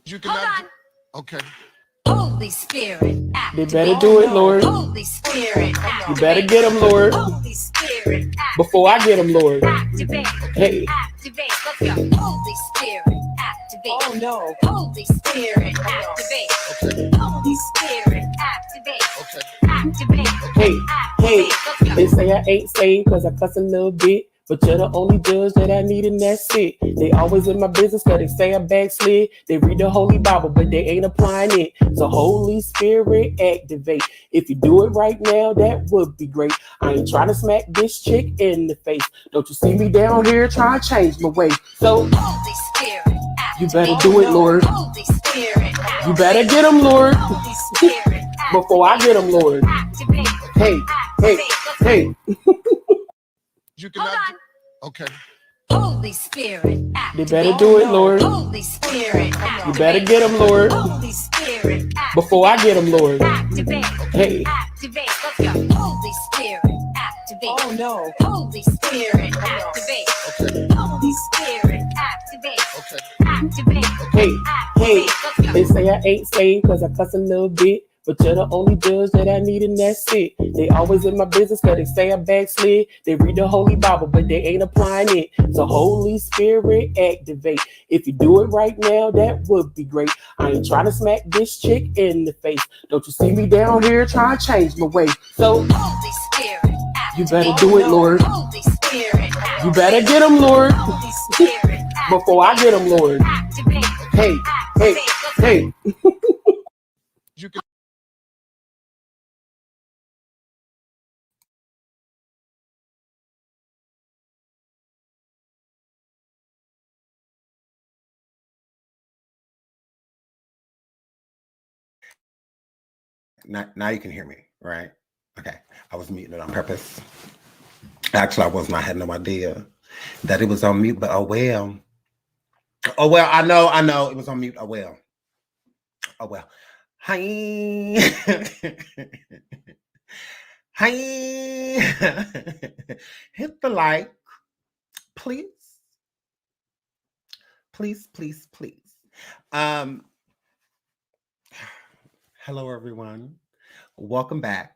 You cannot. Okay. Holy Spirit, They activate. better do it, Lord. Holy Spirit, activate. You better get them, Lord. Holy Spirit, activate. Before I get them, Lord. Activate. Hey. Activate. Let's go. Holy Spirit, activate. Oh no. Holy Spirit, activate. Okay. Holy Spirit, activate. Okay. Activate. Hey, hey, Let's go. they say I ain't saved cause I cuss a little bit. But you're the only judge that I need and that's it. They always in my business cause they say I backslid. They read the Holy Bible but they ain't applying it. So Holy Spirit activate. If you do it right now, that would be great. I ain't trying to smack this chick in the face. Don't you see me down here trying to change my way. So Holy Spirit, activate. you better do it, Lord. Holy Spirit, activate. You better get them, Lord. Holy Spirit, Before I get them, Lord. activate. Hey, hey, hey. You cannot. Okay. Holy Spirit, They activate. better do it, Lord. Holy Spirit, activate. You better get them, Lord. Holy Spirit, activate. Before I get them, Lord. Activate. Hey. Activate. Let's go. Holy Spirit, activate. Oh no. Holy Spirit, activate. Okay. Holy Spirit, activate. Okay. Activate. Hey, hey, Let's go. they say I ain't saved cause I cuss a little bit. But you're the only judge that I need and that's it. They always in my business cause they say I backslid. They read the Holy Bible but they ain't applying it. So Holy Spirit activate. If you do it right now, that would be great. I ain't trying to smack this chick in the face. Don't you see me down here trying to change my way. So Holy Spirit, you better do it, Lord. Holy Spirit, You better get them, Lord. Holy Spirit, Before I get them, Lord. activate. Hey, hey, hey. You can. Now you can hear me, right? Okay. I was muting it on purpose. Actually, I wasn't. I had no idea that it was on mute, but oh well. Oh well, I know it was on mute. Oh well. Oh well. Hi. Hi. Hit the like, please. Please, please, please. Hello, everyone. Welcome back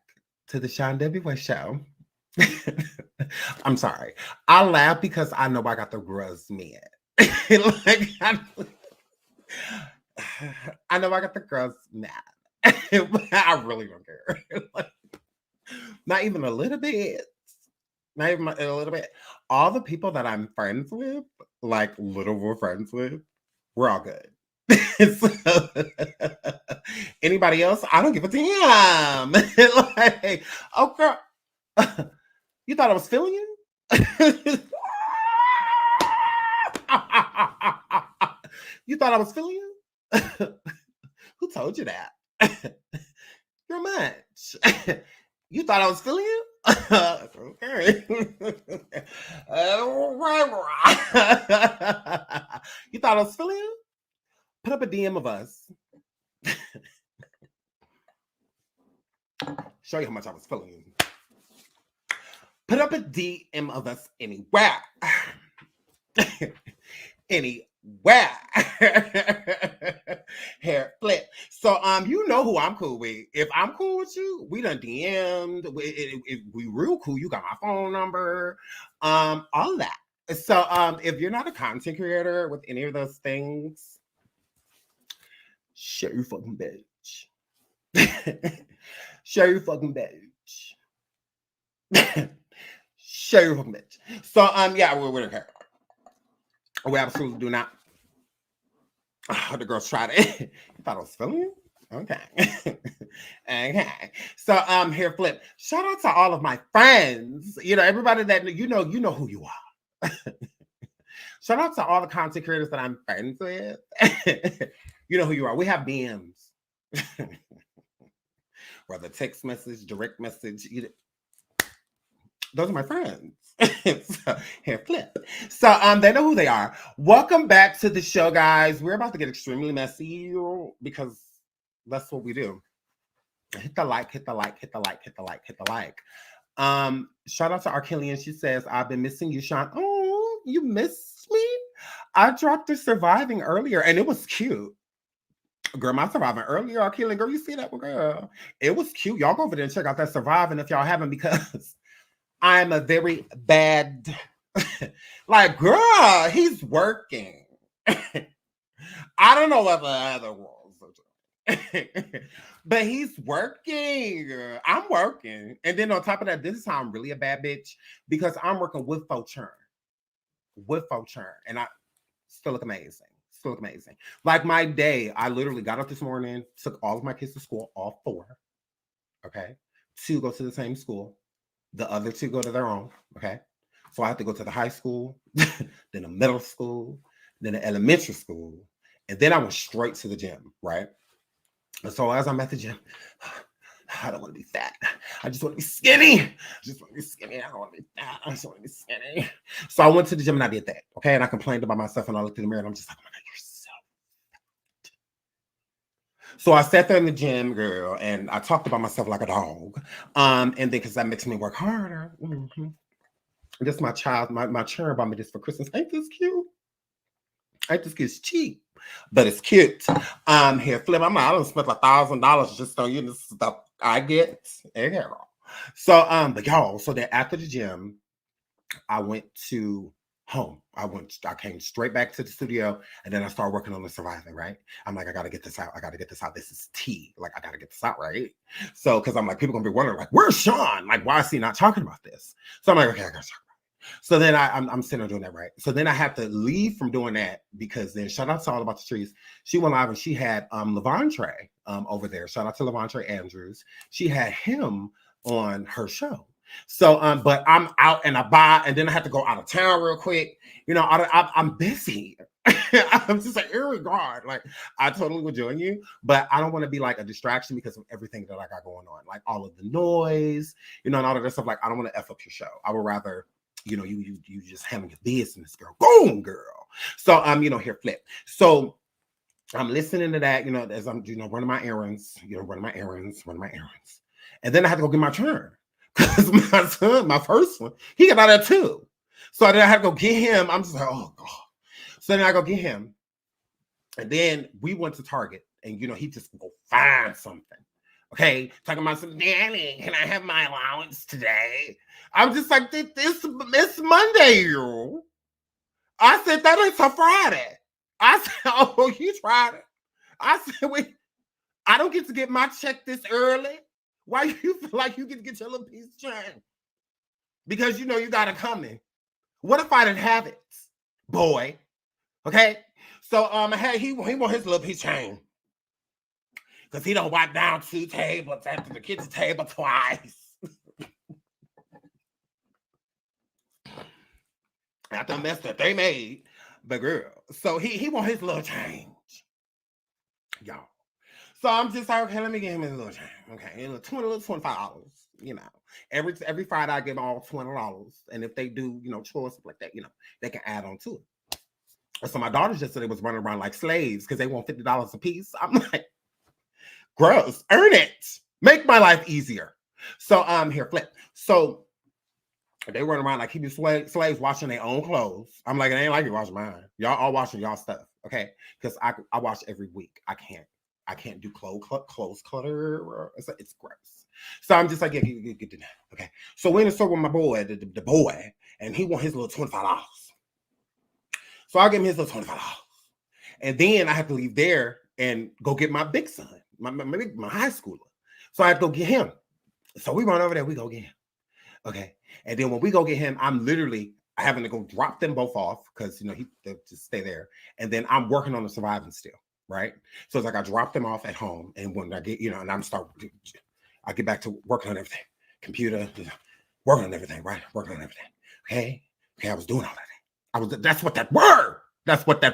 to the Sean W. Show. I'm sorry. I laugh because I know I got the gross men. Like, I know I got the gross mad. I really don't care. Like, not even a little bit. Not even a little bit. All the people that I'm friends with, like we're friends with, we're all good. So, anybody else? I don't give a damn. Like, oh girl, you thought I was feeling you? You thought I was feeling you? Who told you that? You're much. You thought I was feeling you? Okay. You thought I was feeling you? Put up a DM of us. Show you how much I was feeling you. Put up a DM of us anywhere. Anywhere. Hair flip. So you know who I'm cool with. If I'm cool with you, we done DM'd. If we real cool, you got my phone number. All that. So if you're not a content creator with any of those things, share your fucking bitch. Share your fucking bitch. Share your fucking bitch. So yeah, we don't care. We absolutely do not. Oh, the girls tried it. You thought I was feeling you? Okay. Okay. So here, Flip. Shout out to all of my friends. You know, everybody that you know who you are. Shout out to all the content creators that I'm friends with. You know who you are. We have DMs. Whether text message, direct message, those are my friends. So, here, Flip. So they know who they are. Welcome back to the show, guys. We're about to get extremely messy because that's what we do. Hit the like, hit the like, hit the like, hit the like, hit the like. Shout out to Arkillian. She says, I've been missing you, Sean. Oh, you missed me? I dropped the surviving earlier and it was cute. Girl, my surviving earlier or killing, girl, you see that one, girl? It was cute. Y'all go over there and check out that surviving if y'all haven't, because I'm a very bad, like, girl, he's working. I don't know what the other ones are doing, but he's working. I'm working. And then on top of that, this is how I'm really a bad bitch, because I'm working with faux churn. With faux churn. And I still look amazing. Still look amazing. Like my day, I literally got up this morning, took all of my kids to school, all 4. Okay. 2 go to the same school. The other 2 go to their own. Okay. So I have to go to the high school, then the middle school, then the elementary school. And then I went straight to the gym, right? And so as I'm at the gym, I don't want to be fat. I just want to be skinny. I just want to be skinny. I don't want to be fat. I just want to be skinny. So I went to the gym and I did that. Okay. And I complained about myself and I looked in the mirror and I'm just like, oh my God, you're so fat. So I sat there in the gym, girl, and I talked about myself like a dog. And then because that makes me work harder. Mm-hmm. This is my child, my children bought me this for Christmas. Ain't this cute? Ain't this cute? It's cheap, but it's cute. Here, Flip. I done spent $1,000 just on you. This stuff I get. Hey, girl. So, but y'all, so then after the gym, I went to home. I came straight back to the studio, and then I started working on the surviving, right? I'm like, I gotta get this out. I gotta get this out. This is tea. Like, I gotta get this out, right? So, because I'm like, people gonna be wondering, like, where's Sean? Like, why is he not talking about this? So I'm like, okay, I gotta talk. So then I'm sitting there doing that, right? So then I have to leave from doing that, because then shout out to All About the Trees. She went live and she had Lavontraye over there. Shout out to Lavontraye Andrews. She had him on her show. So but I'm out and about, and then I have to go out of town real quick. You know, I'm busy. I'm just like, irregard. Like, I totally would join you, but I don't want to be like a distraction because of everything that I got going on, like all of the noise, you know, and all of that stuff. Like, I don't want to F up your show. I would rather, you know, you just handle your business, girl. Boom, girl. So you know, here, Flip. So I'm listening to that, you know, as I'm, you know, running my errands, and then I have to go get my turn, because my son, my first one, he got out there too. So then I had to go get him. I'm just like, oh God. So then I go get him, and then we went to Target, and you know, he just go find something. Okay, talking about some, Danny, can I have my allowance today? I'm just like, it's Monday, you. I said, that is a Friday. I said, oh, you tried it. I said, wait, I don't get to get my check this early. Why you feel like you get to get your little piece of change? Because you know you got it coming. What if I didn't have it, boy? Okay, so he want his little piece of change. Because he don't wipe down 2 tables after the kitchen table twice. After the mess that they made. But girl, so he want his little change. Y'all. So I'm just like, okay, let me give him his little change. Okay, $25. You know. Every Friday I give them all $20. And if they do, you know, chores like that, you know, they can add on to it. So my daughters yesterday was running around like slaves because they want $50 a piece. I'm like, gross, earn it. Make my life easier. So here, Flip. So they run around like he be slaves washing their own clothes. I'm like, it ain't like you washing mine. Y'all all washing y'all stuff, okay? Because I wash every week. I can't do clothes clutter. It's gross. So I'm just like, yeah, get to that. Okay. So we in the store with my boy, the boy, and he want his little $25. So I give him his little $25. And then I have to leave there and go get my big son, my high schooler. So I have to go get him. So we run over there, we go get him. Okay. And then when we go get him, I'm literally having to go drop them both off because, you know, they'll just stay there. And then I'm working on the surviving still, right? So it's like I drop them off at home. And when I get, you know, and I get back to working on everything. Computer, working on everything, right? Working on everything. Okay. I was doing all of that. That's what that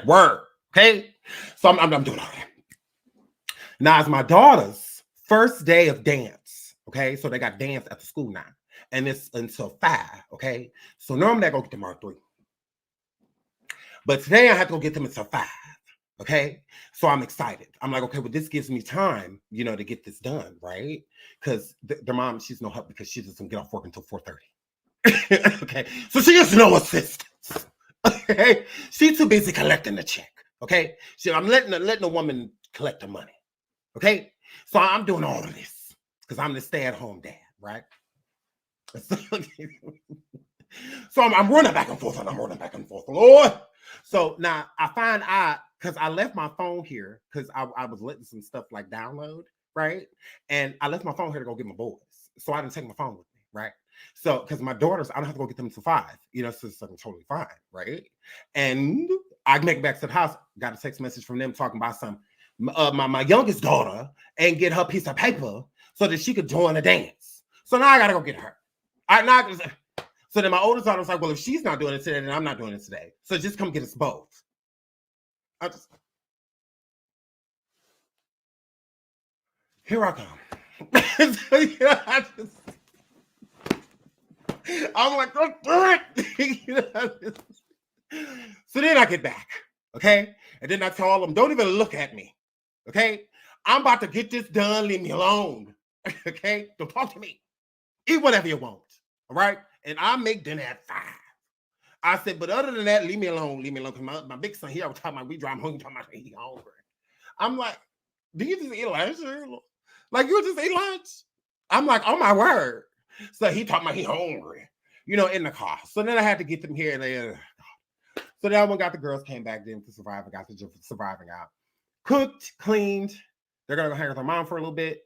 word. Okay. So I'm doing all that. Now it's my daughter's first day of dance. Okay. So they got dance at the school now. And it's until 5, okay? So normally I go get them around 3. But today I have to go get them until 5, okay? So I'm excited. I'm like, okay, well, this gives me time, you know, to get this done, right? Because their mom, she's no help because she doesn't get off work until 4:30. Okay? So she has no assistance, okay? She's too busy collecting the check, okay? I'm letting a woman collecting money. Okay? So I'm doing all of this because I'm the stay-at-home dad, right? So I'm running back and forth, and I'm running back and forth, Lord. So now I find out, because I left my phone here, because I was letting some stuff like download, right? And I left my phone here to go get my boys. So I didn't take my phone with me, right? So, because my daughters, I don't have to go get them until 5, so it's totally fine, right? And I make it back to the house, got a text message from them talking about my youngest daughter and get her piece of paper so that she could join a dance. So now I got to go get her. So then my oldest daughter was like, well, if she's not doing it today, then I'm not doing it today. So just come get us both. Here I come. I'm like, don't do it. So then I get back, okay? And then I tell them, don't even look at me, okay? I'm about to get this done. Leave me alone, okay? Don't talk to me. Eat whatever you want, all right? And I'll make dinner at 5. I said, but other than that, leave me alone. Leave me alone. Because my big son here, I was talking about, we drive home, talking about he hungry. I'm like, do you just eat lunch? Like, you just eat lunch? I'm like, oh my word. So he talking about he hungry, in the car. So then I had to get them here and there. So then when got the girls came back then to survive and got the surviving out. Cooked, cleaned. They're going to go hang with their mom for a little bit.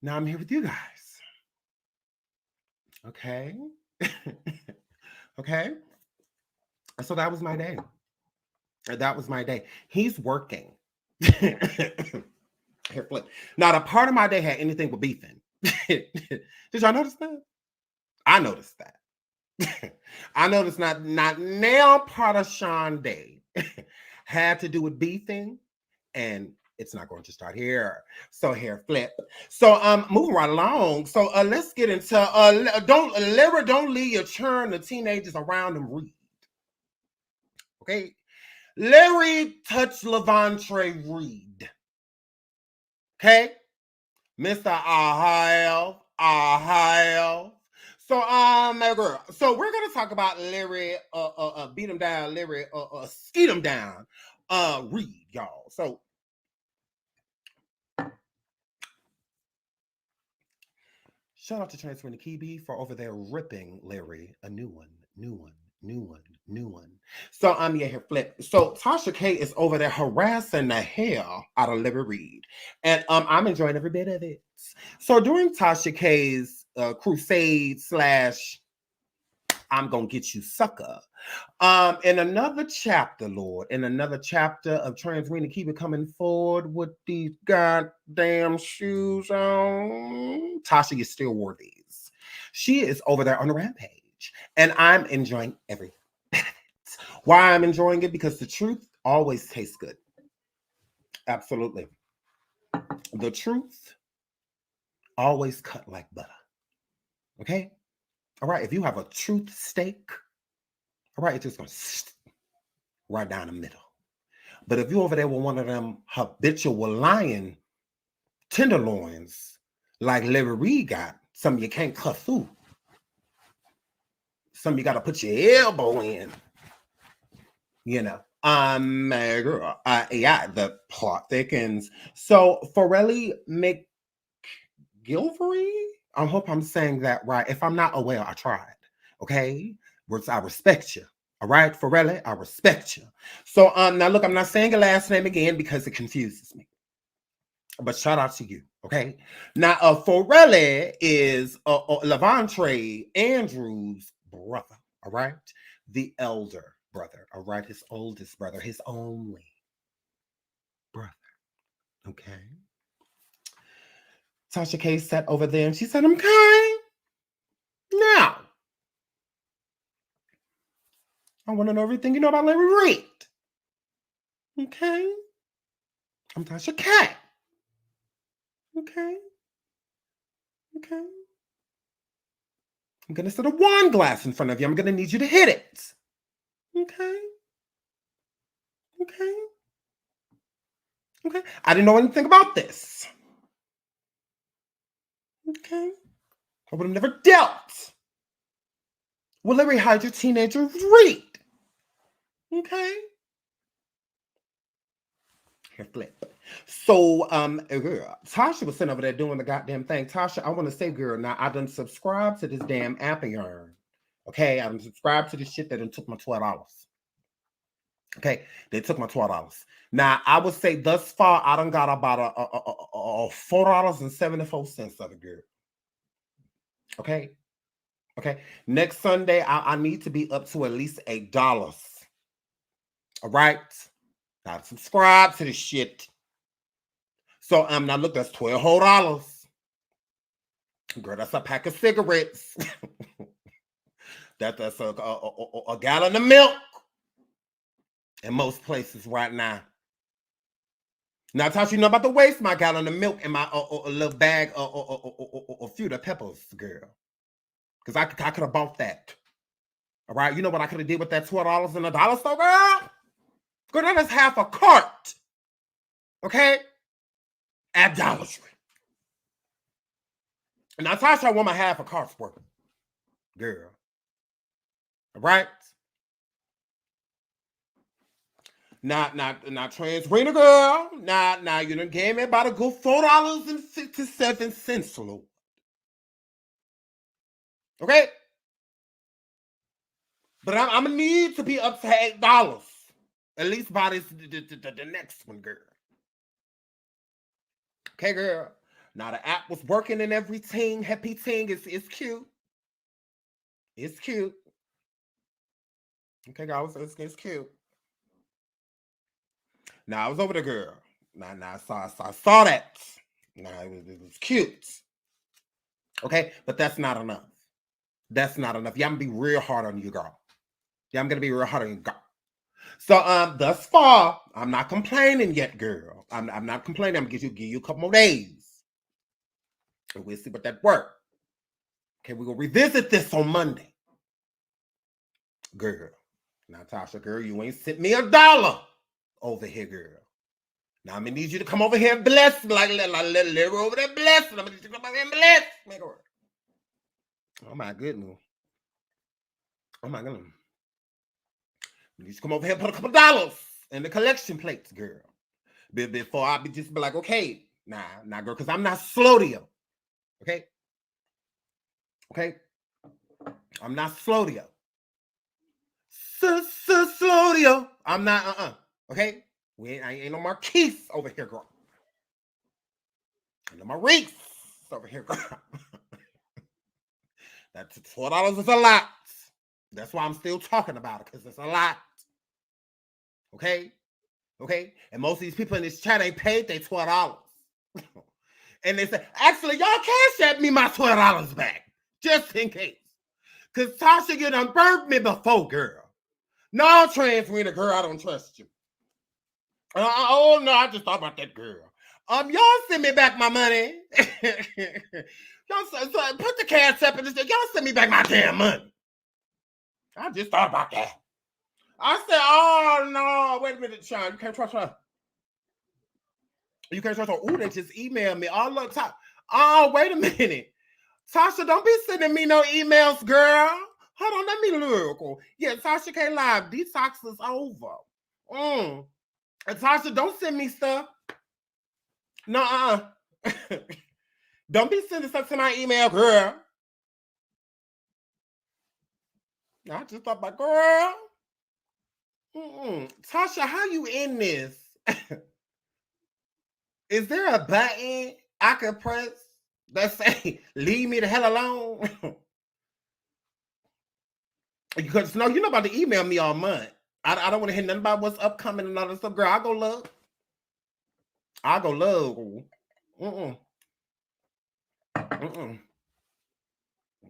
Now I'm here with you guys. Okay. Okay. So that was my day. That was my day. He's working. Here, flip. Not a part of my day had anything but beefing. Did y'all notice that? I noticed that. I noticed not now part of Sean Day had to do with beefing, and it's not going to start here. So here, flip. So moving right along. So let's get into don't leave your churn the teenagers around them read. Okay. Larry touched Lavontraye Reid. Okay. Mr. Ohio. So my girl. So we're gonna talk about Larry beat him down, Larry skeet him down, Reid, y'all. So shout out to Transfer and the Kibi for over there ripping Larry a new one. So yeah, here flip. So Tasha K is over there harassing the hell out of Larry Reid, and I'm enjoying every bit of it. So during Tasha K's crusade / I'm gonna get you sucker. In another chapter, Lord, in another chapter of Transrena Keep It coming forward with these goddamn shoes on. Tasha, you still wore these. She is over there on the rampage, and I'm enjoying every bit of it. Why I'm enjoying it? Because the truth always tastes good. Absolutely. The truth always cut like butter. Okay? All right, if you have a truth steak, all right, it's just going to right down the middle. But if you're over there with one of them habitual lying tenderloins like Larry Reid got, some you can't cut through. Some you got to put your elbow in. Girl, yeah, the plot thickens. So Forelli McGilvery, I hope I'm saying that right. If I'm not aware, I tried. Okay, I respect you. All right, Forelli, I respect you. So now look, I'm not saying your last name again because it confuses me. But shout out to you. Okay. Now Forelli is Lavontraye Andrews' brother. All right, the elder brother. All right, his oldest brother, his only brother. Okay. Tasha K sat over there and she said, okay. Now, I want to know everything you know about Larry Reid. Okay. I'm Tasha K. Okay. I'm going to set a wine glass in front of you. I'm going to need you to hit it. Okay. I didn't know anything about this. Okay. I would have never dealt with Larry hide your teenager Reid. Okay. here flip. So, girl, Tasha was sitting over there doing the goddamn thing. Tasha, I want to say, girl, now I done subscribed to this damn app of yarn. Okay, I done subscribed to this shit that done took my $12. Okay, they took my $12. Now, I would say thus far, I done got about a $4.74 of it, girl. Okay. Okay. Next Sunday, I need to be up to at least $8. All right. Gotta subscribe to this shit. So now look, that's $12 whole. Girl, that's a pack of cigarettes. that's a gallon of milk in most places right now. Now, Tasha, you know about to waste my gallon of milk and my little bag of few peppers, girl. Because I could have bought that. All right? You know what I could have did with that $12 in a dollar store, girl? Girl, that is half a cart. Okay? At Dollar Tree. Now, Tasha, I want my half a cart's worth. Girl. All right? Not trans-rainer, girl. Now, you done gave me about a good $4.57, Lord. Okay? But I'm gonna need to be up to $8. At least by this the next one, girl. Okay, girl. Now the app was working and everything. Happy thing. It's cute. It's cute. Okay, guys, it's cute. Now I was over the girl. Now I saw that. Now it was cute. Okay, but that's not enough. That's not enough. Yeah, I'm gonna be real hard on you, girl. Yeah, I'm gonna be real hard on you, girl. So thus far, I'm not complaining yet, girl. I'm not complaining. I'm gonna give you a couple more days. And we'll see what that works. Okay, we're gonna revisit this on Monday. Girl. Now, Tasha, girl, you ain't sent me $1 over here, girl. Now I'm gonna need you to come over here and bless me. Like let her over there bless. I'm gonna need you to come over here and bless. Make her work. Oh my goodness. Oh my goodness. You need to come over here and put a couple dollars in the collection plates, girl. Before I be like, okay, nah, girl, because I'm not slow to you. Okay? Okay? I'm not slow to you. Slow to you. I'm not, okay? I ain't no Marquise over here, girl. Ain't no Maurice over here, girl. That $4 is a lot. That's why I'm still talking about it, because it's a lot. Okay? Okay? And most of these people in this chat ain't paid their $12. And they say, actually, y'all cash at me my $12 back. Just in case. Because Tasha, you done burned me before, girl. No, trans-arena, girl, I don't trust you. Oh, no, I just thought about that girl. Y'all send me back my money. Y'all put the cash up and just y'all send me back my damn money. I just thought about that. I said, oh, no, wait a minute, Sean. You can't trust her. You can't trust her. Ooh, they just emailed me. Oh, look, oh, wait a minute. Tasha, don't be sending me no emails, girl. Hold on, let me look. Yeah, Tasha can't lie. Detox is over. And Tasha, don't send me stuff. No, Don't be sending stuff to my email, girl. I just thought about, girl. Tasha, how you in this? Is there a button I can press that say, leave me the hell alone? Because no, you're not about to email me all month. I don't want to hear nothing about what's upcoming and all that stuff, girl. I'll go look.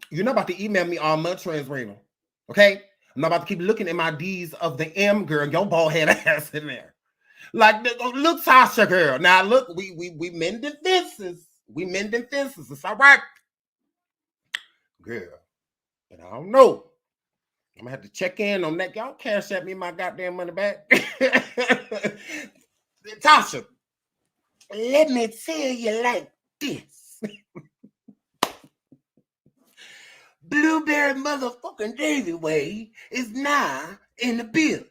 You're not about to email me all month, trans-rainer. Okay? I'm not about to keep looking at my D's of the M, girl. Your bald head ass in there. Like, look, Tasha, girl. Now, look, we mending fences. We mending fences. It's all right. Girl. But I don't know. I'm going to have to check in on that. Y'all cash at me my goddamn money back. Tasha, let me tell you like this. Blueberry motherfucking Davy Way is now in the building.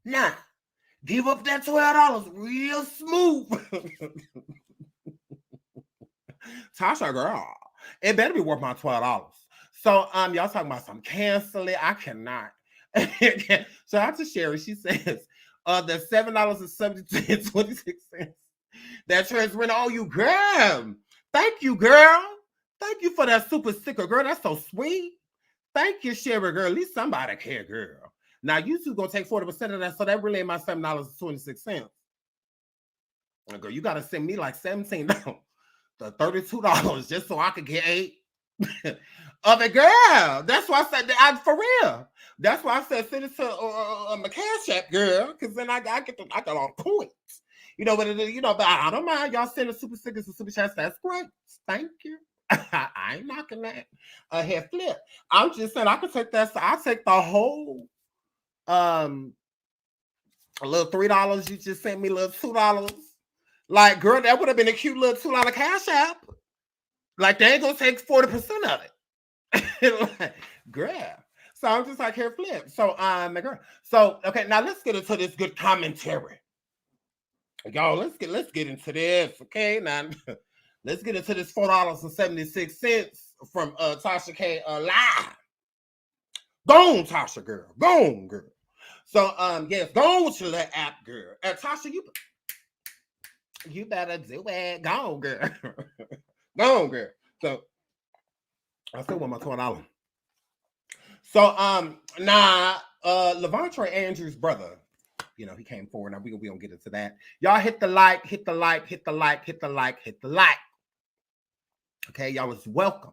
Now, Give up that $12 real smooth. Tasha, girl, it better be worth my $12. So y'all talking about some canceling. I cannot. So out to Sherry, she says the $7.26 that transferring. Oh, you girl. Thank you, girl. Thank you for that super sticker, girl. That's so sweet. Thank you, Sherry, girl. At least somebody care, girl. Now you two gonna take 40% of that, so that really ain't my $7.26. Girl, you gotta send me like $17, the $32 just so I could get 8 of it, girl. That's why I said that for real. That's why I said send it to my Cash App, girl, because then I get all points. You know, but I don't mind y'all sending super stickers and super chats. That's great. Thank you. I ain't knocking that. Head flip. I'm just saying I could take that. So I take the whole a little $3 you just sent me, a little $2. Like, girl, that would have been a cute little $2 Cash App. Like, they ain't gonna take 40% of it. Like, girl. So I'm just like, here, flip. So girl. So okay, now let's get into this good commentary. Y'all, let's get into this. Okay, now let's get into this $4.76 from Tasha K live. Go on, Tasha, girl. Go on, girl. So yes, go on with your little app, girl. Tasha, you better do it. Go on, girl. Go on, girl. So I still want my $12. So Lavontraye Andrews' brother, you know, he came forward. Now we gonna get into that. Y'all hit the like, hit the like, hit the like, hit the like, hit the like. Okay, y'all was welcome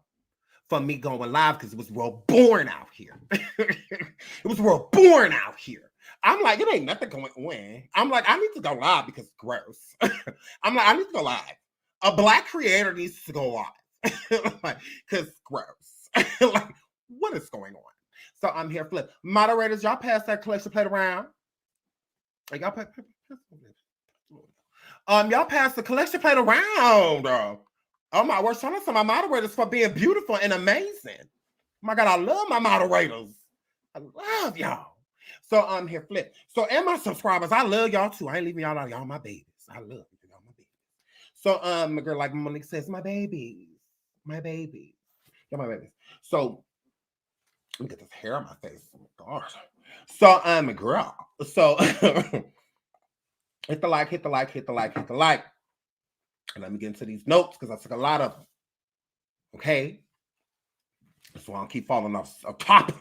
for me going live because it was world born out here. It was world born out here. I'm like, it ain't nothing going on. I'm like, I need to go live because it's gross. I'm like, I need to go live. A Black creator needs to go live. Like, because gross. Like, what is going on? So I'm here, flip. Moderators, y'all pass that collection plate around. Like, y'all y'all pass the collection plate around. Oh my word, shout out to my moderators for being beautiful and amazing. Oh my God, I love my moderators. I love y'all. So I'm here, flip. So, and my subscribers, I love y'all too. I ain't leaving y'all out. Y'all my babies. I love y'all, my babies. So, my girl, like Monique says, my babies. My babies. Y'all my babies. So, let me get this hair on my face. Oh my gosh. So, I'm a girl. So, hit the like, hit the like, hit the like, hit the like. And let me get into these notes because I took a lot of them. Okay? So I don't keep falling off topic.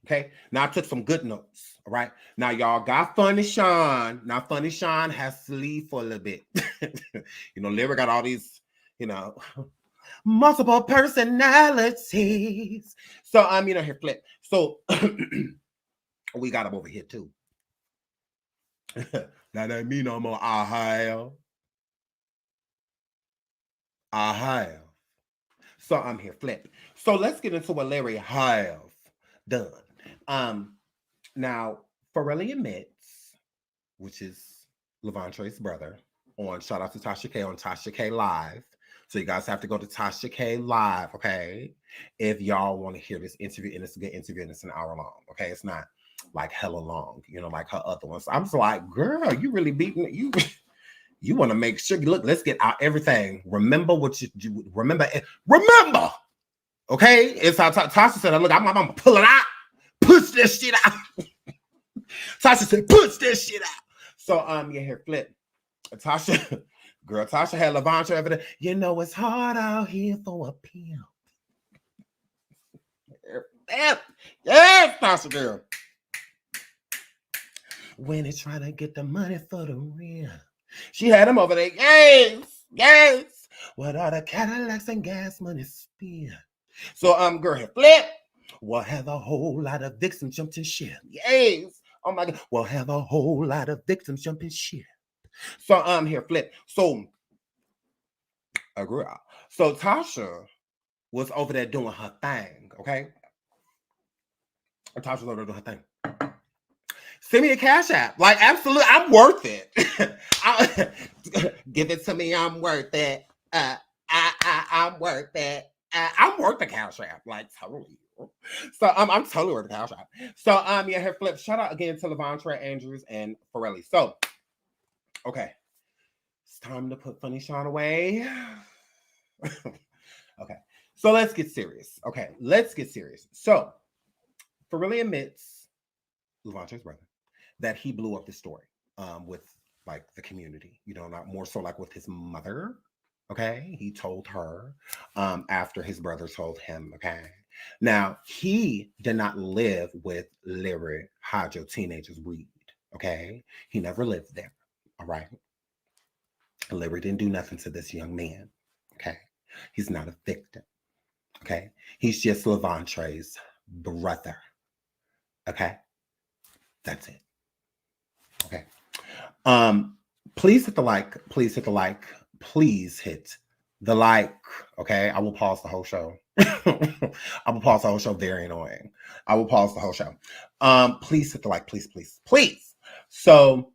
Okay? Now I took some good notes. All right? Now y'all got Funny Sean. Now Funny Sean has to leave for a little bit. You know, Lyra got all these, you know, multiple personalities. So I'm, you know, here, flip. So we got him over here too. That ain't me no more. I have. So I'm here, flip. So let's get into what Larry have done. Now, Farrelly admits, which is Lavontraye's brother, on shout out to Tasha K on Tasha K Live. So you guys have to go to Tasha K Live, okay? If y'all want to hear this interview, and it's a good interview, and it's an hour long, okay? It's not like hella long, you know, like her other ones. I'm just like, girl, you really beating it. You want to make sure, look, let's get out everything. Remember what you remember. Remember, okay? It's how Tasha said, look, I'm gonna pull it out, push this shit out. Tasha said, push this shit out. So you hear flip. Tasha, girl, Tasha had Lavontraye over there. You know it's hard out here for a pimp. Yes, Tasha girl. When it's trying to get the money for the rent. She had him over there. Yes. What are the Cadillacs and gas money spent? So girl, here flip. We'll have a whole lot of victims jumping ship. Yes. Oh my God. We'll have a whole lot of victims jumping ship. So here flip. So girl. So Tasha was over there doing her thing. Okay. Tasha was over there doing her thing. Send me a Cash App. Like, absolutely, I'm worth it. Give it to me. I'm worth it. I'm worth it. I'm worth the Cash App. Like, totally. So I'm totally worth the cow shot. So yeah, her flip. Shout out again to Lavontraye, Andrews, and Forelli. So okay, it's time to put Funny Sean away. Okay, so let's get serious. Okay, let's get serious. So Forelli admits, Lavontraye's brother, that he blew up the story with like the community, you know, not more so like with his mother. Okay, he told her after his brother told him. Okay, now he did not live with Larry Hodjo teenagers Reid. Okay, he never lived there. All right, Larry didn't do nothing to this young man. Okay, he's not a victim. Okay, he's just Lavontraye's brother. Okay, that's it. Okay. Please hit the like. Please hit the like. Please hit the like. Okay. I will pause the whole show. I will pause the whole show. Very annoying. I will pause the whole show. Please hit the like. Please, please, please. So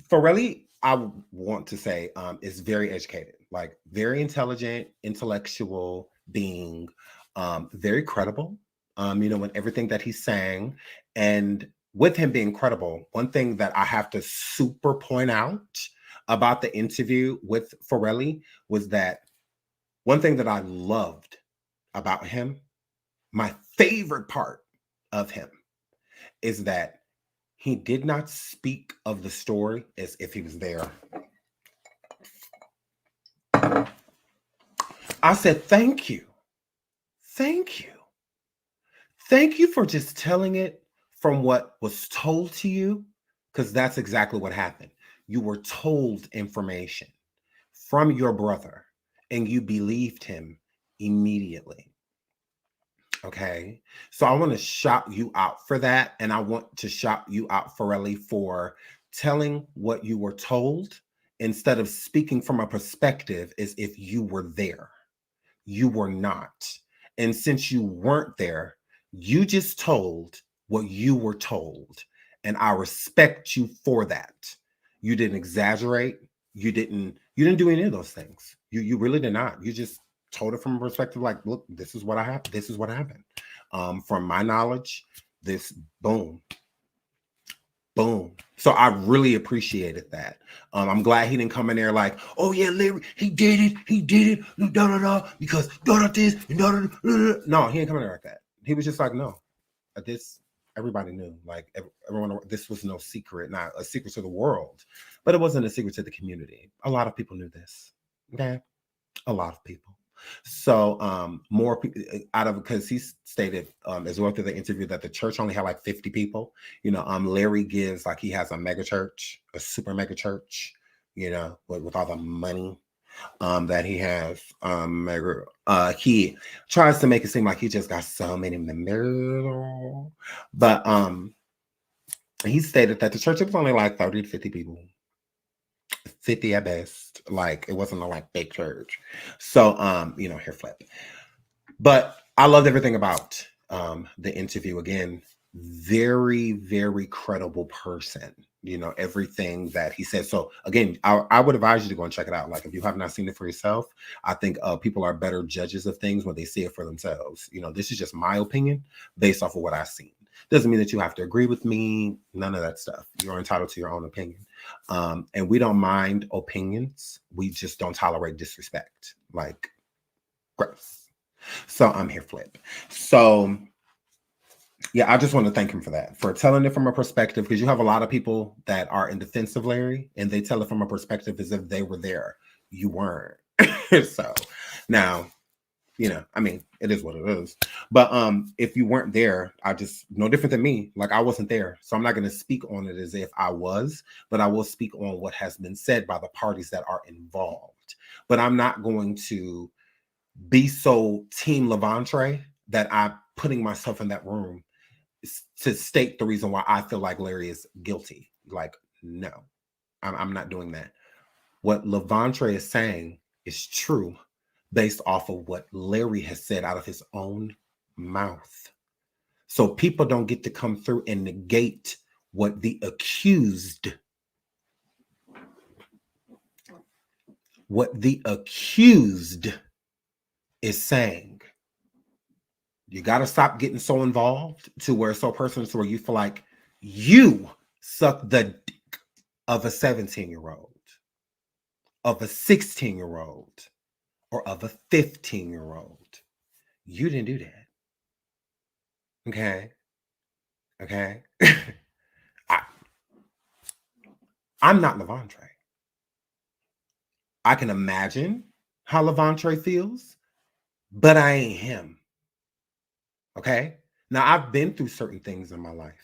Forelli, I want to say, is very educated, like very intelligent, intellectual being, very credible. You know, in everything that he's saying, and with him being credible, one thing that I have to super point out about the interview with Forelli was that one thing that I loved about him, my favorite part of him, is that he did not speak of the story as if he was there. I said, thank you. Thank you. Thank you for just telling it from what was told to you, because that's exactly what happened. You were told information from your brother and you believed him immediately. Okay. So I want to shout you out for that. And I want to shout you out, Forelli, for telling what you were told instead of speaking from a perspective as if you were there. You were not. And since you weren't there, you just told what you were told. And I respect you for that. You didn't exaggerate. You didn't do any of those things. You really did not. You just told it from a perspective like, look, this is what I have. This is what happened. From my knowledge, this boom. Boom. So I really appreciated that. I'm glad he didn't come in there like, oh yeah, Larry, he did it, da da da, because da da this, da da da. No, he didn't come in there like that. He was just like, no, this everybody knew. Like everyone, this was no secret, not a secret to the world, but it wasn't a secret to the community. A lot of people knew this. Okay, a lot of people. So more people out of, because he stated as well through the interview that the church only had like 50 people. You know, Larry gives like he has a mega church, a super mega church, you know, with all the money that he has. He tries to make it seem like he just got so many members, but he stated that the church, it was only like 30 to 50 people. 50 at best. Like it wasn't a like big church. So you know, hair flip. But I loved everything about the interview. Again, very, very credible person. You know, everything that he said. So again, I would advise you to go and check it out. Like if you have not seen it for yourself, I think people are better judges of things when they see it for themselves. You know, this is just my opinion based off of what I've seen. Doesn't mean that you have to agree with me. None of that stuff. You're entitled to your own opinion. And we don't mind opinions. We just don't tolerate disrespect. Like, gross. So I'm here, flip. So yeah, I just want to thank him for that, for telling it from a perspective, because you have a lot of people that are in defense of Larry and they tell it from a perspective as if they were there. You weren't. So now, you know, I mean, it is what it is. But if you weren't there, I just, no different than me. Like I wasn't there. So I'm not going to speak on it as if I was, but I will speak on what has been said by the parties that are involved. But I'm not going to be so team Lavontraye that I'm putting myself in that room to state the reason why I feel like Larry is guilty. Like, no, I'm not doing that. What Lavontraye is saying is true based off of what Larry has said out of his own mouth. So people don't get to come through and negate what the accused is saying. You got to stop getting so involved to where it's so personal to where you feel like you suck the dick of a 17-year-old, of a 16-year-old, or of a 15-year-old. You didn't do that. Okay? Okay? I'm not Lavontraye. I can imagine how Lavontraye feels, but I ain't him. Okay? Now, I've been through certain things in my life.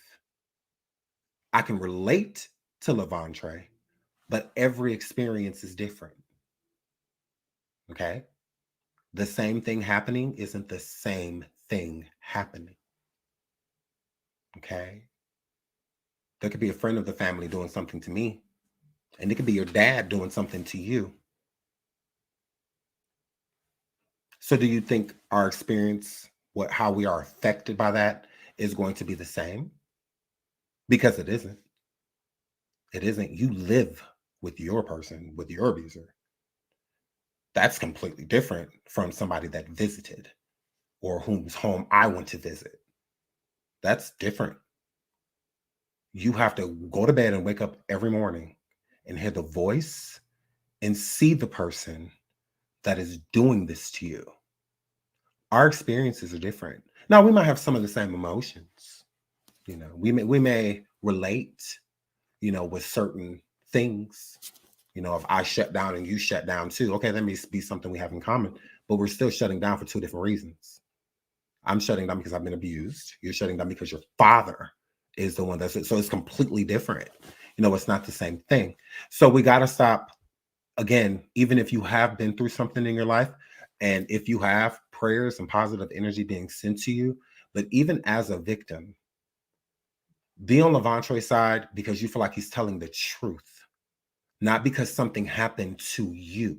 I can relate to Lavontraye, but every experience is different. Okay? The same thing happening isn't the same thing happening. Okay? There could be a friend of the family doing something to me, and it could be your dad doing something to you. So do you think our experience, how we are affected by that, is going to be the same? Because it isn't. It isn't. You live with your person, with your abuser. That's completely different from somebody that visited or whose home I went to visit. That's different. You have to go to bed and wake up every morning and hear the voice and see the person that is doing this to you. Our experiences are different. Now, we might have some of the same emotions. You know, we may relate, you know, with certain things. You know, if I shut down and you shut down too, okay, that may be something we have in common, but we're still shutting down for two different reasons. I'm shutting down because I've been abused. You're shutting down because your father is the one that's it. So it's completely different. You know, it's not the same thing. So we got to stop. Again, even if you have been through something in your life, and if you have prayers and positive energy being sent to you, but even as a victim, be on Lavontraye's side because you feel like he's telling the truth, not because something happened to you,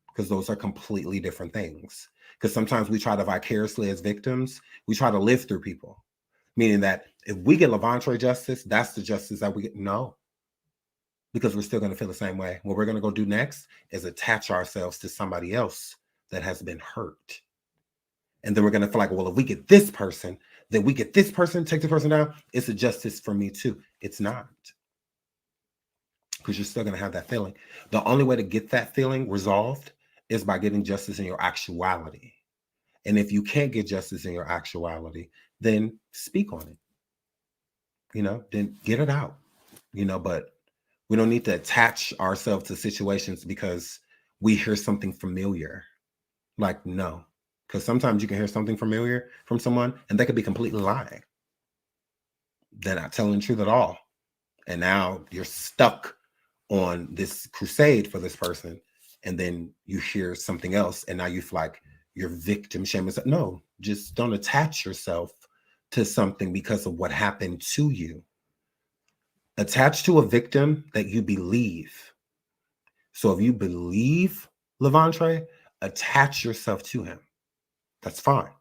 because those are completely different things. Because sometimes we try to vicariously, as victims, we try to live through people, meaning that if we get Lavontraye justice, that's the justice that we get. No, because we're still going to feel the same way. What we're going to go do next is attach ourselves to somebody else that has been hurt. And then we're going to feel like, well, if we get this person, then we get this person, take the person down. It's a justice for me too. It's not. Because you're still going to have that feeling. The only way to get that feeling resolved is by getting justice in your actuality. And if you can't get justice in your actuality, then speak on it. You know, then get it out. You know, but we don't need to attach ourselves to situations because we hear something familiar. Like, no. Because sometimes you can hear something familiar from someone and they could be completely lying. They're not telling the truth at all. And now you're stuck on this crusade for this person. And then you hear something else. And now you feel like you're victim shaming. No, just don't attach yourself to something because of what happened to you. Attach to a victim that you believe. So if you believe Lavontraye, attach yourself to him. That's fine.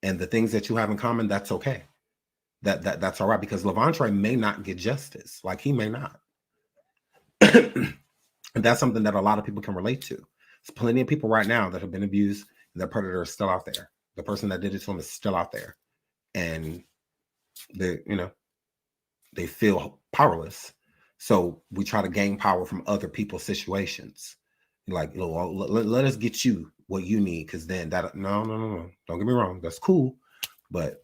And the things that you have in common, that's okay. That's all right, because Lavontraye may not get justice. Like, he may not. And that's something that a lot of people can relate to. There's plenty of people right now that have been abused, and their predator is still out there. The person that did it to them is still out there. And they feel powerless. So we try to gain power from other people's situations. Like, let us get you what you need, because then that no. Don't get me wrong, that's cool, but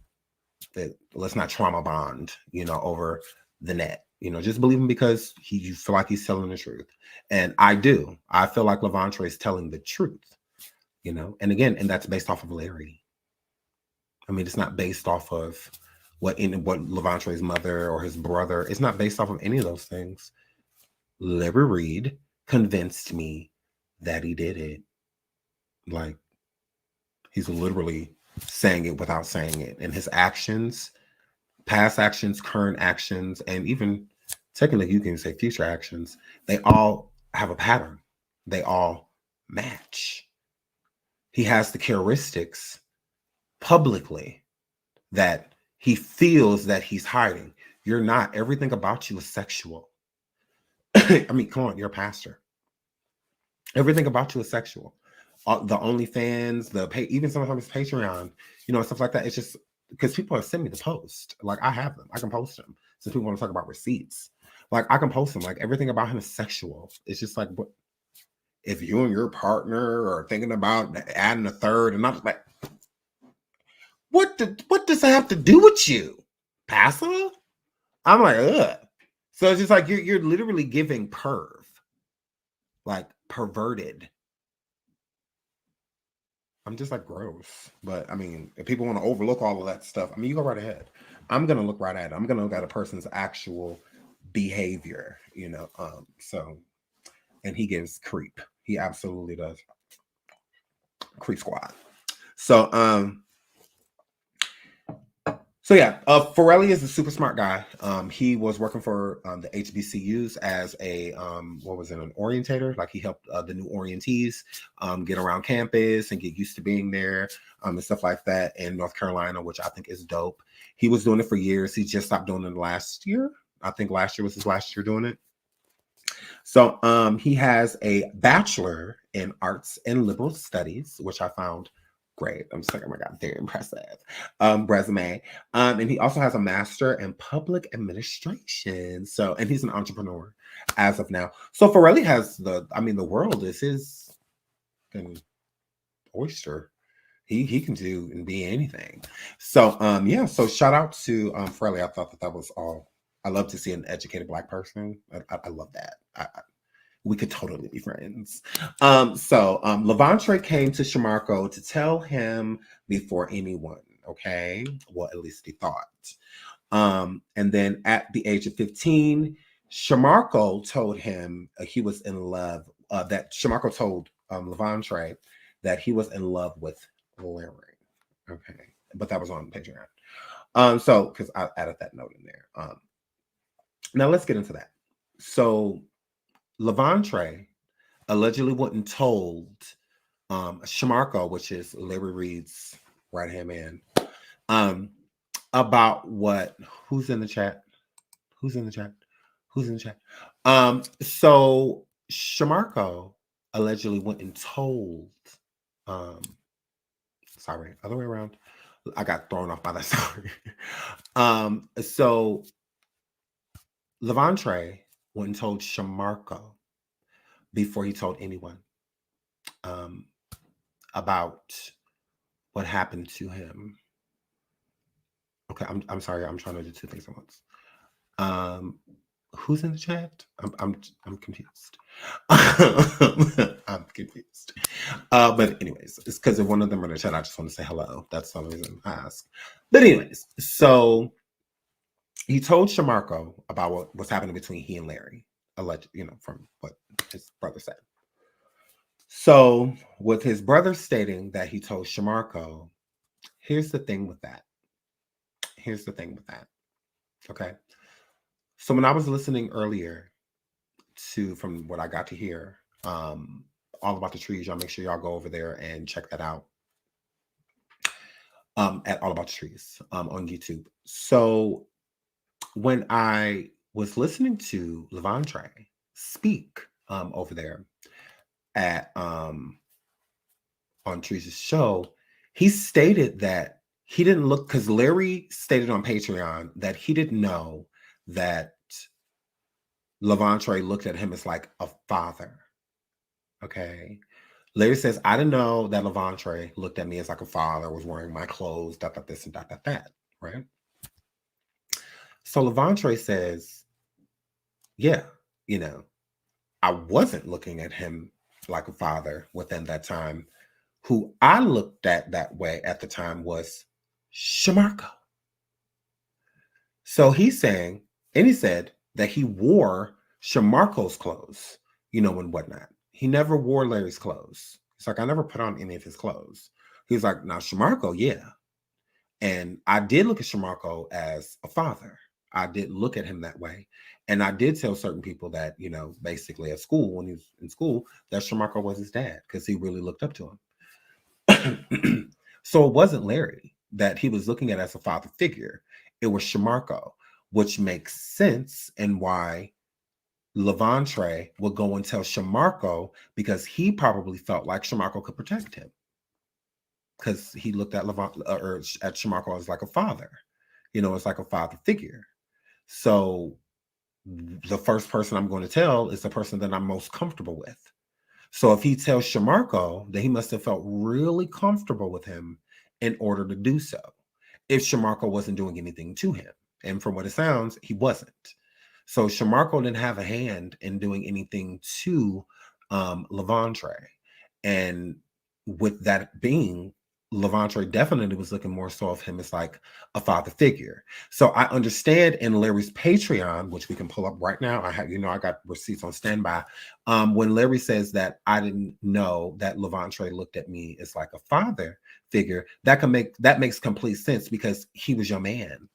let's not trauma bond, over the net. Just believe him because you feel like he's telling the truth. And I do. I feel like Lavontraye is telling the truth, and again, and that's based off of Larry. I mean, it's not based off of what Lavontraye's mother or his brother. It's not based off of any of those things. Larry Reid convinced me that he did it. Like, he's literally saying it without saying it. And his actions, past actions, current actions, and even technically you can say future actions, they all have a pattern. They all match. He has the characteristics publicly that he feels that he's hiding. You're not. Everything about you is sexual. I mean, come on, you're a pastor. Everything about you is sexual. the OnlyFans, even sometimes Patreon, stuff like that. It's just because people have sent me the post. Like I have them, I can post them. Since people want to talk about receipts, like I can post them. Like everything about him is sexual. It's just like, what if you and your partner are thinking about adding a third, and I'm just like, what does that have to do with you, Pastor? I'm like, ugh. So it's just like you're literally giving perv, like perverted. I'm just like gross. But I mean, if people want to overlook all of that stuff, I mean, you go right ahead. I'm gonna look right at it. I'm gonna look at a person's actual behavior, So, and he gives creep. He absolutely does. Creep squad. So, yeah, Forelli is a super smart guy. He was working for the HBCUs as a an orientator. Like he helped the new orientees get around campus and get used to being there and stuff like that in North Carolina, which I think is dope. He was doing it for years. He just stopped doing it last year. I think last year was his last year doing it. So he has a bachelor in arts and liberal studies, which I found great. I'm just like, oh my God, very impressive resume. And he also has a master in public administration. So, and he's an entrepreneur as of now. So Forelli has the world is his oyster. He can do and be anything. So, so shout out to Forelli. I thought that was all. I love to see an educated Black person. I love that. We could totally be friends. Lavontraye came to Shamarko to tell him before anyone, okay? Well, at least he thought. And then at the age of 15, Shamarko told him he was in love, that Shamarko told Lavontraye that he was in love with Larry. Okay. But that was on Patreon. Because I added that note in there. Now let's get into that. So Lavontraye allegedly went and told Shamarko, which is Larry Reid's right-hand man, about who's in the chat? So Shamarko allegedly went and told, sorry, other way around. I got thrown off by that story. So Lavontraye went and told Shamarko before he told anyone about what happened to him. Okay, I'm sorry. I'm trying to do two things at once. Who's in the chat? I'm confused. I'm confused. But anyways, it's because if one of them are in the chat, I just want to say hello. That's the only reason I ask. But anyways, so he told Shamarko about what was happening between he and Larry, alleged, from what his brother said. So with his brother stating that he told Shamarko, here's the thing with that. Okay. So when I was listening earlier from what I got to hear, All About the Trees, y'all make sure y'all go over there and check that out. At All About the Trees on YouTube. So when I was listening to Lavontraye speak over there at on Trees' show, he stated that he didn't look, because Larry stated on Patreon that he didn't know that Lavontraye looked at him as like a father. Okay. Larry says, I didn't know that Lavontraye looked at me as like a father, was wearing my clothes, this and that, right? So Lavontraye says, yeah, I wasn't looking at him like a father within that time. Who I looked at that way at the time was Shamarko. So he's saying, and he said that he wore Shamarko's clothes, and whatnot. He never wore Larry's clothes. It's like, I never put on any of his clothes. He's like, now Shamarko, yeah. And I did look at Shamarko as a father. I did look at him that way. And I did tell certain people that, basically at school, when he was in school, that Shamarko was his dad because he really looked up to him. So it wasn't Larry that he was looking at as a father figure. It was Shamarko, which makes sense and why Lavontraye would go and tell Shamarko because he probably felt like Shamarko could protect him. Because he looked at at Shamarko as like a father. You know, it's like a father figure. So the first person I'm going to tell is the person that I'm most comfortable with. So if he tells Shamarko, then he must have felt really comfortable with him in order to do so. If Shamarko wasn't doing anything to him. And from what it sounds, he wasn't. So Shamarko didn't have a hand in doing anything to Lavontraye. And with that being, Lavontraye definitely was looking more so of him as like a father figure. So I understand in Larry's Patreon, which we can pull up right now. I have, I got receipts on standby. When Larry says that I didn't know that Lavontraye looked at me as like a father figure, that makes complete sense because he was your man.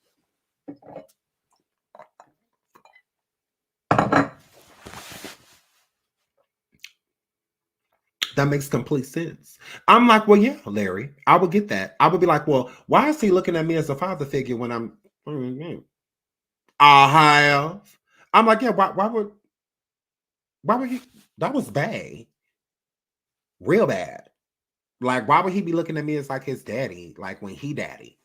That makes complete sense. I'm like, well, yeah, Larry, I would get that. I would be like, well, why is he looking at me as a father figure when I'm have? I'm like, yeah, why would he? That was bad. Real bad. Like, why would he be looking at me as like his daddy, like when he daddy?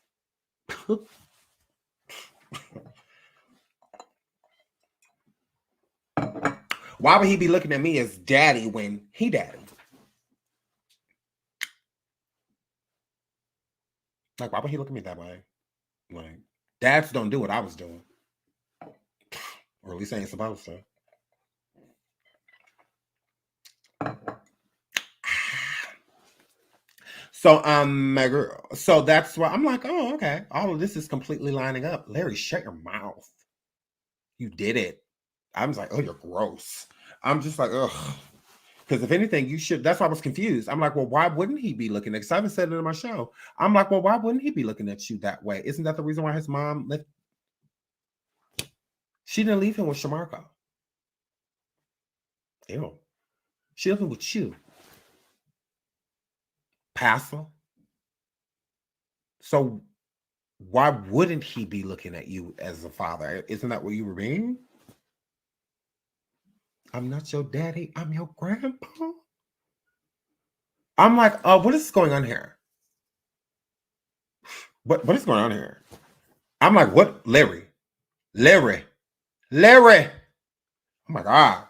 Why would he be looking at me as daddy when he daddy? Like, why would he look at me that way? Like, dads don't do what I was doing. Or at least I ain't supposed to. So, my girl. So that's why I'm like, oh, okay. All of this is completely lining up. Larry, shut your mouth. You did it. I was like, oh, you're gross. I'm just like, ugh. Because if anything, you should. That's why I was confused. I'm like, well, why wouldn't he be looking at? Because I haven't said it in my show. I'm like, well, why wouldn't he be looking at you that way? Isn't that the reason why his mom left? She didn't leave him with Shamarko. Ew. She left him with you. Pastor. So why wouldn't he be looking at you as a father? Isn't that what you were being? I'm not your daddy. I'm your grandpa. I'm like, what is going on here? What is going on here? I'm like, what? Larry. Oh my God.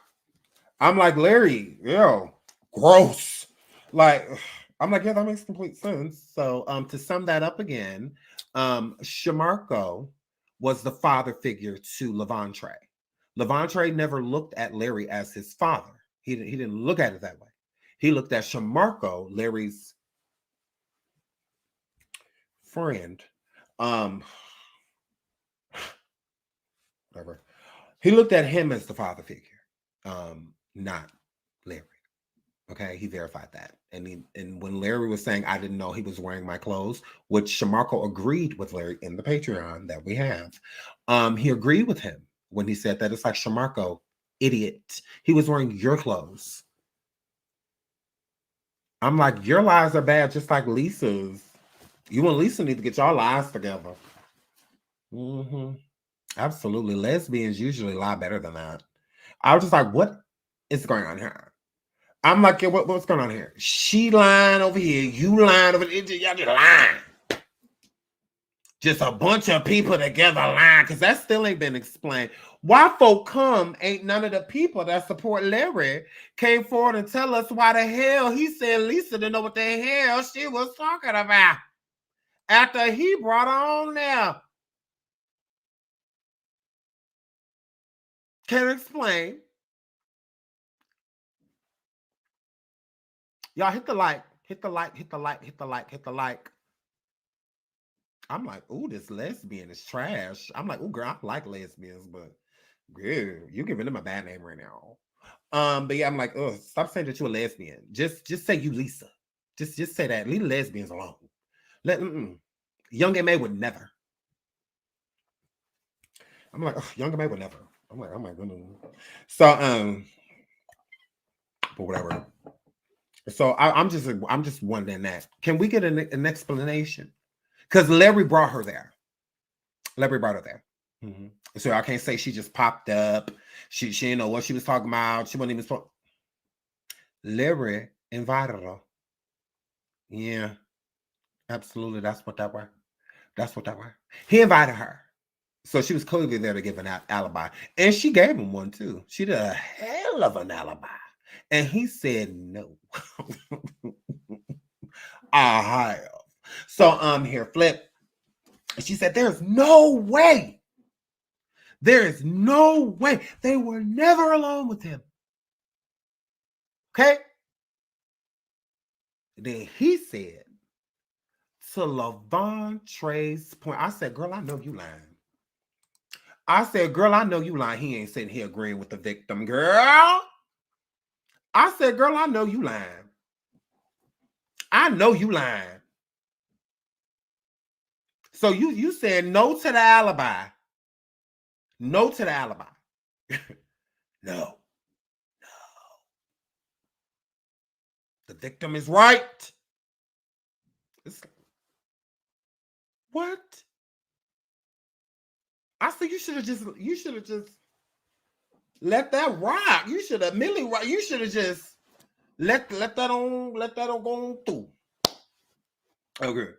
I'm like, Larry, ew, gross. Like, I'm like, yeah, that makes complete sense. So to sum that up again, Shamarko was the father figure to Lavontraye. Lavontraye never looked at Larry as his father. He didn't look at it that way. He looked at Shamarko, Larry's friend. Whatever. He looked at him as the father figure, not Larry. Okay, he verified that. And when Larry was saying, I didn't know he was wearing my clothes, which Shamarko agreed with Larry in the Patreon that we have. He agreed with him when he said that. It's like, Shamarko, idiot. He was wearing your clothes. I'm like, your lies are bad, just like Lisa's. You and Lisa need to get your lies together. Absolutely. Lesbians usually lie better than that. I was just like, what is going on here? I'm like, yeah, what's going on here? She lying over here, you lying over there, y'all just lying. Just a bunch of people together lying, because that still ain't been explained. Why folk come, ain't none of the people that support Larry came forward and tell us why the hell he said Lisa didn't know what the hell she was talking about after he brought her on there. Can't explain. Y'all hit the like, hit the like, hit the like, hit the like, hit the like. I'm like, ooh, this lesbian is trash. I'm like, ooh, girl, I like lesbians, but girl, you're giving them a bad name right now. But yeah, I'm like, oh, stop saying that you're a lesbian. Just say you Lisa. Just say that. Leave the lesbians alone. Young and May would never. I'm like, oh, Young and May would never. I'm like, oh my goodness. So but whatever. So I'm just wondering that. Can we get an explanation? Because Larry brought her there. So I can't say she just popped up She didn't know what she was talking about. She wasn't even supposed. Larry invited her. Yeah, absolutely. That's what that was. That's what that was. He invited her. So she was clearly there to give an alibi. And she gave him one too. She did a hell of an alibi. And he said no. I have. So here, Flip. She said, there's no way. There is no way. They were never alone with him. Okay? Then he said to Lavontraye's point, I said, girl, I know you lying. I said, girl, I know you lying. He ain't sitting here agreeing with the victim, girl. I said, girl, I know you lying. I know you lying. So you said no to the alibi. No to the alibi. No. The victim is right. What? I said you should have just let that rock. You should have rock. You should have just let that on go on through. Okay.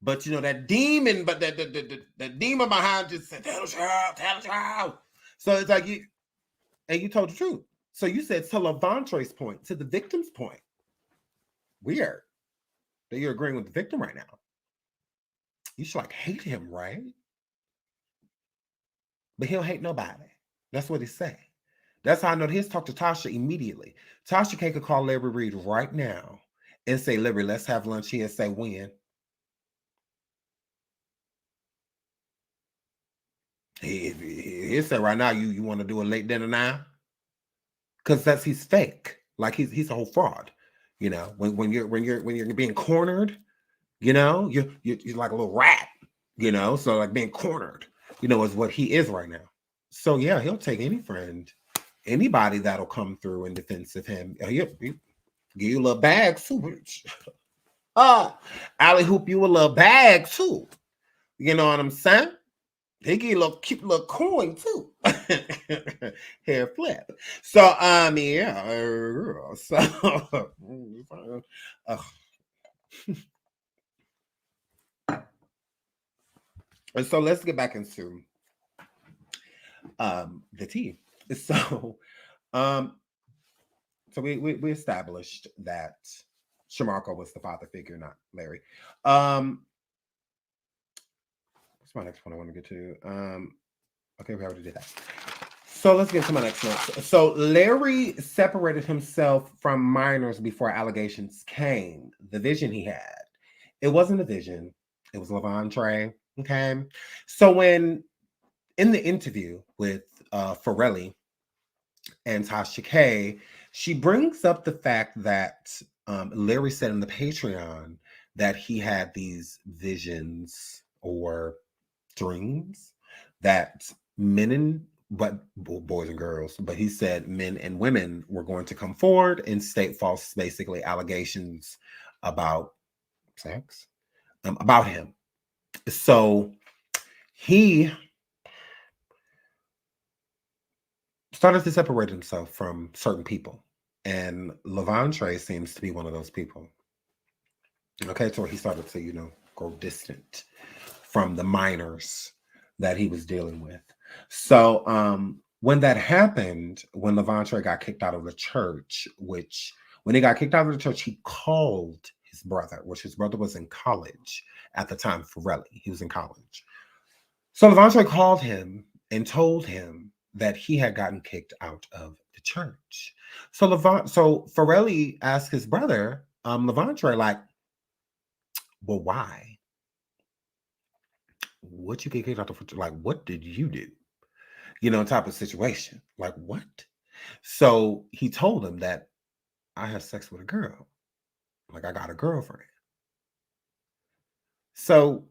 But you know that demon, but that demon behind just said, tell the child. So it's like you told the truth. So you said to Lavontraye's point, to the victim's point. Weird that you're agreeing with the victim right now. You should like hate him, right? But he'll hate nobody. That's what he say. That's how I know he's talk to Tasha immediately. Tasha could call Larry Reid right now and say, Larry, let's have lunch here and say when. He said right now, you want to do a late dinner now? Because he's fake. Like he's a whole fraud. You know, when you're being cornered, you know, you're like a little rat, you know, so like being cornered, you know, is what he is right now. So yeah, he'll take any friend, anybody that'll come through in defense of him. He'll give you a little bag too. Alley hoop you a little bag too. You know what I'm saying? He give you keep a little coin too. Hair flip. So yeah. So and so let's get back into the tea. So so we established that Shamarko was the father figure, not Larry. What's my next one I want to get to? Okay, we already did that. So let's get to my next one. So Larry separated himself from minors before allegations came. The vision he had. It wasn't a vision. It was Lavontraye. Okay. So when in the interview with Farrelly and Tasha K, she brings up the fact that Larry said in the Patreon that he had these visions or dreams that boys and girls, but he said men and women were going to come forward and state false, basically allegations about sex, about him. So he started to separate himself from certain people, and Lavontraye seems to be one of those people. Okay, so he started to, you know, go distant from the minors that he was dealing with. So when that happened, when Lavontraye got kicked out of the church, when he got kicked out of the church, he called his brother, which his brother was in college at the time, Farrelly. He was in college. So Lavontraye called him and told him that he had gotten kicked out of the church. So Farrelly asked his brother, Lavontraye, like, well, why? What you get kicked out of the church? Like, what did you do? You know, type of situation. Like, what? So he told him that I had sex with a girl. Like, I got a girlfriend. So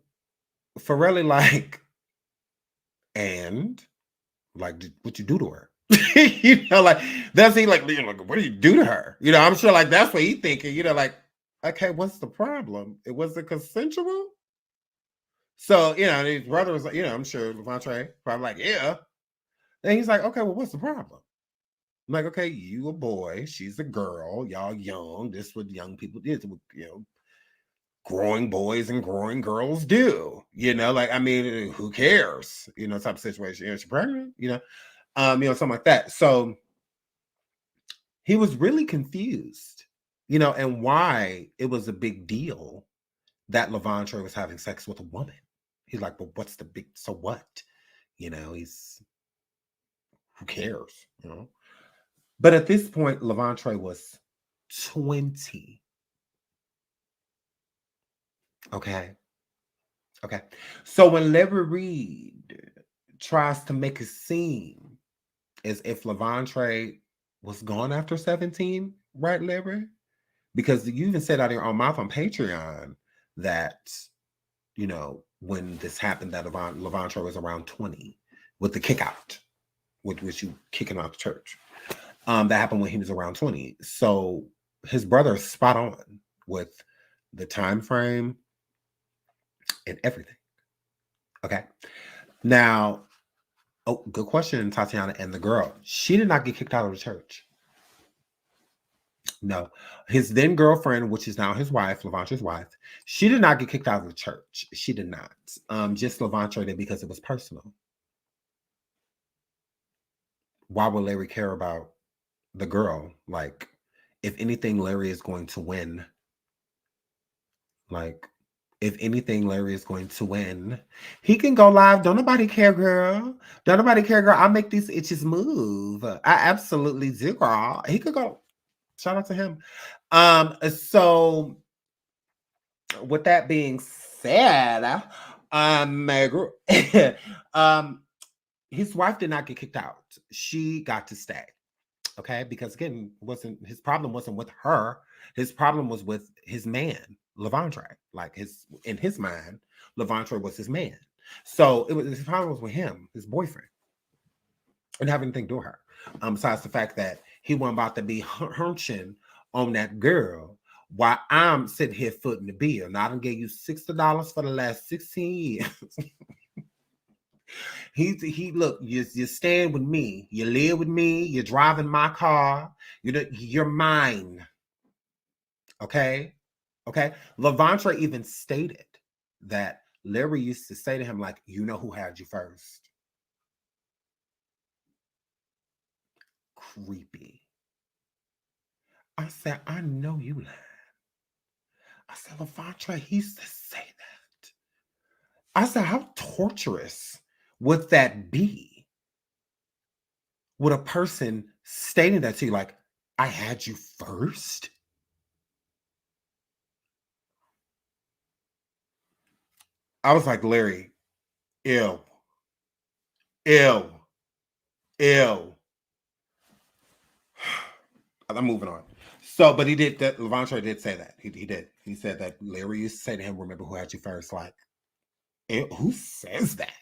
Farrelly, like, and like, what you do to her? You know, like, that's he like, you know, like, what do you do to her? You know, I'm sure like that's what he's thinking, you know, like, okay, what's the problem? It wasn't consensual. So, you know, his brother was like, you know, I'm sure Lavontraye probably like, yeah. And he's like, okay, well, what's the problem? I'm like, okay, you a boy, she's a girl, y'all young. This is what young people did, growing boys and growing girls do. Like, I mean, who cares? Type of situation. She's pregnant, something like that. So he was really confused, and why it was a big deal that Lavontraye was having sex with a woman. He's like, but what's the big, so what? He's, who cares? But at this point, Lavontraye was 20. Okay. So when Reid tries to make it seem as if Lavontraye was gone after 17, right, Larry? Because you even said out of your own mouth on Patreon that, when this happened, that Lavontraye was around 20 with the kick out, with you kicking out the church. That happened when he was around 20. So his brother is spot on with the time frame and everything. Okay. Now, good question, Tatiana. And the girl, she did not get kicked out of the church. No. His then girlfriend, which is now his wife, Lavontraye's wife, she did not get kicked out of the church. She did not. Just Lavontraye did, because it was personal. Why would Larry care about the girl? Like, if anything, Larry is going to win. Like, if anything, Larry is going to win. He can go live. Don't nobody care, girl. Don't nobody care, girl. I make these itches move. I absolutely do, girl. He could go. Shout out to him. So with that being said, his wife did not get kicked out. She got to stay. Okay, because again, his problem wasn't with her. His problem was with his man, Lavontraye. Like, in his mind, Lavontraye was his man. So his problem was with him, his boyfriend. And having anything to do with her. Besides the fact that he wasn't about to be hunching on that girl while I'm sitting here footing the bill. Now, I done gave you $60 for the last 16 years. He look, you stand with me, you live with me, you're driving my car, you're mine. Okay. Lavontraye even stated that Larry used to say to him, like, who had you first? Creepy. I said, I know you lied. I said, Lavontraye, he used to say that. I said, how torturous would that be? Would a person stating that to you, like, I had you first? I was like, Larry, ew. I'm moving on. So, but he did that. Lavontraye did say that. He did. He said that Larry used to say to him, remember who had you first? Like, who says that?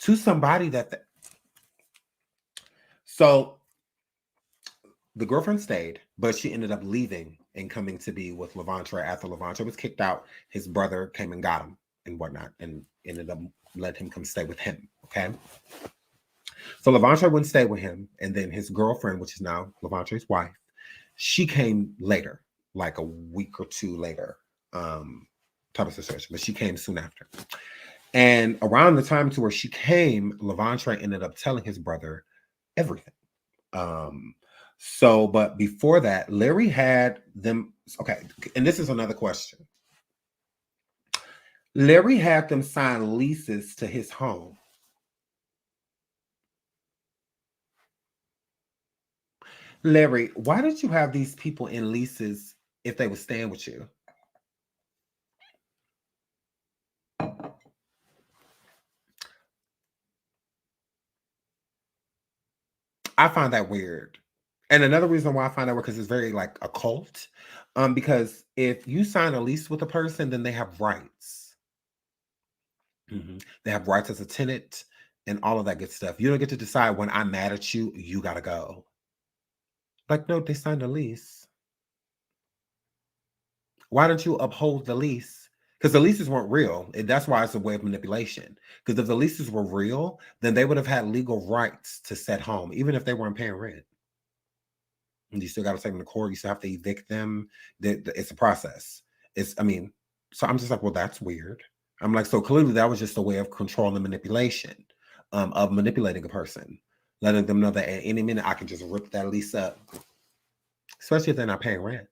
To somebody that. So, the girlfriend stayed, but she ended up leaving and coming to be with Lavontraye after Lavontraye was kicked out. His brother came and got him and whatnot, and ended up letting him come stay with him. Okay. So Lavontraye wouldn't stay with him, and then his girlfriend, which is now Lavontraye's wife, she came later, like a week or two later, type of situation, but she came soon after. And around the time to where she came, Lavontraye ended up telling his brother everything. So, but before that, Larry had them. Okay, and this is another question. Larry had them sign leases to his home. Larry, why did you have these people in leases if they were staying with you? I find that weird. And another reason why I find that weird, because it's very like occult. Because if you sign a lease with a person, then they have rights. They have rights as a tenant and all of that good stuff. You don't get to decide when I'm mad at you, you gotta go. Like, no, they signed a lease. Why don't you uphold the lease Because the leases weren't real. That's why it's a way of manipulation. Because if the leases were real, then they would have had legal rights to set home, even if they weren't paying rent. And you still got to take them to court. You still have to evict them. It's a process. So I'm just like, well, that's weird. I'm like, so clearly that was just a way of control and manipulation, of manipulating a person, letting them know that at any minute I can just rip that lease up, especially if they're not paying rent.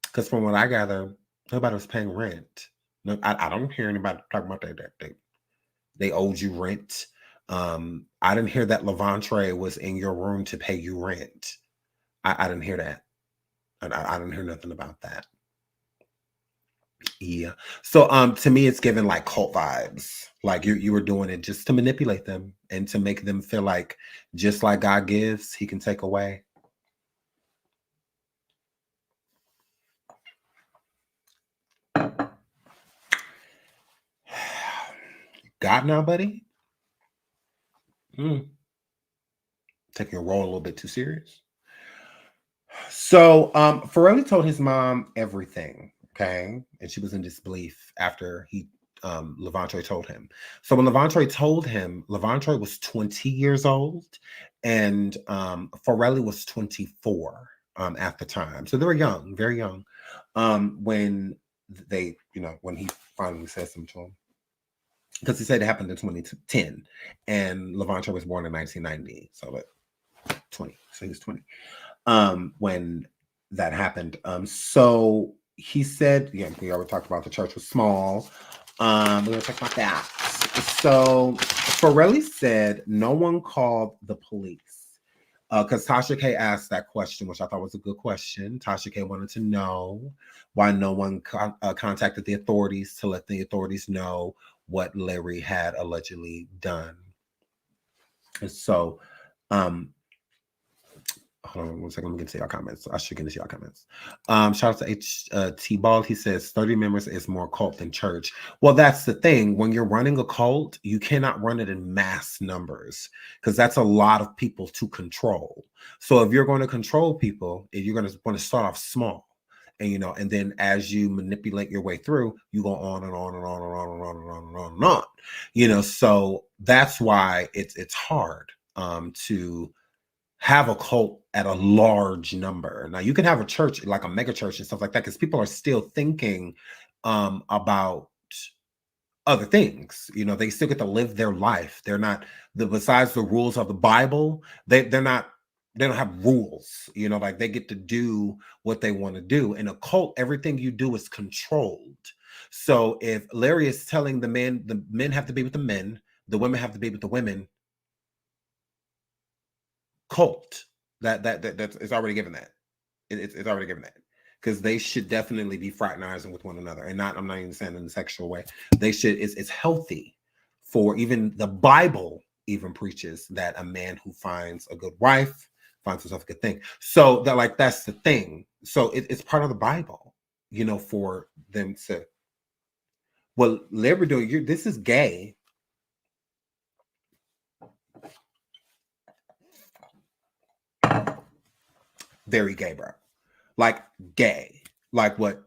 Because from what I gather, nobody was paying rent. No, I don't hear anybody talking about that they owed you rent. I didn't hear that Lavontraye was in your room to pay you rent. I didn't hear that. I didn't hear nothing about that. Yeah. So to me, it's given like cult vibes. Like you were doing it just to manipulate them and to make them feel like just like God gives, he can take away. God now, buddy? Taking a role a little bit too serious. So Farrelly told his mom everything, okay? And she was in disbelief after Lavontraye told him. So when Lavontraye told him, Lavontraye was 20 years old and Farrelly was 24 at the time. So they were young, very young, when when he finally said something to him. Because he said it happened in 2010 and Lavontraye was born in 1990. So like 20. So he was 20 when that happened. So he said, we already talked about the church was small. We're gonna talk about that. So Farrelly said no one called the police. Because Tasha K asked that question, which I thought was a good question. Tasha K wanted to know why no one contacted the authorities to let the authorities know what Larry had allegedly done. And so, hold on 1 second. Let me get to your comments. I should get into your comments. Shout out to H.T. Ball. He says 30 members is more cult than church. Well, that's the thing. When you're running a cult, you cannot run it in mass numbers because that's a lot of people to control. So if you're going to control people, you're going to want to start off small. And and then as you manipulate your way through, you go on and on and on and on and on and on and on and on. So that's why it's hard to have a cult at a large number. Now you can have a church like a mega church and stuff like that because people are still thinking about other things. They still get to live their life. They're not besides the rules of the Bible. They don't have rules. Like they get to do what they want to do. In a cult, everything you do is controlled. So if Larry is telling the men have to be with the men, the women have to be with the women. Cult that's it's already given that it's already given that because they should definitely be fraternizing with one another and I'm not even saying in a sexual way. They should. It's healthy for even the Bible even preaches that a man who finds a good wife finds himself a good thing. So that's the thing. So it's part of the Bible, for them to. Well, Larry doing this is gay. Very gay, bro. Like gay. Like what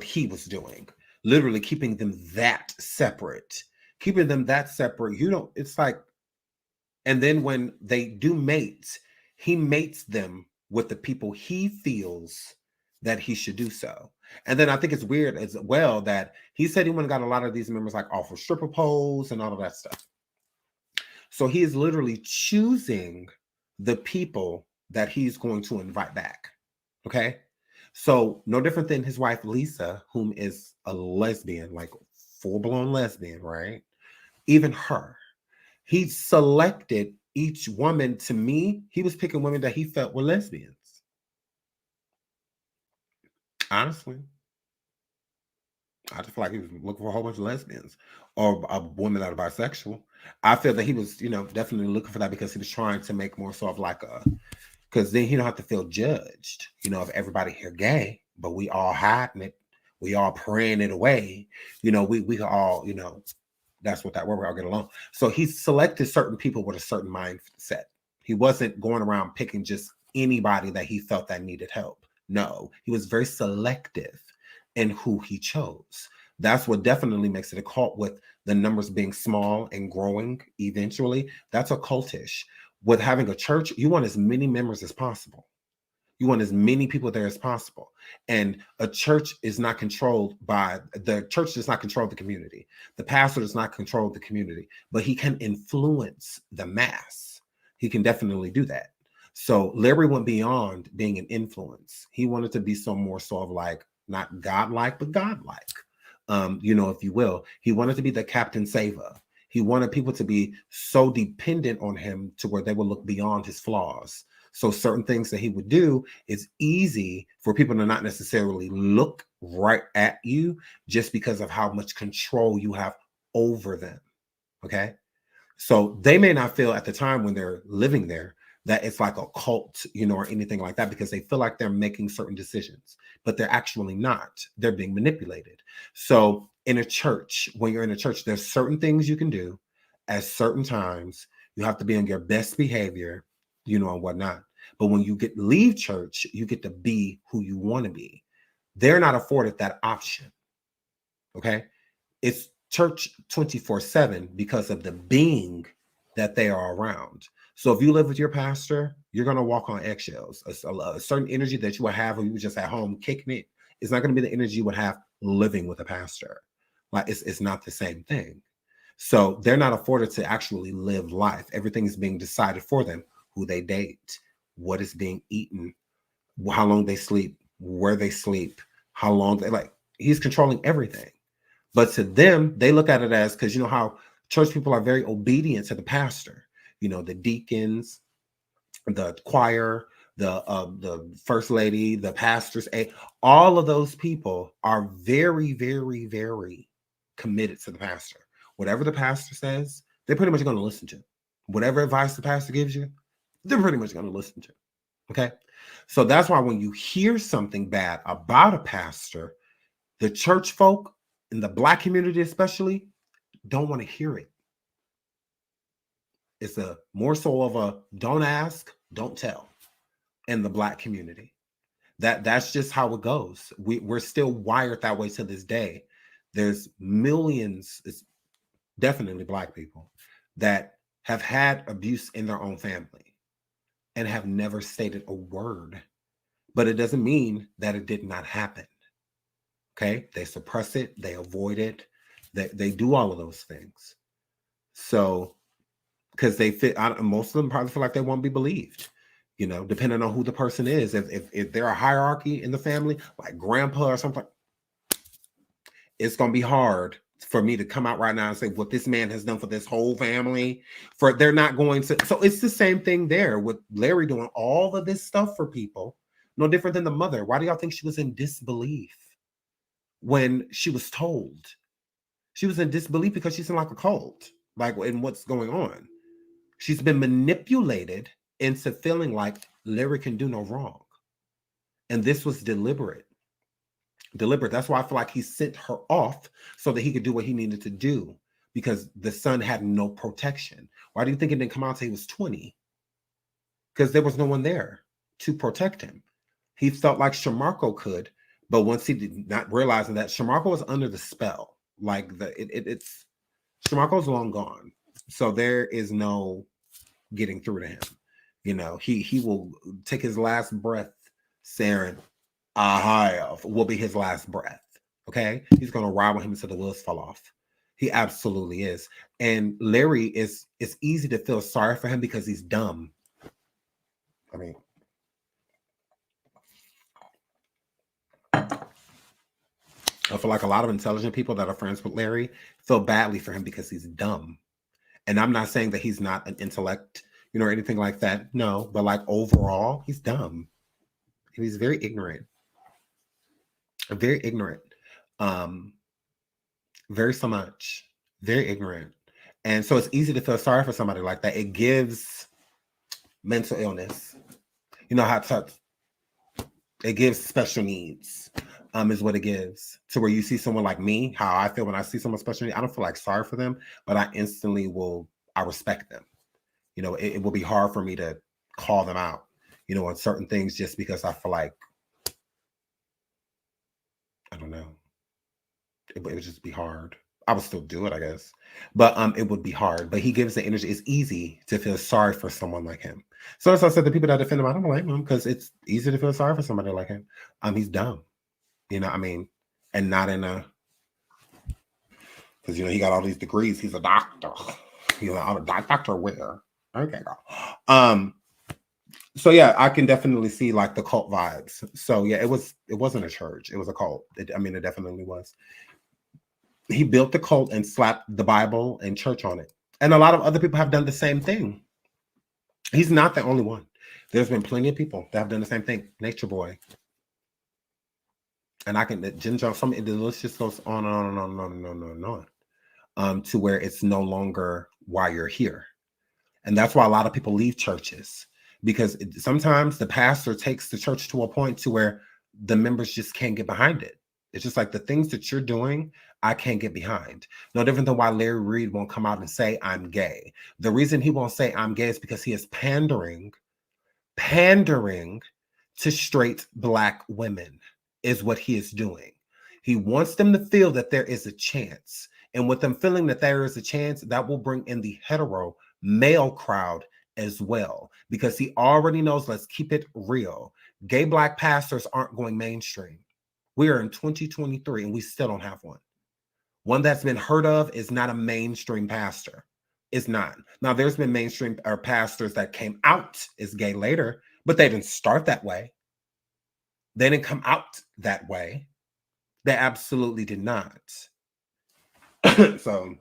he was doing. Literally keeping them that separate. Keeping them that separate. It's like, and then when they do mate, he mates them with the people he feels that he should do so. And then I think it's weird as well that he said he went and got a lot of these members like off of stripper poles and all of that stuff. So he is literally choosing the people that he's going to invite back. Okay. So no different than his wife, Lisa, whom is a lesbian, like full-blown lesbian, right? Even her. He selected each woman. To me, he was picking women that he felt were lesbians. Honestly. I just feel like he was looking for a whole bunch of lesbians or a woman that are bisexual. I feel that he was, definitely looking for that because he was trying to make more sort of like because then he don't have to feel judged, if everybody here gay, but we all hiding it. We all praying it away. We all, that's what we're all get along. So he selected certain people with a certain mindset. He wasn't going around picking just anybody that he felt that needed help. No, he was very selective. and who he chose. That's what definitely makes it a cult, with the numbers being small and growing eventually. That's a cultish. With having a church, you want as many members as possible. You want as many people there as possible. And a church is not controlled by, the church does not control the community. The pastor does not control the community, but he can influence the mass. He can definitely do that. So Larry went beyond being an influence. He wanted to be more sort of like, not godlike, but godlike, if you will. He wanted to be the Captain Saver. He wanted people to be so dependent on him to where they would look beyond his flaws. So certain things that he would do, it's easy for people to not necessarily look right at you just because of how much control you have over them. Okay. So they may not feel at the time when they're living there that it's like a cult, or anything like that, because they feel like they're making certain decisions, but they're actually not. They're being manipulated. So in a church, when you're in a church, there's certain things you can do at certain times. You have to be on your best behavior, and whatnot. But when you leave church, you get to be who you want to be. They're not afforded that option. Okay. It's church 24/7 because of the being that they are around. So if you live with your pastor, you're going to walk on eggshells. A certain energy that you would have when you were just at home kicking it is not going to be the energy you would have living with a pastor. Like it's not the same thing. So they're not afforded to actually live life. Everything is being decided for them. Who they date, what is being eaten, how long they sleep, where they sleep, how long he's controlling everything. But to them, they look at it as, because you know how church people are very obedient to the pastor, the deacons, the choir, the first lady, the pastors, all of those people are very, very, very committed to the pastor. Whatever the pastor says, they're pretty much going to listen to. Whatever advice the pastor gives you, they're pretty much going to listen to. Okay. So that's why when you hear something bad about a pastor, the church folk in the Black community, especially, don't want to hear it. It's a more so of a don't ask, don't tell in the Black community. That's just how it goes. We're still wired that way to this day. There's millions, it's definitely Black people that have had abuse in their own family and have never stated a word, but it doesn't mean that it did not happen. Okay. They suppress it. They avoid it. They do all of those things. So, because most of them probably feel like they won't be believed, depending on who the person is. If they're a hierarchy in the family, like grandpa or something, it's going to be hard for me to come out right now and say what this man has done for this whole family. They're not going to. So it's the same thing there with Larry doing all of this stuff for people. No different than the mother. Why do y'all think she was in disbelief when she was told? She was in disbelief because she's in like a cult, like in what's going on. She's been manipulated into feeling like Larry can do no wrong. And this was deliberate. That's why I feel like he sent her off so that he could do what he needed to do, because the son had no protection. Why do you think it didn't come out until he was 20? Because there was no one there to protect him. He felt like Shamarko could, but once he did not realizing that Shamarko was under the spell, like it's Shamarko's long gone. So there is no getting through to him. He will take his last breath, Saren. Ahayev will be his last breath. Okay. He's going to ride with him until the wheels fall off. He absolutely is. And Larry it's easy to feel sorry for him because he's dumb. I mean, I feel like a lot of intelligent people that are friends with Larry feel badly for him because he's dumb. And I'm not saying that he's not an intellect, or anything like that. No, but like overall, he's dumb. And he's very ignorant. Very ignorant. Very so much. Very ignorant. And so it's easy to feel sorry for somebody like that. It gives mental illness. How it gives special needs. Is what it gives. To where you see someone like me, how I feel when I see someone special needs, I don't feel like sorry for them, but I instantly I respect them. It will be hard for me to call them out, on certain things just because I feel like, I don't know. it would just be hard. I would still do it, I guess, but it would be hard. But he gives the energy. It's easy to feel sorry for someone like him. So as I said, the people that defend him, I don't blame him because it's easy to feel sorry for somebody like him. He's dumb, I mean, and not in a, because he got all these degrees. He's a doctor. He's a doctor where? Okay, girl. So yeah, I can definitely see like the cult vibes. So yeah, it wasn't a church. It was a cult. It definitely was. He built the cult and slapped the Bible and church on it. And a lot of other people have done the same thing. He's not the only one. There's been plenty of people that have done the same thing. Nature Boy. And I can, Ginger, the list just goes on and on and on and on and on and on. To where it's no longer why you're here. And that's why a lot of people leave churches. Because sometimes the pastor takes the church to a point to where the members just can't get behind it. It's just like the things that you're doing, I can't get behind. No different than why Larry Reid won't come out and say, I'm gay. The reason he won't say I'm gay is because he is pandering to straight Black women is what he is doing. He wants them to feel that there is a chance. And with them feeling that there is a chance, that will bring in the hetero male crowd as well. Because he already knows, let's keep it real. Gay Black pastors aren't going mainstream. We are in 2023 and we still don't have one. One that's been heard of is not a mainstream pastor. It's not. Now, there's been mainstream pastors that came out as gay later, but they didn't start that way. They didn't come out that way. They absolutely did not. So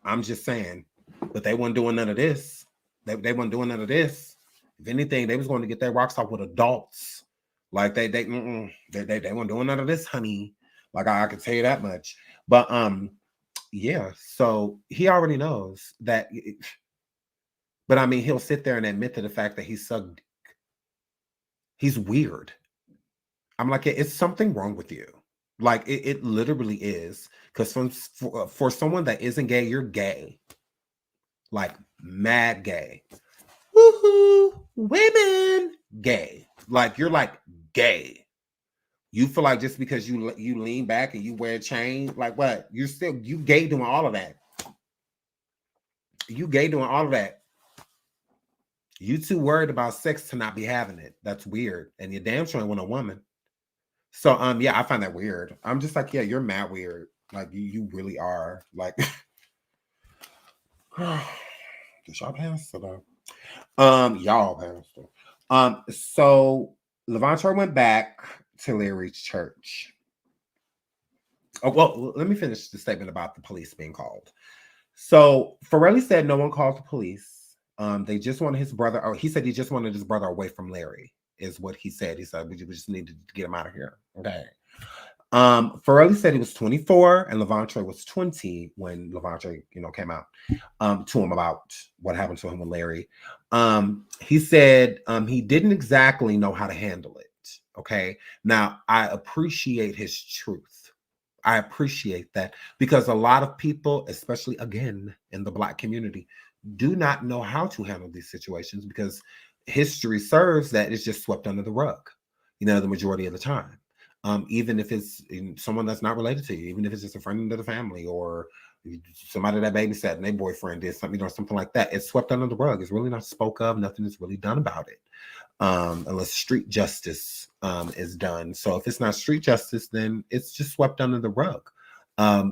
I'm just saying, but they weren't doing none of this. They weren't doing none of this. If anything, they was going to get their rocks off with adults. Like they weren't doing none of this, honey. Like I can tell you that much. But yeah. So he already knows that. But I mean, he'll sit there and admit to the fact that he sucked dick. He's weird. I'm like, it's something wrong with you. Like it literally is. Because for someone that isn't gay, you're gay. Like mad gay. Woohoo! Women gay. Like you're like gay. You feel like just because you lean back and you wear a chain, like what? You gay doing all of that. You gay doing all of that. You too worried about sex to not be having it. That's weird. And you damn sure ain't want a woman. So yeah, I find that weird. I'm just like, yeah, you're mad weird. Like you really are. Like does y'all pass though? Y'all pass. So Lavontraye went back to Larry's church. Oh, well, let me finish the statement about the police being called. So Farrelly said no one called the police. They just wanted his brother, or he said he just wanted his brother away from Larry, is what he said. He said, we just need to get him out of here. Okay. Farrelly said he was 24 and Lavontraye was 20 when Lavontraye, came out to him about what happened to him with Larry. He said he didn't exactly know how to handle it. Okay. Now, I appreciate his truth. I appreciate that because a lot of people, especially again in the Black community, do not know how to handle these situations because history serves that it's just swept under the rug, the majority of the time. Even if it's someone that's not related to you, even if it's just a friend of the family or somebody that babysat and their boyfriend did something, something like that, it's swept under the rug. It's really not spoke of. Nothing is really done about it. Unless street justice is done. So if it's not street justice, then it's just swept under the rug.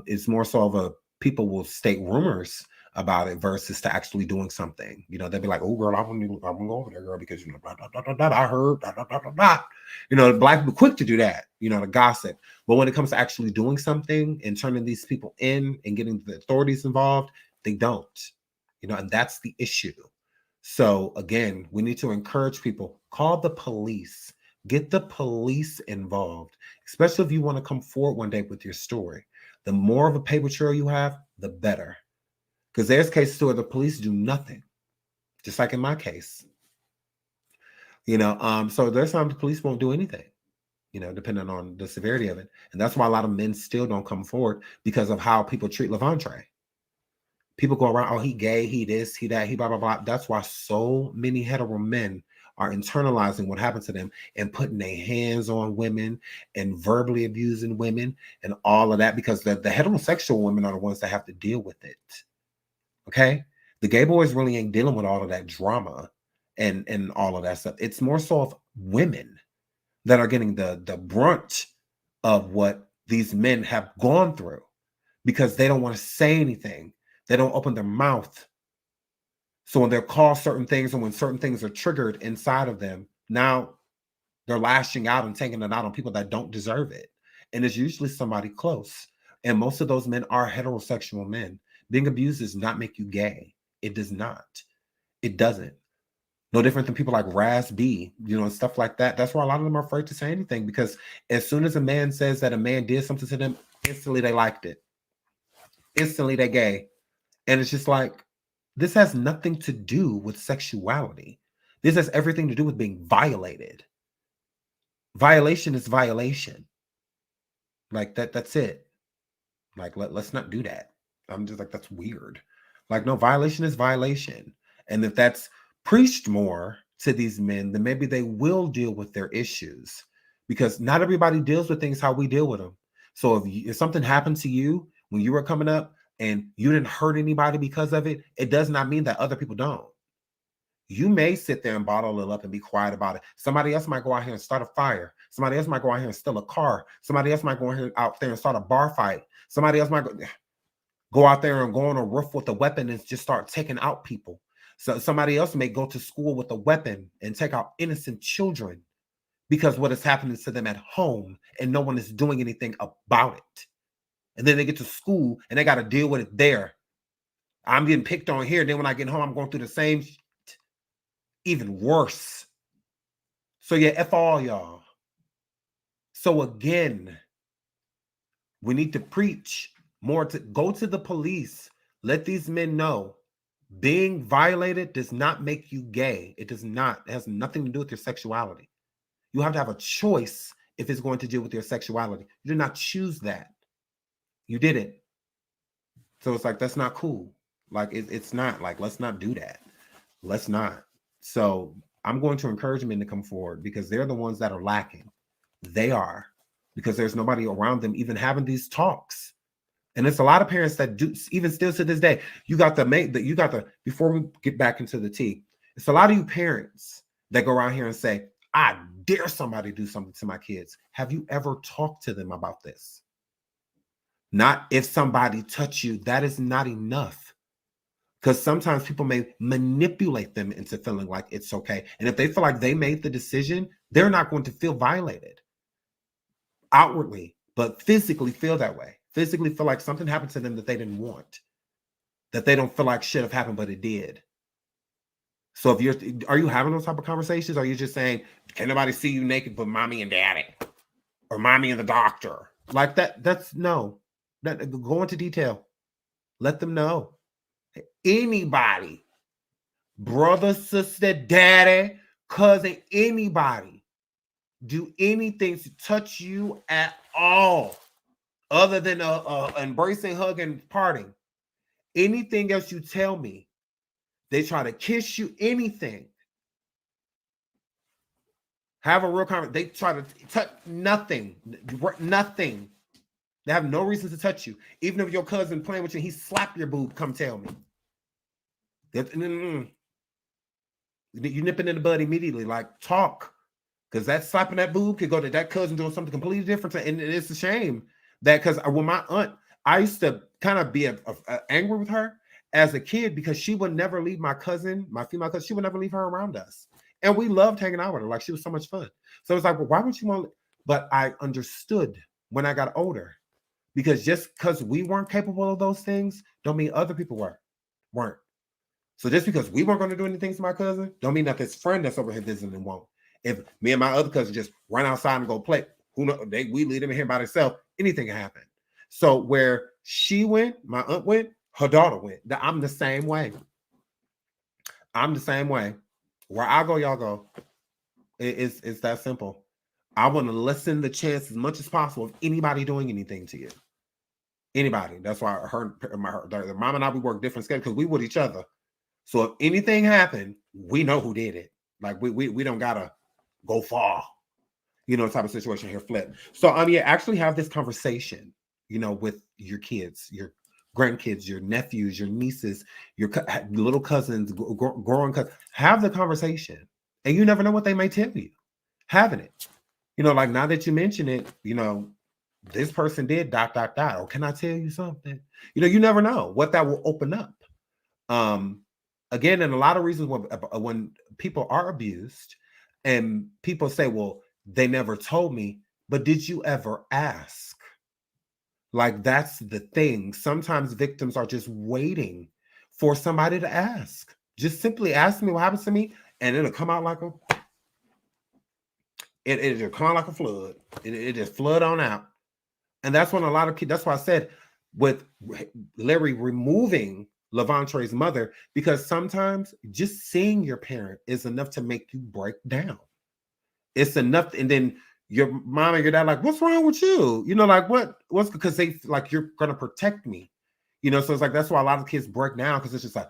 It's more so of a people will state rumors about it versus to actually doing something. They'll be like, "Oh, girl, I'm gonna go over there, girl, because blah, blah, blah, blah, blah, I heard blah, blah, blah, blah, blah." The Black people quick to do that, to gossip. But when it comes to actually doing something and turning these people in and getting the authorities involved, they don't. And that's the issue. So again, we need to encourage people, call the police, get the police involved, especially if you want to come forward one day with your story. The more of a paper trail you have, the better. Because there's cases where the police do nothing, just like in my case. So there's times the police won't do anything, depending on the severity of it. And that's why a lot of men still don't come forward because of how people treat Lavontraye. People go around, oh, he gay, he this, he that, he blah, blah, blah. That's why so many hetero men are internalizing what happened to them and putting their hands on women and verbally abusing women and all of that, because the heterosexual women are the ones that have to deal with it. Okay? The gay boys really ain't dealing with all of that drama and all of that stuff. It's more so of women that are getting the brunt of what these men have gone through, because they don't want to say anything. They don't open their mouth. So when they're called certain things, and when certain things are triggered inside of them, now they're lashing out and taking it out on people that don't deserve it. And it's usually somebody close. And most of those men are heterosexual men. Being abused does not make you gay. It does not. It doesn't. No different than people like Raz B, and stuff like that. That's why a lot of them are afraid to say anything, because as soon as a man says that a man did something to them, instantly they liked it. Instantly they gay. And it's just like, this has nothing to do with sexuality. This has everything to do with being violated. Violation is violation. Like that's it. Like, let's not do that. I'm just like, that's weird. Like, no, violation is violation. And if that's preached more to these men, then maybe they will deal with their issues, because not everybody deals with things how we deal with them. So if something happened to you when you were coming up and you didn't hurt anybody because of it, it does not mean that other people don't. You may sit there and bottle it up and be quiet about it. Somebody else might go out here and start a fire. Somebody else might go out here and steal a car. Somebody else might go out there and start a bar fight. Somebody else might go out there and go on a roof with a weapon and just start taking out people. So somebody else may go to school with a weapon and take out innocent children because what is happening to them at home and no one is doing anything about it. And then they get to school and they got to deal with it there. I'm getting picked on here. Then when I get home, I'm going through the same shit. Even worse. So yeah, F all y'all. So again, we need to preach more, to go to the police. Let these men know being violated does not make you gay. It does not. It has nothing to do with your sexuality. You have to have a choice if it's going to deal with your sexuality. You did not choose that. You didn't. So it's like, that's not cool. Like, it's not. Like, let's not do that. Let's not. So I'm going to encourage men to come forward, because they're the ones that are lacking. They are, because there's nobody around them even having these talks. And it's a lot of parents that do, even still to this day. Before we get back into the tea, it's a lot of you parents that go around here and say, I dare somebody do something to my kids. Have you ever talked to them about this? Not if somebody touch you, that is not enough. Because sometimes people may manipulate them into feeling like it's okay. And if they feel like they made the decision, they're not going to feel violated outwardly, but physically feel that way. Physically feel like something happened to them that they didn't want, that they don't feel like should have happened, but it did. So are you having those type of conversations? Or are you just saying, can nobody see you naked but mommy and daddy? Or mommy and the doctor? Like that, no. Go into detail. Let them know. Anybody, brother, sister, daddy, cousin, anybody, do anything to touch you at all other than embracing, hugging, parting. Anything else you tell me, they try to kiss you, anything. Have a real conversation. They try to touch nothing. They have no reason to touch you. Even if your cousin playing with you, he slapped your boob, come tell me. You nipping in the bud immediately, like talk. Because that slapping that boob could go to that cousin doing something completely different. And it's a shame that, because when my aunt, I used to kind of be angry with her as a kid, because she would never leave my cousin, my female cousin, she would never leave her around us. And we loved hanging out with her. Like, she was so much fun. So it's like, well, why would you want to? But I understood when I got older, because just because we weren't capable of those things, don't mean other people weren't. So just because we weren't going to do anything to my cousin, don't mean that this friend that's over here visiting won't. If me and my other cousin just run outside and go play, who knows? We leave them in here by themselves, anything can happen. So where she went, my aunt went, her daughter went. I'm the same way. Where I go, y'all go. It's that simple. I want to lessen the chance as much as possible of anybody doing anything to you. Anybody. That's why the mom and I, we work different schedules, because we with each other. So if anything happened, we know who did it. Like we don't gotta go far, type of situation here. Flip. So yeah, actually have this conversation, with your kids, your grandkids, your nephews, your nieces, your little cousins, growing cousins. Have the conversation, and you never know what they may tell you. Having it, like now that you mention it, this person did ... Or can I tell you something? You never know what that will open up. Again, and a lot of reasons when people are abused, and people say, "Well, they never told me," but did you ever ask? Like, that's the thing. Sometimes victims are just waiting for somebody to ask. Just simply ask me what happens to me, and it'll come out like it'll come out like a flood. It just flood on out. And that's when a lot of kids, that's why I said with Larry removing Lavontraye's mother, because sometimes just seeing your parent is enough to make you break down. It's enough. And then your mom and your dad, like, what's wrong with you? Like, what's because they like, you're going to protect me, so it's like, that's why a lot of kids break down, because it's just like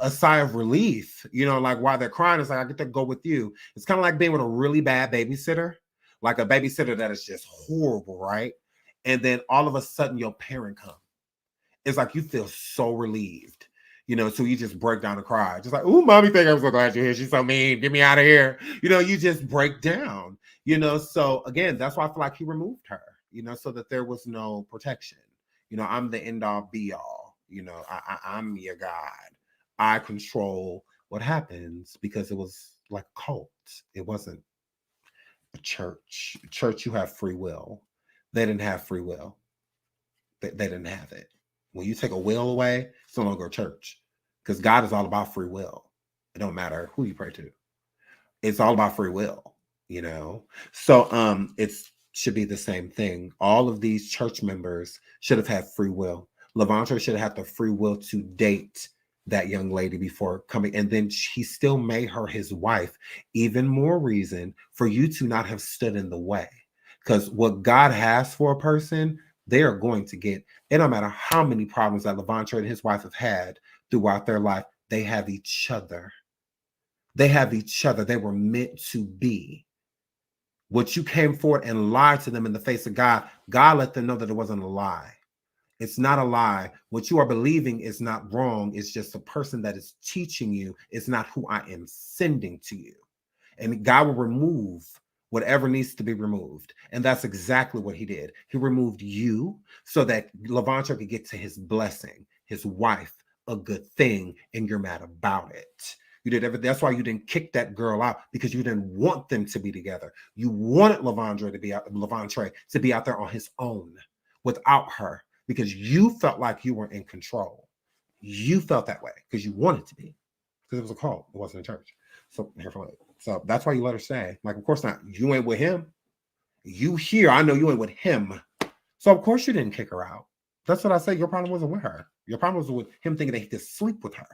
a sigh of relief, like while they're crying, it's like, I get to go with you. It's kind of like being with a really bad babysitter, like a babysitter that is just horrible, right? And then all of a sudden your parent comes. It's like you feel so relieved, so you just break down and cry. Just like, oh, mommy, think I'm so glad you're here. She's so mean. Get me out of here. You just break down, So again, that's why I feel like he removed her, so that there was no protection. I'm the end all be all, I'm your God. I control what happens, because it was like a cult. It wasn't a church. Church, you have free will. They didn't have free will. They didn't have it. When you take a will away, it's no longer a church, because God is all about free will. It don't matter who you pray to. It's all about free will, So it should be the same thing. All of these church members should have had free will. Lavontraye should have had the free will to date that young lady before coming, and then he still made her his wife. Even more reason for you to not have stood in the way, because what God has for a person, they are going to get. It don't matter how many problems that Lavontraye and his wife have had throughout their life. They have each other. They have each other. They were meant to be. What you came forward and lied to them in the face of God, God let them know that it wasn't a lie. It's not a lie. What you are believing is not wrong. It's just the person that is teaching you. It's not who I am sending to you. And God will remove whatever needs to be removed. And that's exactly what he did. He removed you so that Lavontraye could get to his blessing, his wife, a good thing, and you're mad about it. You did everything. That's why you didn't kick that girl out, because you didn't want them to be together. You wanted Lavontraye to be out there on his own without her, because you felt like you were in control. You felt that way because you wanted to be, because it was a cult. It wasn't a church. So that's why you let her stay. Like, of course not. You ain't with him. You here. I know you ain't with him. So of course you didn't kick her out. That's what I say. Your problem wasn't with her. Your problem was with him thinking that he could sleep with her.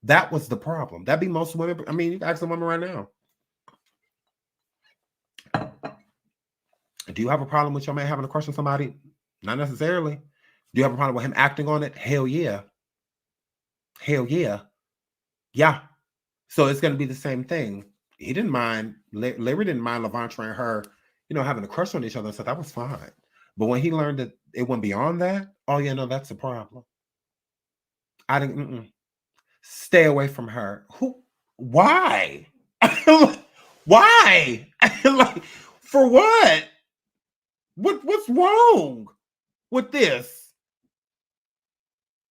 That was the problem. That'd be most women. I mean, you can ask a woman right now. Do you have a problem with your man having a crush on somebody? Not necessarily. Do you have a problem with him acting on it? Hell yeah. Hell yeah. Yeah. So it's going to be the same thing. He didn't mind. Larry didn't mind Lavontraye and her, having a crush on each other. So that was fine. But when he learned that it went beyond that, oh yeah, no, that's a problem. I didn't. Stay away from her. Who? Why? Why? Like, for what? What's wrong with this?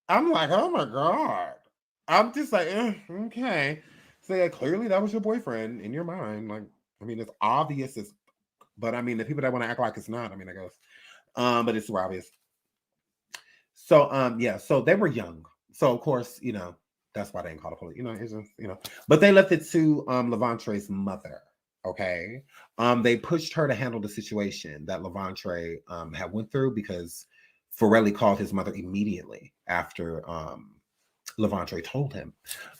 I'm like, oh my God. I'm just like, okay. So yeah, clearly that was your boyfriend in your mind. Like, I mean, it's obvious, but I mean, the people that want to act like it's not, I mean, I guess. But it's super obvious. So yeah, so they were young. So of course, that's why they didn't call the police. It's just, but they left it to Lavontraye's mother. Okay. They pushed her to handle the situation that Lavontraye had went through, because Forelli called his mother immediately after Lavontraye told him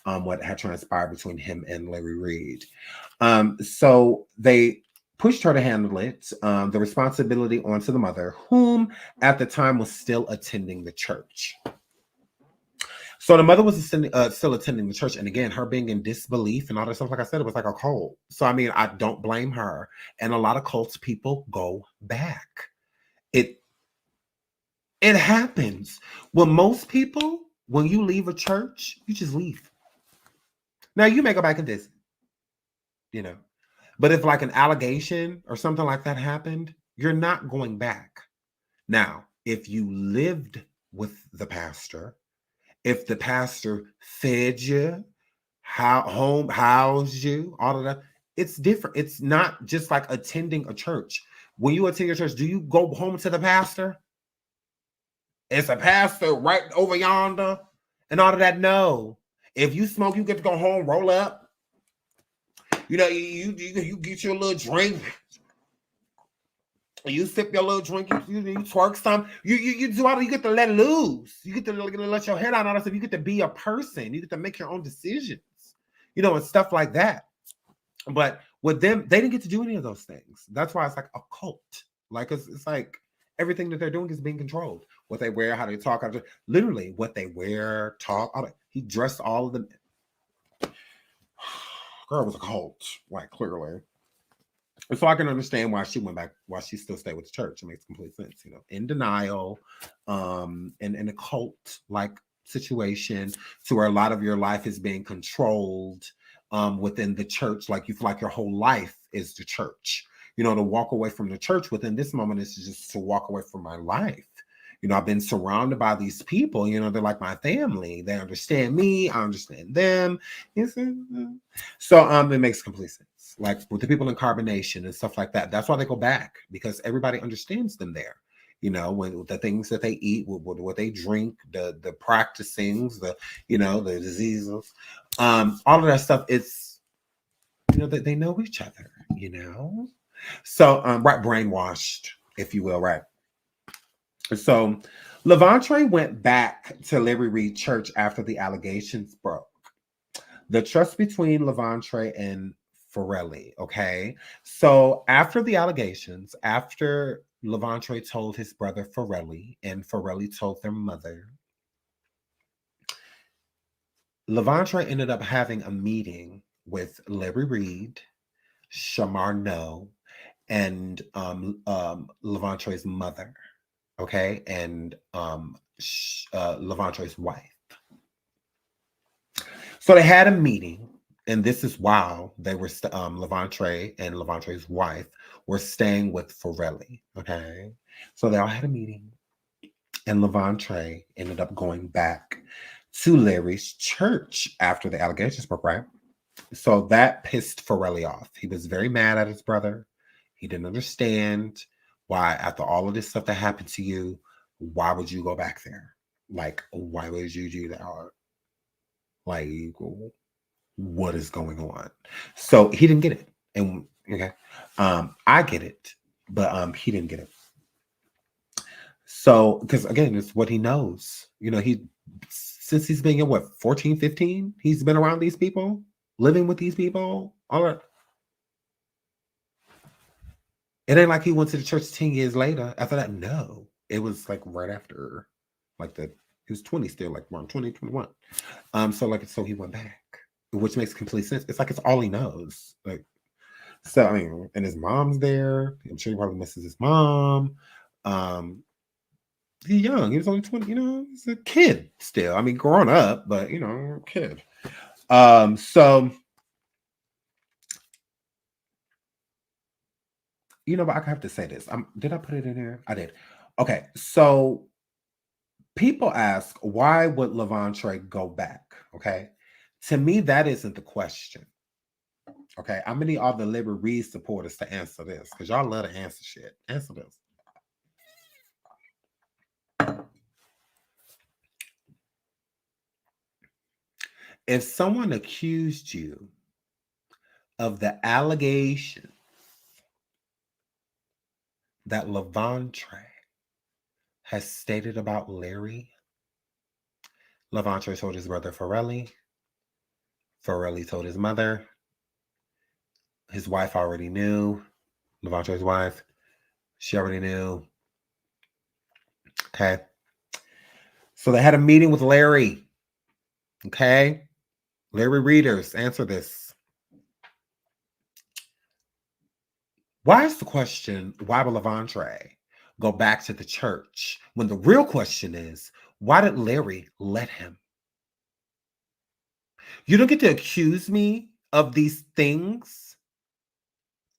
what had transpired between him and Larry Reid. So they pushed her to handle it, the responsibility onto the mother, whom at the time was still attending the church. So the mother was still attending the church, and again, her being in disbelief and all that stuff. Like I said, it was like a cult. So I mean, I don't blame her. And a lot of cults people go back. It happens. When most people, when you leave a church, you just leave. Now you may go back and visit, you know, but if like an allegation or something like that happened, you're not going back. Now, if you lived with the pastor, if the pastor fed you, housed you, all of that, it's different. It's not just like attending a church. When you attend your church, do you go home to the pastor? It's a pastor right over yonder and all of that. No. If you smoke, you get to go home, roll up. You know, you get your little drink. You sip your little drink, you twerk some. You do all, you get to let loose. You get to let your head out on stuff. You get to be a person. You get to make your own decisions, you know, and stuff like that. But with them, they didn't get to do any of those things. That's why it's like a cult. Like it's like everything that they're doing is being controlled. What they wear, how they talk, literally what they wear, talk. He dressed all of them. Girl was a cult, like clearly. So I can understand why she went back, why she still stayed with the church. It makes complete sense, you know, in denial, and in a cult like situation to where a lot of your life is being controlled within the church. Like you feel like your whole life is the church. You know, to walk away from the church within this moment is just to walk away from my life. You know, I've been surrounded by these people, you know, they're like my family. They understand me, I understand them. So it makes complete sense. Like with the people in carbonation and stuff like that. That's why they go back, because everybody understands them there. You know, when the things that they eat, what they drink, the practicings, the, you know, the diseases, all of that stuff. It's, you know, that they know each other, you know. So right, brainwashed, if you will, right. So Lavontraye went back to Larry Reid Church after the allegations broke. The trust between Lavontraye and Forelli, okay? So after the allegations, after Lavontraye told his brother Forelli, and Forelli told their mother, Lavontraye ended up having a meeting with Larry Reid, Shamar No, and Lavontraye's mother, okay, and Lavontraye's wife. So they had a meeting, and this is while they were Lavontraye and Lavontraye's wife were staying with Forelli. Okay, so they all had a meeting, and Lavontraye ended up going back to Larry's church after the allegations broke, right? So that pissed Forelli off. He was very mad at his brother. He didn't understand why, after all of this stuff that happened to you, why would you go back there? Like, why would you do that? Like, what is going on? So he didn't get it. And okay, I get it, but he didn't get it. So, because again, it's what he knows. You know, since he's been in what, 14, 15, he's been around these people, living with these people. All right. It ain't like he went to the church 10 years later. After that, no. It was like right after, like he was 20 still, like around 20, 21. So he went back, which makes complete sense. It's like it's all he knows. Like, so I mean, and his mom's there. I'm sure he probably misses his mom. He's young. He was only 20, you know, he's a kid still. I mean, grown up, but you know, kid. So you know, but I have to say this. Did I put it in there? I did. Okay, so people ask, why would Lavontraye go back? Okay, to me, that isn't the question. Okay, I'm gonna need all the Larry Reid supporters to answer this, because y'all love to answer shit. Answer this. If someone accused you of the allegation that Lavontraye has stated about Larry, Lavontraye told his brother Forelli. Forelli told his mother. His wife already knew. Lavontraye's wife, she already knew. Okay. So they had a meeting with Larry. Okay? Larry readers, answer this. Why is the question, why will Lavontraye go back to the church? When the real question is, why did Larry let him? You don't get to accuse me of these things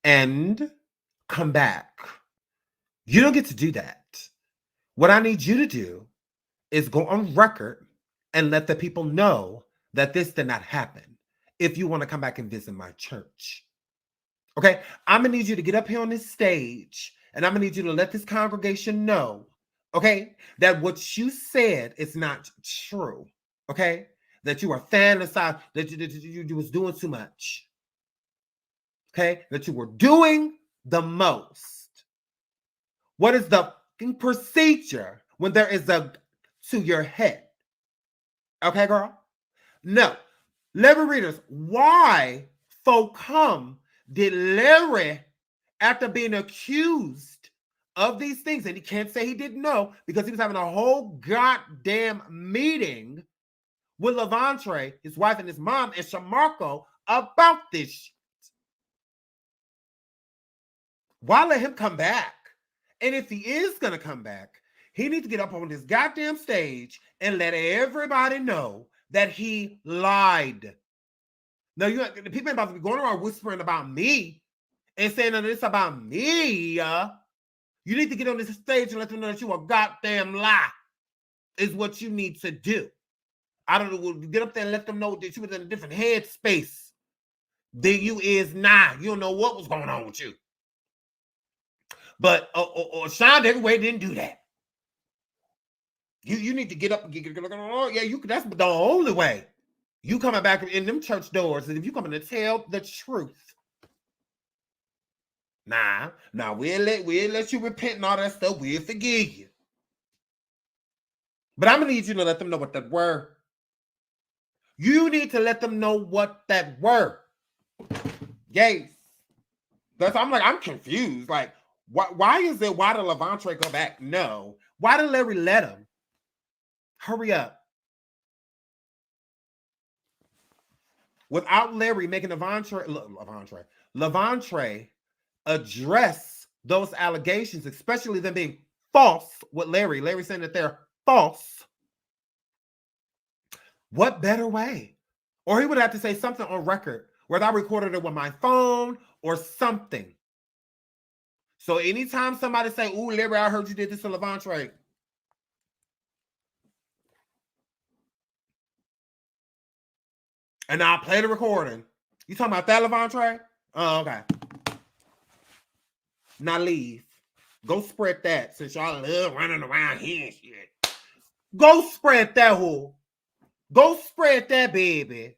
and come back. You don't get to do that. What I need you to do is go on record and let the people know that this did not happen if you want to come back and visit my church. Okay? I'm going to need you to get up here on this stage and I'm going to need you to let this congregation know, okay, that what you said is not true. Okay? That you were fantasizing, that you was doing too much. Okay? That you were doing the most. What is the procedure when there is a to your head? Okay, girl? No. Larry readers, why folk come did Larry, after being accused of these things, and he can't say he didn't know because he was having a whole goddamn meeting with Lavontraye, his wife and his mom, and Shamarco about this shit. Why let him come back? And if he is going to come back, he needs to get up on this goddamn stage and let everybody know that he lied. Now, the people ain't about to be going around whispering about me and saying that it's about me. You need to get on this stage and let them know that you a goddamn lie is what you need to do. I don't know. Get up there and let them know that you was in a different headspace than you is now. You don't know what was going on with you. But Sean everywhere didn't do that. You need to get up and get oh, yeah, you that's the only way. You coming back in them church doors, and if you coming to tell the truth. Nah, we'll let you repent and all that stuff. We'll forgive you. But I'm gonna need you to let them know what that word. You need to let them know what that word. Yes. I'm confused. Like, why is it? Why did Lavontraye go back? No. Why did Larry let him? Hurry up. Without Larry making Lavontraye address those allegations, especially them being false with Larry. Larry saying that they're false. What better way? Or he would have to say something on record, whether I recorded it with my phone or something. So anytime somebody say, "Ooh, Larry, I heard you did this to Lavontraye," and I'll play the recording. You talking about that, Lavontraye? Oh, okay. Now leave. Go spread that since y'all love running around here and shit. Go spread that hole. Go spread that, baby.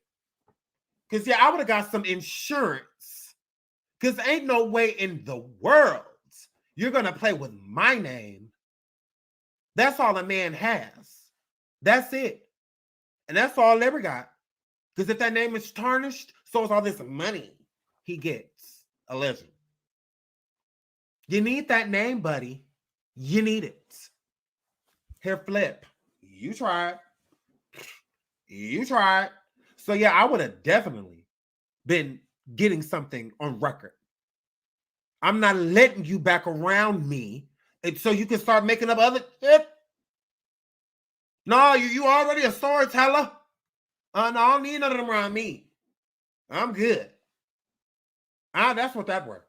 Because, yeah, I would have got some insurance. Because ain't no way in the world you're going to play with my name. That's all a man has. That's it. And that's all Larry got. Because if that name is tarnished, so is all this money he gets. Allegedly. You need that name, buddy. You need it. Here, Flip. You tried. You tried. So, yeah, I would have definitely been getting something on record. I'm not letting you back around me and so you can start making up other shit. No, you already a storyteller. No, I don't need none of them around me. I'm good. That's what that word.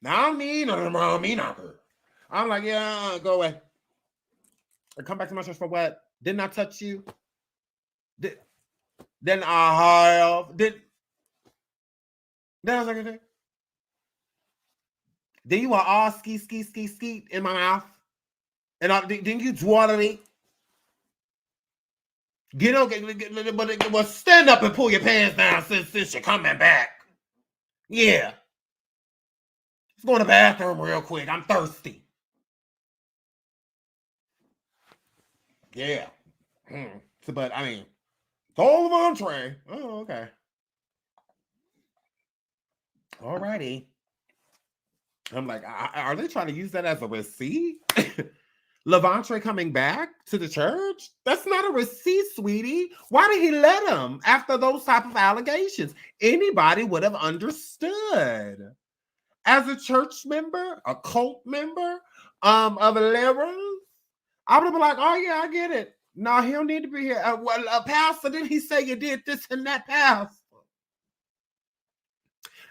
Now, I don't need none of them around me, not good. I'm like, yeah, go away. I come back to my church for what? Didn't I touch you? Then I have. Then I was like, okay. Then you were all ski in my mouth. And then you dwaddle me. Get up, but stand up and pull your pants down since you're coming back. Yeah. Let's go to the bathroom real quick. I'm thirsty. Yeah. So, but I mean, it's all Lavontraye. Oh, okay. Alrighty. I'm like, are they trying to use that as a receipt? Lavontraye coming back to the church? That's not a receipt, sweetie. Why did he let him after those type of allegations? Anybody would have understood. As a church member, a cult member, of Lara, I would have been like, oh yeah, I get it. No, he don't need to be here. Pastor, didn't he say you did this and that, Pastor?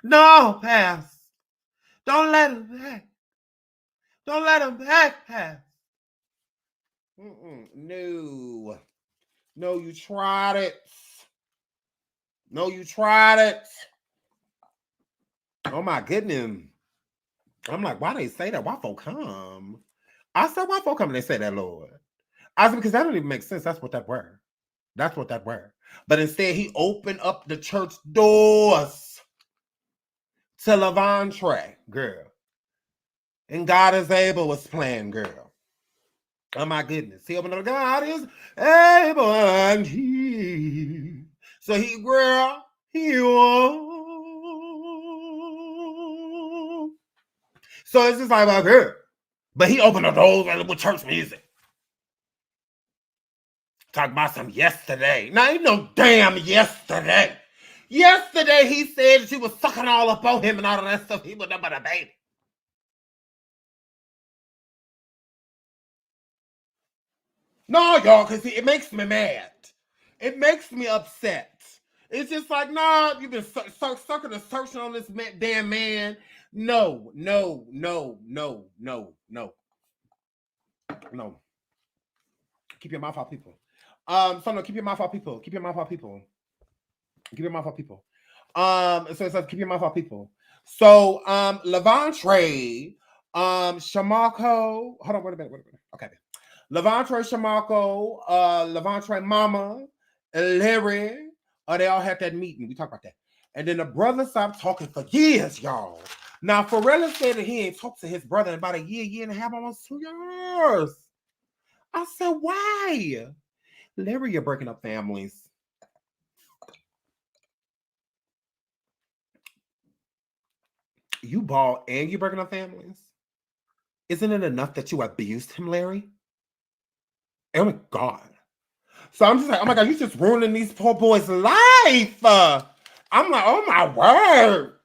No, Pastor. Don't let him back. Don't let him back, Pastor. No. No, you tried it. No, you tried it. Oh my goodness. I'm like, why they say that? Why folk come? I said, why folk come and they say that, Lord? I said, because that don't even make sense. That's what that were. That's what that were. But instead, he opened up the church doors to Lavontraye, girl. And God is able was playing, girl. Oh my goodness. He opened up, God is able and he. So he, girl, he won. So it's just like, my girl. But he opened the doors with church music. Talk about some yesterday. Now, ain't no damn yesterday. Yesterday, he said she was sucking all up on him and all of that stuff. He was nothing but a baby. No, y'all, because it makes me mad. It makes me upset. It's just like, nah, you've been sucking and searching on this damn man. No. Keep your mouth out, people. So no, keep your mouth out, people. Keep your mouth out, people. Keep your mouth out, people. So it says keep your mouth out, people. So Lavontraye, Shamako. Hold on, wait a minute. Okay. Lavontraye, Shamako, Lavontraye mama, and Larry. They all had that meeting. We talked about that. And then the brother stopped talking for years, y'all. Now, Pharrell said that he ain't talked to his brother in about a year and a half, almost 2 years. I said, why? Larry, you're breaking up families. You bald and you're breaking up families? Isn't it enough that you abused him, Larry? Oh my God. So I'm just like, oh my God, you just ruining these poor boys' life. I'm like, oh my word.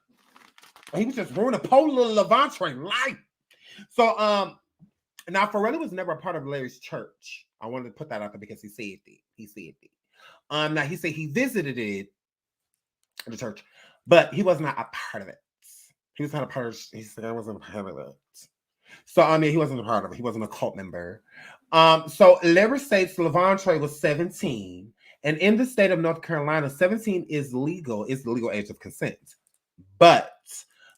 He was just ruining poor little Lavontraye life. So now Pharrell was never a part of Larry's church. I wanted to put that out there because he said it. Now he said he visited it, the church, but he was not a part of it. He was not a part of it. He said I wasn't a part of it. So I mean, he wasn't a part of it. He wasn't a cult member. So Larry states Lavontraye was 17, and in the state of North Carolina, 17 is legal. It's the legal age of consent. But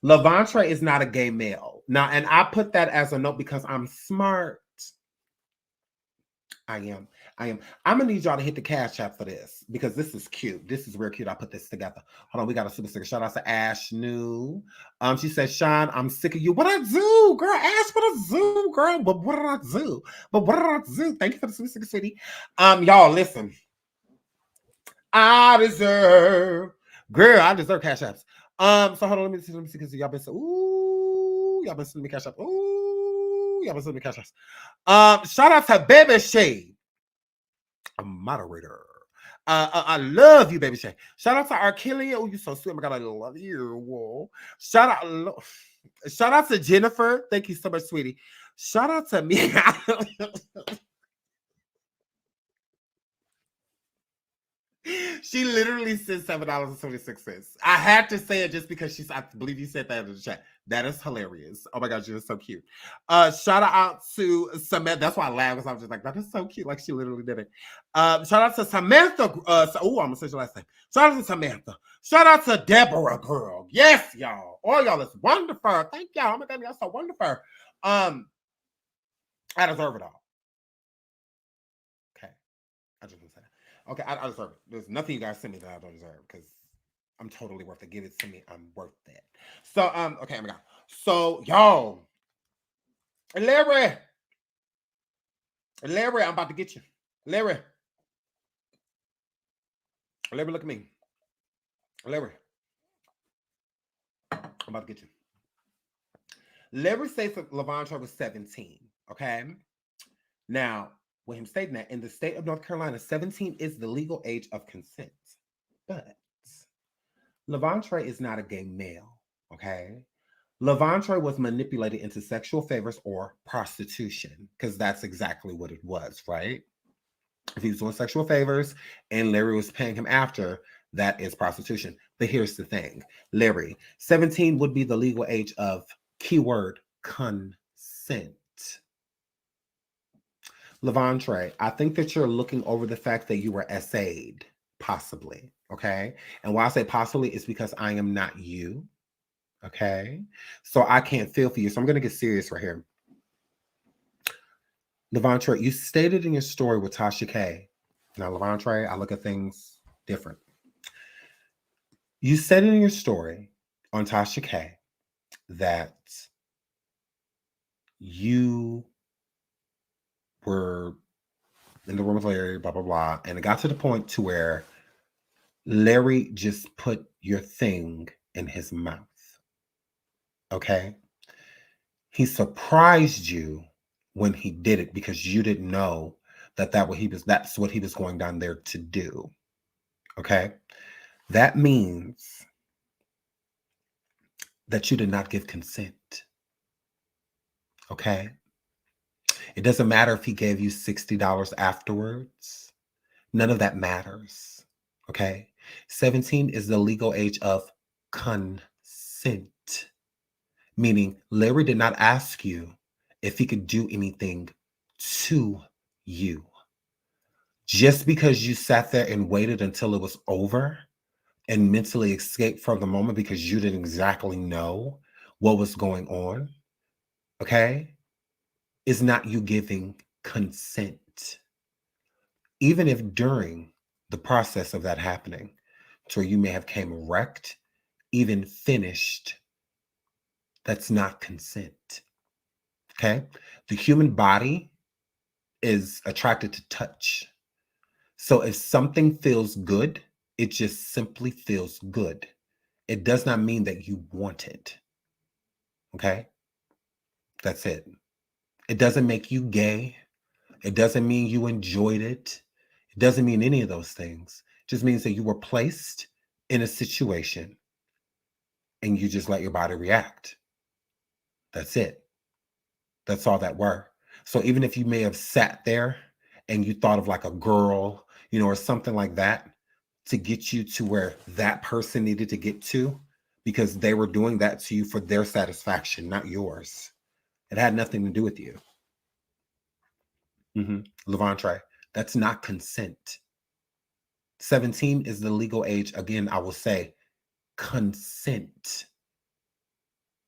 Lavontraye is not a gay male. Now, and I put that as a note because I'm smart. I am. I'm gonna need y'all to hit the cash app for this because this is cute. This is real cute. I put this together. Hold on, we got a super sticker. Shout out to Ash New. She said, Sean, I'm sick of you. What I do, girl? Ash, what I do, girl? But what did I do? Thank you for the super sticker, city. Y'all, listen. I deserve cash apps. So hold on, let me see because y'all been so y'all been sending me cash apps. Y'all been sending me cash apps. Shout out to Baby Shade, a moderator. I love you, Baby Shay. Shout out to Arkelia. Oh, you so sweet. Oh my God, I love you. Whoa. Shout out to Jennifer. Thank you so much, sweetie. Shout out to me. She literally said $7.76. I had to say it just because I believe you said that in the chat. That is hilarious. Oh my God, you're so cute. Shout out to Samantha. That's why I laughed because I was just like, that is so cute. Like she literally did it. Shout out to Samantha. I'm gonna say your last name. Shout out to Samantha. Shout out to Deborah, girl. Yes, y'all. All y'all is wonderful. Thank y'all. Oh my God, y'all so wonderful. I deserve it all. Okay. I just want to say that. Okay, I deserve it. There's nothing you guys send me that I don't deserve because I'm totally worth it. Give it to me. I'm worth that. So, okay, oh my God. So, y'all, Larry, I'm about to get you. Larry, look at me. Larry, I'm about to get you. Larry says that Lavontraye was 17, okay? Now, with him stating that in the state of North Carolina, 17 is the legal age of consent. But Lavontraye is not a gay male, okay? Lavontraye was manipulated into sexual favors or prostitution, because that's exactly what it was, right? If he was doing sexual favors and Larry was paying him after, that is prostitution. But here's the thing, Larry, 17 would be the legal age of keyword consent. Lavontraye, I think that you're looking over the fact that you were SA'd, possibly, okay? And why I say possibly is because I am not you, okay? So I can't feel for you. So I'm going to get serious right here. Lavontraye, you stated in your story with Tasha K. Now, Lavontraye, I look at things different. You said in your story on Tasha K that you were in the room with Larry, blah, blah, blah. And it got to the point to where Larry just put your thing in his mouth. Okay? He surprised you when he did it because you didn't know that's what he was going down there to do. Okay? That means that you did not give consent. Okay? It doesn't matter if he gave you $60 afterwards. None of that matters. Okay? 17 is the legal age of consent. Meaning Larry did not ask you if he could do anything to you. Just because you sat there and waited until it was over and mentally escaped from the moment because you didn't exactly know what was going on, okay, is not you giving consent. Even if during the process of that happening, to where you may have came erect, even finished, that's not consent. Okay? The human body is attracted to touch. So if something feels good, it just simply feels good. It does not mean that you want it. Okay? That's it. It doesn't make you gay. It doesn't mean you enjoyed it. It doesn't mean any of those things. It just means that you were placed in a situation and you just let your body react. That's it. That's all that were. So even if you may have sat there and you thought of like a girl, or something like that to get you to where that person needed to get to because they were doing that to you for their satisfaction, not yours. It had nothing to do with you. Lavontraye, that's not consent. 17 is the legal age. Again, I will say consent.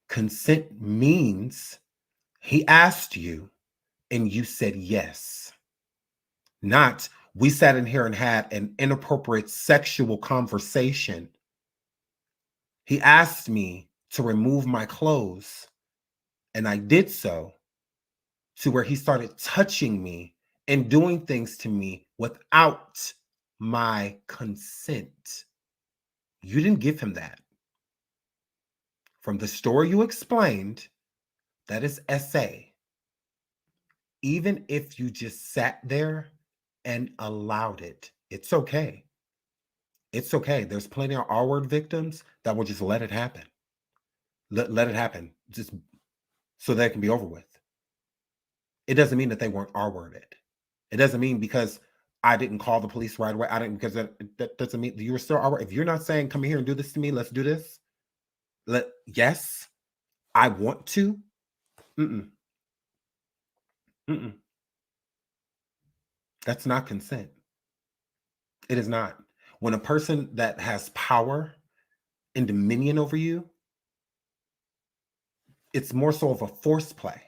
Consent means he asked you and you said yes. Not we sat in here and had an inappropriate sexual conversation. He asked me to remove my clothes and I did so, to where he started touching me and doing things to me without my consent. You didn't give him that. From the story you explained, that is SA. Even if you just sat there and allowed it, it's okay. It's okay. There's plenty of R-word victims that will just let it happen. Let it happen, just so that it can be over with. It doesn't mean that they weren't R-worded. It doesn't mean because I didn't call the police right away. Because that doesn't mean you were still R-worded. If you're not saying, come here and do this to me, let's do this. Yes, I want to. That's not consent. It is not. When a person that has power and dominion over you, it's more so of a force play.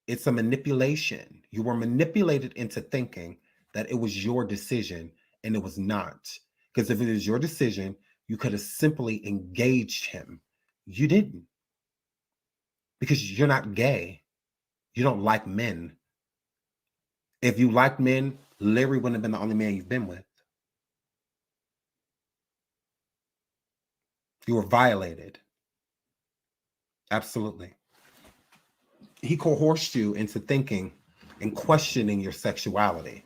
It's a manipulation. You were manipulated into thinking that it was your decision, and it was not. Because if it is your decision, you could have simply engaged him. You didn't. Because you're not gay. You don't like men. If you liked men, Larry wouldn't have been the only man you've been with. You were violated. Absolutely. He coerced you into thinking and questioning your sexuality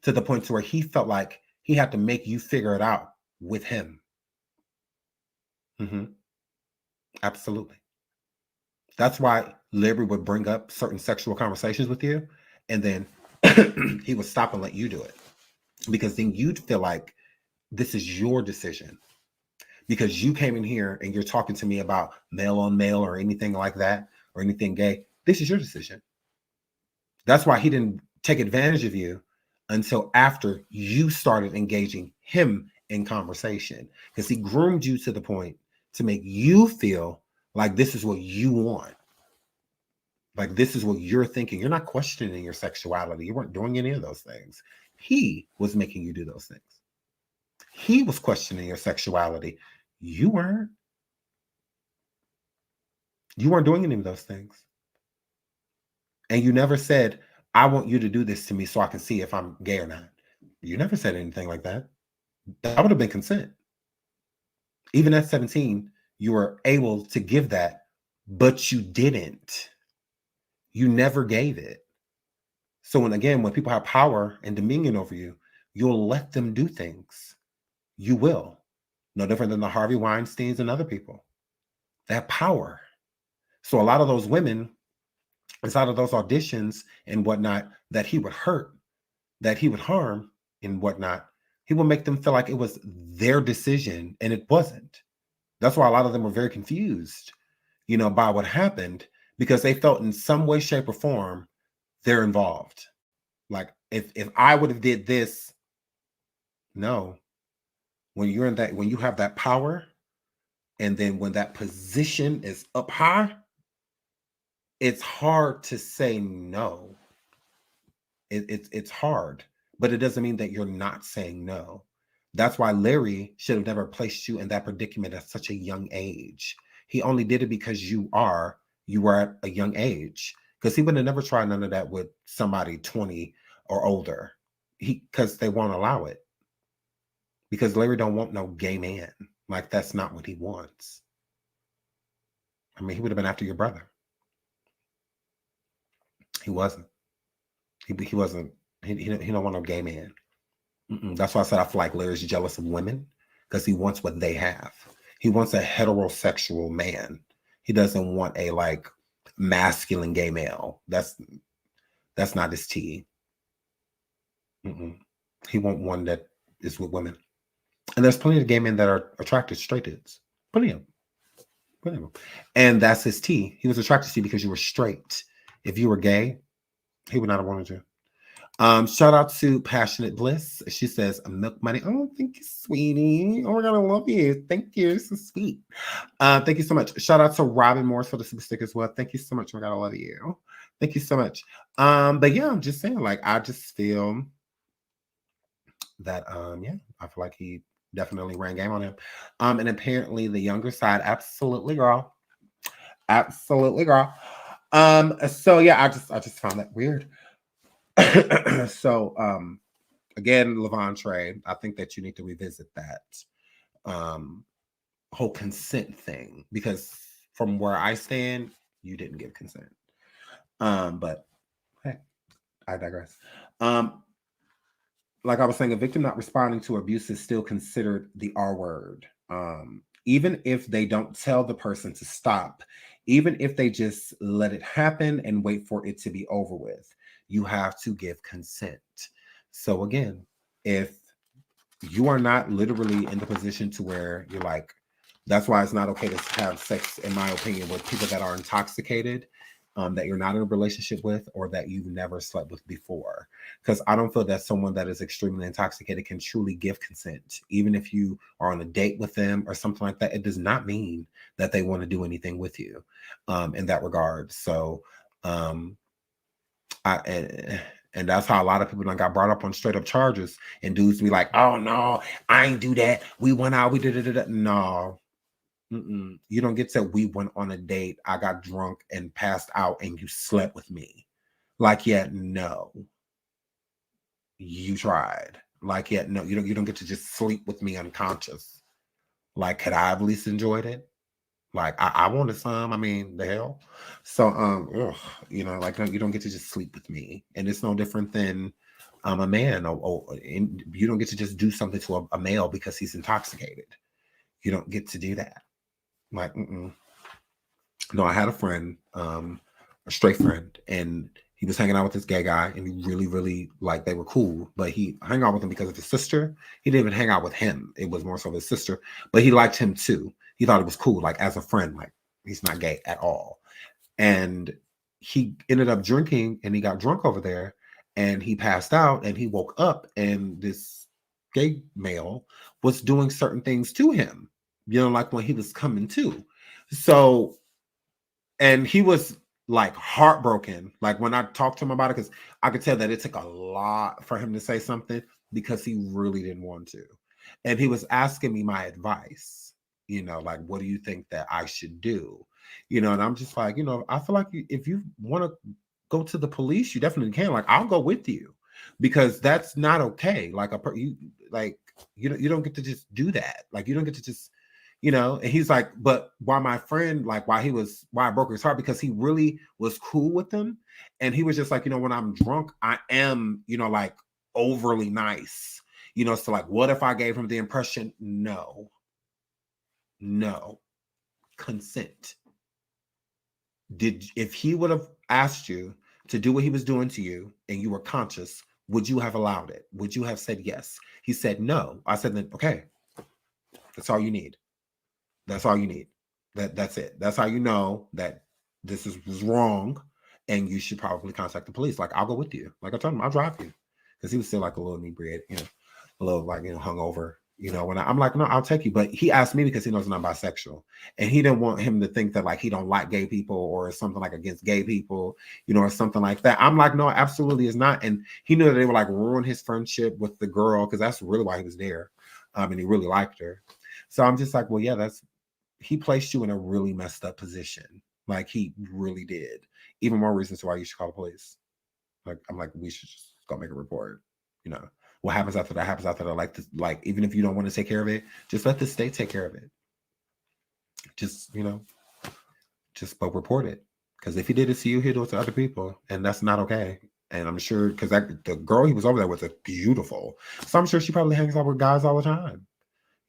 to the point to where he felt like he had to make you figure it out with him. Absolutely. That's why Larry would bring up certain sexual conversations with you, and then he would stop and let you do it. Because then you'd feel like this is your decision. Because you came in here and you're talking to me about male on male or anything like that, or anything gay. This is your decision. That's why he didn't take advantage of you until after you started engaging him in conversation. Because he groomed you to the point to make you feel like this is what you want. Like this is what you're thinking. You're not questioning your sexuality. You weren't doing any of those things. He was making you do those things. He was questioning your sexuality. You weren't. You weren't doing any of those things. And you never said, I want you to do this to me so I can see if I'm gay or not. You never said anything like that. That would have been consent. Even at 17, you were able to give that, but you didn't. You never gave it. So when people have power and dominion over you, you'll let them do things. You will. No different than the Harvey Weinsteins and other people. They have power. So a lot of those women, inside of those auditions and whatnot, that he would hurt, that he would harm and whatnot, he would make them feel like it was their decision and it wasn't. That's why a lot of them were very confused, by what happened, because they felt in some way, shape, or form they're involved. Like if I would have did this, no. When you're in that, when you have that power, and then when that position is up high, it's hard to say no. It's hard, but it doesn't mean that you're not saying no. That's why Larry should have never placed you in that predicament at such a young age. He only did it because you were at a young age. Because he would have never tried none of that with somebody 20 or older. Because they won't allow it. Because Larry don't want no gay man. Like that's not what he wants. I mean, he would have been after your brother. He wasn't. He wasn't. He don't want no gay man. That's why I said I feel like Larry's jealous of women because he wants what they have. He wants a heterosexual man. He doesn't want a like masculine gay male. That's not his tea. He wants one that is with women. And there's plenty of gay men that are attracted to straight dudes. Plenty of them. And that's his tea. He was attracted to you because you were straight. If you were gay, he would not have wanted you. Shout out to Passionate Bliss. She says, milk money. Oh, thank you, sweetie. Oh my God, I love you. Thank you. So sweet. Thank you so much. Shout out to Robin Morris for the super stick as well. Thank you so much. Oh my God, I love you. Thank you so much. But yeah, I'm just saying, like, I just feel that, I feel like he definitely ran game on him. And apparently the younger side, absolutely, girl. Absolutely, girl. So yeah, I just found that weird. So again, Lavontraye, I think that you need to revisit that whole consent thing, because from where I stand, you didn't give consent. But hey, I digress. Like I was saying, a victim not responding to abuse is still considered the R word. Even if they don't tell the person to stop, even if they just let it happen and wait for it to be over with, you have to give consent. So again, if you are not literally in the position to where you're like, that's why it's not okay to have sex, in my opinion, with people that are intoxicated, that you're not in a relationship with, or that you've never slept with before. Because I don't feel that someone that is extremely intoxicated can truly give consent. Even if you are on a date with them or something like that, it does not mean that they want to do anything with you in that regard. So, and that's how a lot of people got brought up on straight up charges, and dudes be like, oh no, I ain't do that. We went out, we did it. No. You don't get to, we went on a date, I got drunk and passed out and you slept with me. Like, yeah, no. You tried. Like, yeah, no, you don't get to just sleep with me unconscious. Like, could I have at least enjoyed it? Like I wanted some. I mean, the hell. So you know, like you don't get to just sleep with me, and it's no different than a man. You don't get to just do something to a male because he's intoxicated. You don't get to do that. Like, no, I had a friend, a straight friend, and he was hanging out with this gay guy, and he really, really like they were cool. But he hung out with him because of his sister. He didn't even hang out with him. It was more so his sister, but he liked him too. He thought it was cool, like as a friend. Like he's not gay at all. And he ended up drinking, and he got drunk over there, and he passed out, and he woke up, and this gay male was doing certain things to him. You know, like when he was coming to. So, and he was like heartbroken. Like when I talked to him about it, because I could tell that it took a lot for him to say something because he really didn't want to. And he was asking me my advice, you know, like, what do you think that I should do? You know, and I'm just like, you know, I feel like if you want to go to the police, you definitely can. Like, I'll go with you because that's not okay. Like you don't get to just do that. Like you don't get to just, you know. And he's like, but why my friend, like why I broke his heart, because he really was cool with them. And he was just like, you know, when I'm drunk, I am, you know, like overly nice, you know. So like, what if I gave him the impression? No, consent. If he would have asked you to do what he was doing to you and you were conscious, would you have allowed it? Would you have said yes? He said no. I said, then okay, that's all you need. That's all you need. That's it. That's how you know that this was wrong, and you should probably contact the police. Like, I'll go with you. Like I told him, I'll drive you, because he was still like a little inebriated, you know, a little like, you know, hungover. You know, when I'm like, no, I'll take you. But he asked me because he knows I'm not bisexual, and he didn't want him to think that like he don't like gay people or something like against gay people, you know, or something like that. I'm like, no, absolutely is not. And he knew that they would like ruin his friendship with the girl, because that's really why he was there, and he really liked her. So I'm just like, well, yeah, he placed you in a really messed up position. Like he really did. Even more reasons why you should call the police. Like I'm like, we should just go make a report, you know. What happens after that happens after that. Like this, like even if you don't want to take care of it, just let the state take care of it. Just, you know, just but report it. Because if he did it to you, he'll do it to other people, and that's not okay. And I'm sure, because the girl he was over there with is beautiful, so I'm sure she probably hangs out with guys all the time,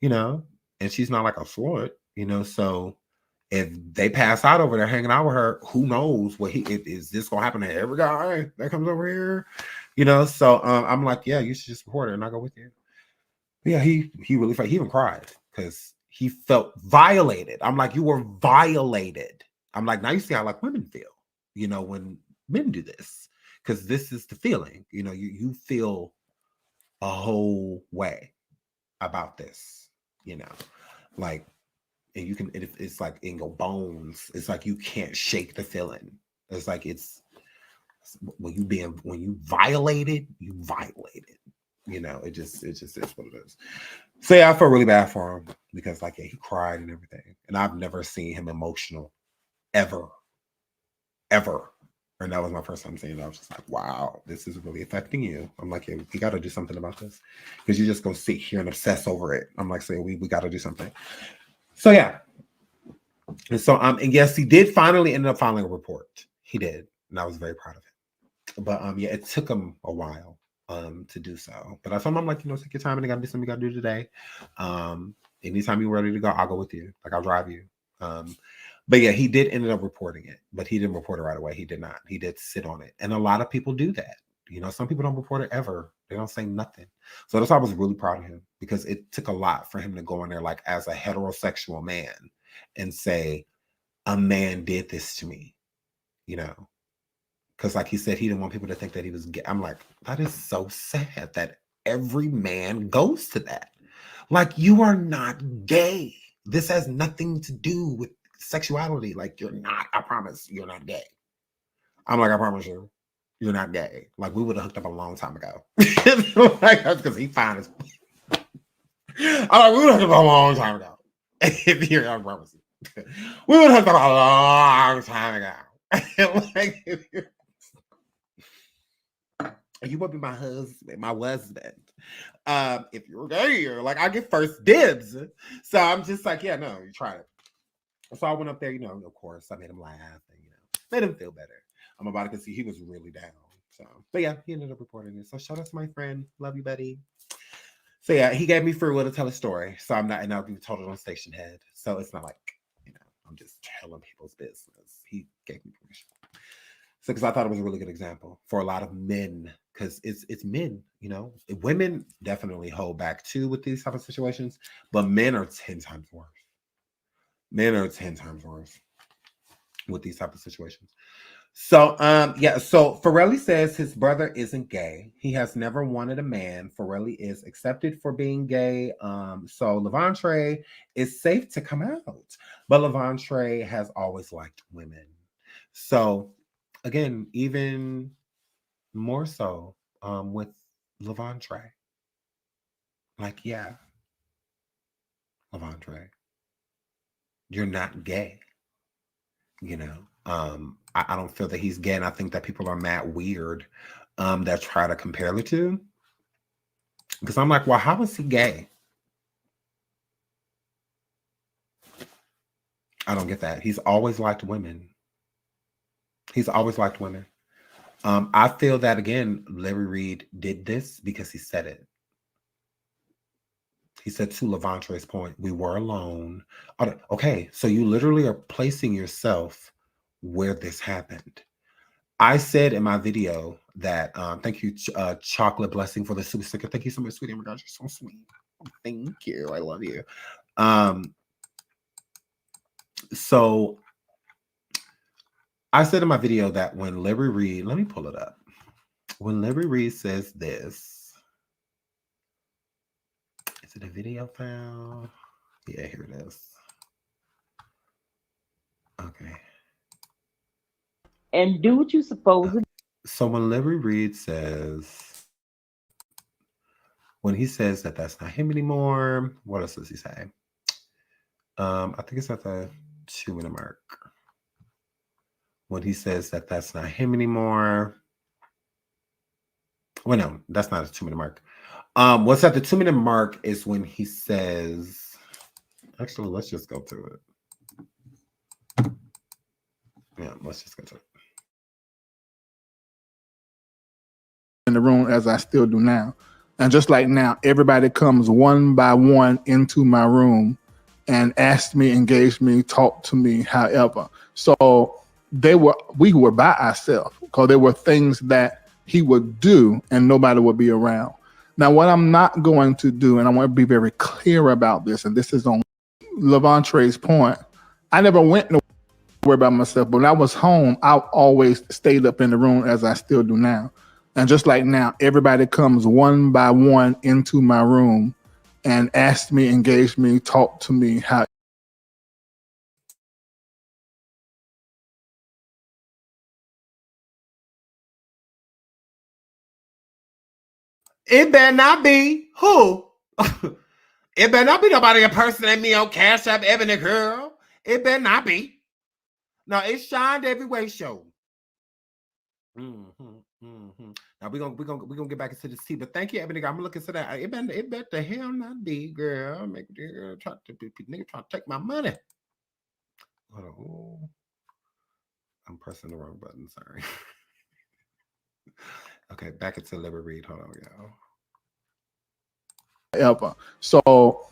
you know, and she's not like a slut, you know. So if they pass out over there hanging out with her, who knows what is this gonna happen to every guy that comes over here? You know, so I'm like, yeah, you should just report it and I'll go with you. But yeah, he really felt, he even cried because he felt violated. I'm like, you were violated. I'm like, now you see how like women feel, you know, when men do this, because this is the feeling, you know, you feel a whole way about this, you know, like, and you can, it's like in your bones. It's like you can't shake the feeling. It's like when you violated, you violated. You know, it just is what it is. So yeah, I felt really bad for him because like, yeah, he cried and everything, and I've never seen him emotional ever. And that was my first time seeing it. I was just like, wow, this is really affecting you. I'm like, yeah, we got to do something about this, because you're just gonna sit here and obsess over it. I'm like, saying we got to do something. So yeah. And so and yes, he did finally end up filing a report. He did, and I was very proud of him. But yeah, it took him a while to do so. But I told him, I'm like, you know, take your time, and you gotta do something you gotta do today. Anytime you're ready to go, I'll go with you. Like, I'll drive you. But yeah, he did end up reporting it, but he didn't report it right away. He did not. He did sit on it. And a lot of people do that. You know, some people don't report it ever. They don't say nothing. So that's why I was really proud of him, because it took a lot for him to go in there like as a heterosexual man and say, a man did this to me, you know, because like he said, he didn't want people to think that he was gay. I'm like, that is so sad that every man goes to that. Like, you are not gay. This has nothing to do with sexuality. Like, you're not, I promise you're not gay. I'm like, I promise you, you're not gay. Like, we would have hooked up a long time ago. Like, that's because he fine as I'm like, we would have hooked up a long time ago. If you're, I promise you. We would have hooked up a long time ago. Like, you would be my husband, my husband. If you're gay, like, I get first dibs. So I'm just like, yeah, no, you try it. So I went up there, of course, I made him laugh and, made him feel better. I'm about to see he was really down. So, but yeah, he ended up reporting it. So shout out to my friend. Love you, buddy. So yeah, he gave me free will to tell a story. So I'm not, and I'll be told it on station head. So it's not like, I'm just telling people's business. He gave me permission. So because I thought it was a really good example for a lot of men, because it's men, women definitely hold back too with these type of situations, but men are 10 times worse. Men are 10 times worse with these type of situations. So, so Farrelly says his brother isn't gay. He has never wanted a man. Farrelly is accepted for being gay. So Lavontraye is safe to come out. But Lavontraye has always liked women. So, again, even more so with Lavontraye. Like, yeah, Lavontraye, you're not gay. I don't feel that he's gay, and I think that people are mad weird that try to compare the two. Because I'm like, well, how is he gay? I don't get that. He's always liked women. He's always liked women. I feel that, again, Larry Reid did this because he said it. He said, to Lavontraye's point, we were alone. Okay, so you literally are placing yourself where this happened. I said in my video that, thank you, Chocolate Blessing, for the super sticker. Thank you so much, sweetie. Oh my God, you're so sweet. Thank you. I love you. So I said in my video that when Larry Reid, let me pull it up. When Larry Reid says this, is it a video file? Yeah, here it is. Okay. And do what you're supposed to do. So when Larry Reid says, when he says that that's not him anymore, what else does he say? I think it's at the 2-minute mark. When he says that that's not him anymore. Well, no, that's not a 2-minute mark. What's at the 2-minute mark is when he says, actually, let's just go through it. Yeah, let's just go through it. In the room as I still do now. And just like now, everybody comes one by one into my room and asks me, engage me, talk to me, however. So we were by ourselves because there were things that he would do and nobody would be around. Now, what I'm not going to do, and I want to be very clear about this, and this is on Lavontraye's point, I never went nowhere by myself, but when I was home, I always stayed up in the room as I still do now. And just like now, everybody comes one by one into my room and asks me, engage me, talk to me, how. It better not be who? It better not be nobody impersonating me on Cash App, Ebony Girl. It better not be. No, it's Shined Every Way show. Now we're gonna get back into this tea, but thank you, Ebony Girl. I'm gonna look into that. It better the hell not be, girl. Make the girl try to take my money. Hold on. Ooh. I'm pressing the wrong button. Sorry. Okay, back into Larry Reid. Hold on, y'all. Ever. So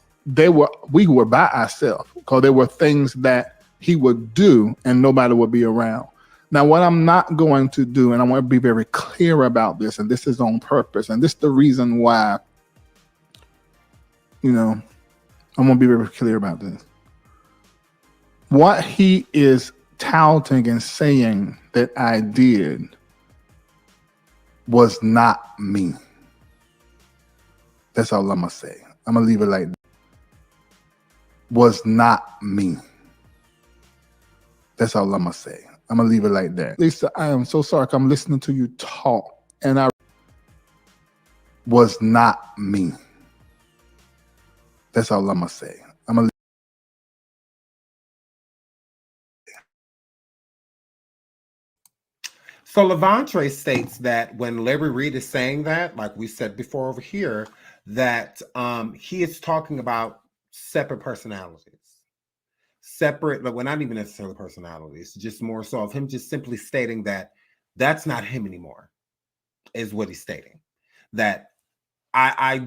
we were by ourselves because there were things that he would do and nobody would be around. Now, what I'm not going to do, and I want to be very clear about this, and this is on purpose, and this is the reason why, I'm going to be very clear about this. What he is touting and saying that I did was not me. That's all I'm going to say. I'm going to leave it like that. Was not me. That's all I'm going to say. I'm going to leave it like that. Lisa, I am so sorry. I'm listening to you talk, and I was not me. That's all I'm going to say. I'm going to. So Lavontraye states that when Larry Reid is saying that, like we said before over here, that he is talking about separate personalities. separate, but well, not even necessarily personalities, just more so of him just simply stating that that's not him anymore, is what he's stating. That I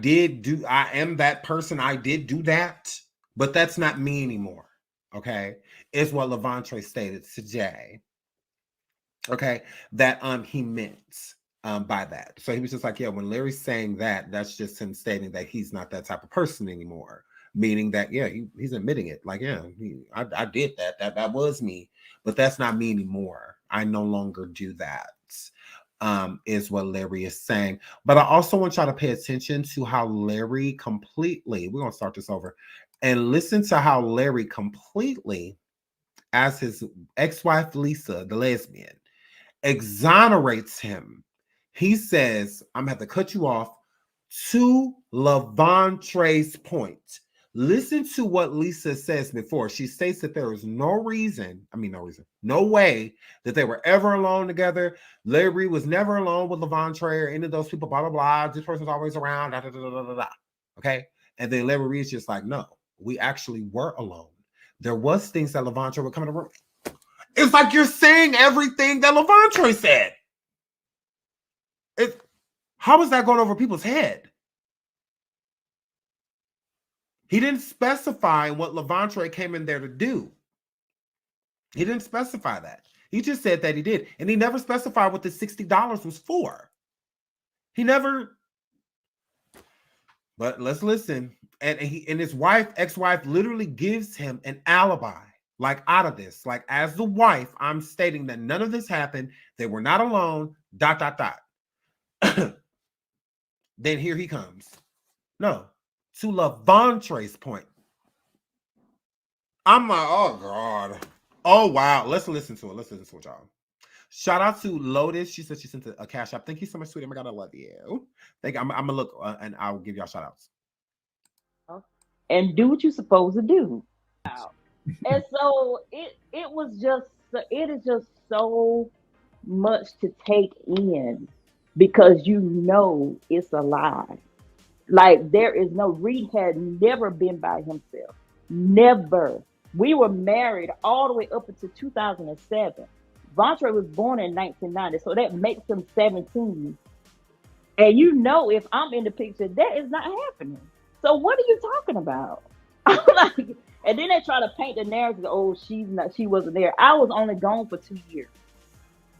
am that person, I did do that, but that's not me anymore. Okay, is what Lavontraye stated to Jay. Okay, that he meant by that. So he was just like, yeah, when Larry's saying that, that's just him stating that he's not that type of person anymore. Meaning that, yeah, he's admitting it. Like, yeah, I did that. That was me, but that's not me anymore. I no longer do that. Is what Larry is saying. But I also want y'all to pay attention to how Larry completely, we're going to start this over, and listen to how Larry completely, as his ex-wife Lisa, the lesbian, exonerates him. He says, I'm going to have to cut you off, to Lavontraye's point. Listen to what Lisa says before. She states that there is no way that they were ever alone together. Larry was never alone with Lavontraye or any of those people, blah, blah, blah. This person's always around, da, da, da, da, da, da. Okay? And then Larry Reid's just like, no, we actually were alone. There was things that Lavontraye would come in the room. It's like you're saying everything that Lavontraye said. How is that going over people's head? He didn't specify what Lavontraye came in there to do. He didn't specify that. He just said that he did. And he never specified what the $60 was for. He never. But let's listen. And his wife, ex-wife, literally gives him an alibi. Like, out of this. Like, as the wife, I'm stating that none of this happened. They were not alone. ... Then here he comes. No. To Lavontraye's point. I'm like, oh God. Oh wow. Let's listen to it. Let's listen to it, y'all. Shout out to Lotus. She said she sent a cash app. Thank you so much, sweetie. Oh my God, I love you. I'm gonna look and I'll give y'all shout outs. And do what you're supposed to do. And so it is just so much to take in because you know it's a lie. Like, there is no, Reid had never been by himself. Never. We were married all the way up until 2007. Lavontraye was born in 1990, so that makes him 17. And you know, if I'm in the picture, that is not happening. So what are you talking about? I'm like, and then they try to paint the narrative, oh, she wasn't there. I was only gone for 2 years.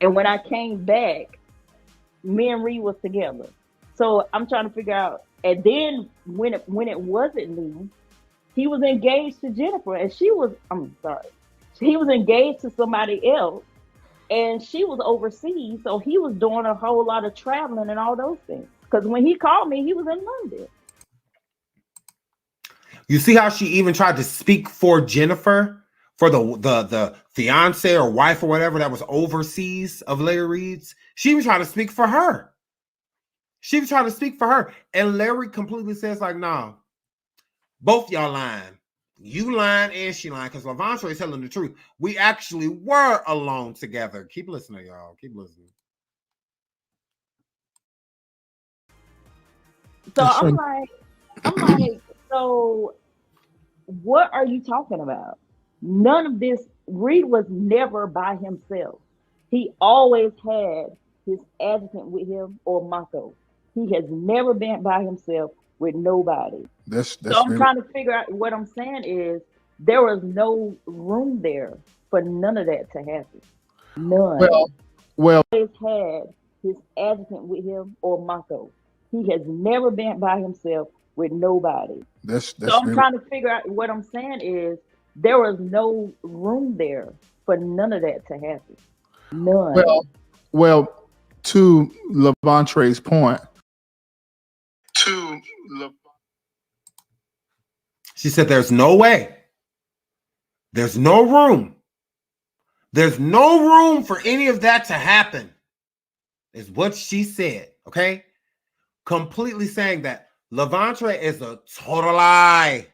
And when I came back, me and Reid was together. So I'm trying to figure out. And then when it wasn't me, he was engaged to Jennifer, and he was engaged to somebody else, and she was overseas. So he was doing a whole lot of traveling and all those things. Because when he called me, he was in London. You see how she even tried to speak for Jennifer, for the fiance or wife or whatever that was overseas of Larry Reid's? She was trying to speak for her. She was trying to speak for her. And Larry completely says, like, no, both y'all lying. You lying and she lying, because Lavontraye is telling the truth. We actually were alone together. Keep listening, y'all. Keep listening. So I'm like, so what are you talking about? None of this. Reid was never by himself. He always had his adjutant with him or Mako. He has never been by himself with nobody. That's so I'm trying to figure out, what I'm saying is there was no room there for none of that to happen. None. Well, he always had his adjutant with him or Mako. He has never been by himself with nobody. That's so I'm trying to figure out, what I'm saying is there was no room there for none of that to happen. None. Well, to Lavontraye's point. She said, there's no way. There's no room. There's no room for any of that to happen, is what she said, okay? Completely saying that Lavontraye is a total lie,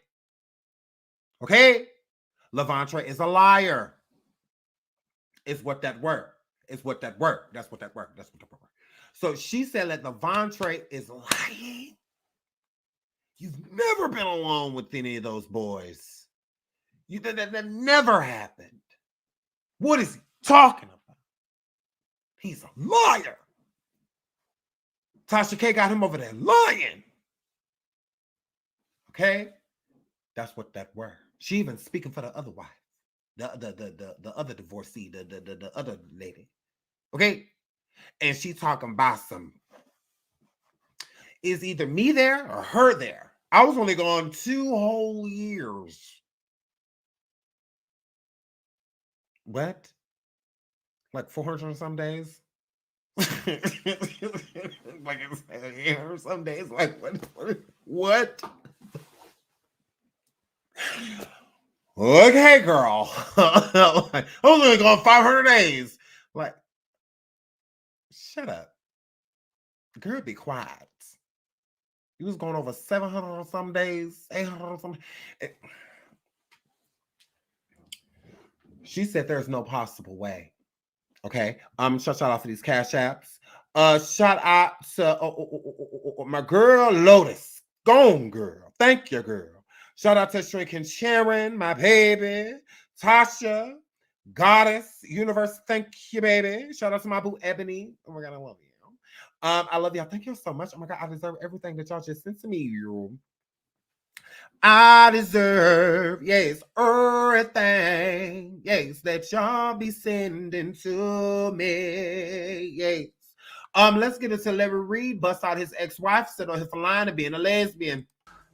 okay? Lavontraye is a liar. Is what that word. That's what that word. So she said that Lavontraye is lying. You've never been alone with any of those boys. That never happened. What is he talking about? He's a liar. Tasha K got him over there lying. Okay? That's what that word. She even speaking for the other wife. The other divorcee, the other lady. Okay? And she talking about some, is either me there or her there. I was only gone 2 whole years. What? Like 400 and some days? Like it's a year or some days. Like what? Okay, girl. I was only gone 500 days. Like, shut up. Girl, be quiet. You was going over 700 or some days, 800 or some. She said there's no possible way. Okay. Shout out to these cash apps. Shout out to my girl Lotus. Gone, girl. Thank you, girl. Shout out to Shrink and Sharon, my baby. Tasha, Goddess, Universe. Thank you, baby. Shout out to my boo Ebony. Oh my God, I love you. I love y'all. Thank you so much. Oh my God, I deserve everything that y'all just sent to me. I deserve, yes, everything, yes, that y'all be sending to me, yes. Let's get into Larry Reid bust out his ex-wife, sit on his line and being a lesbian.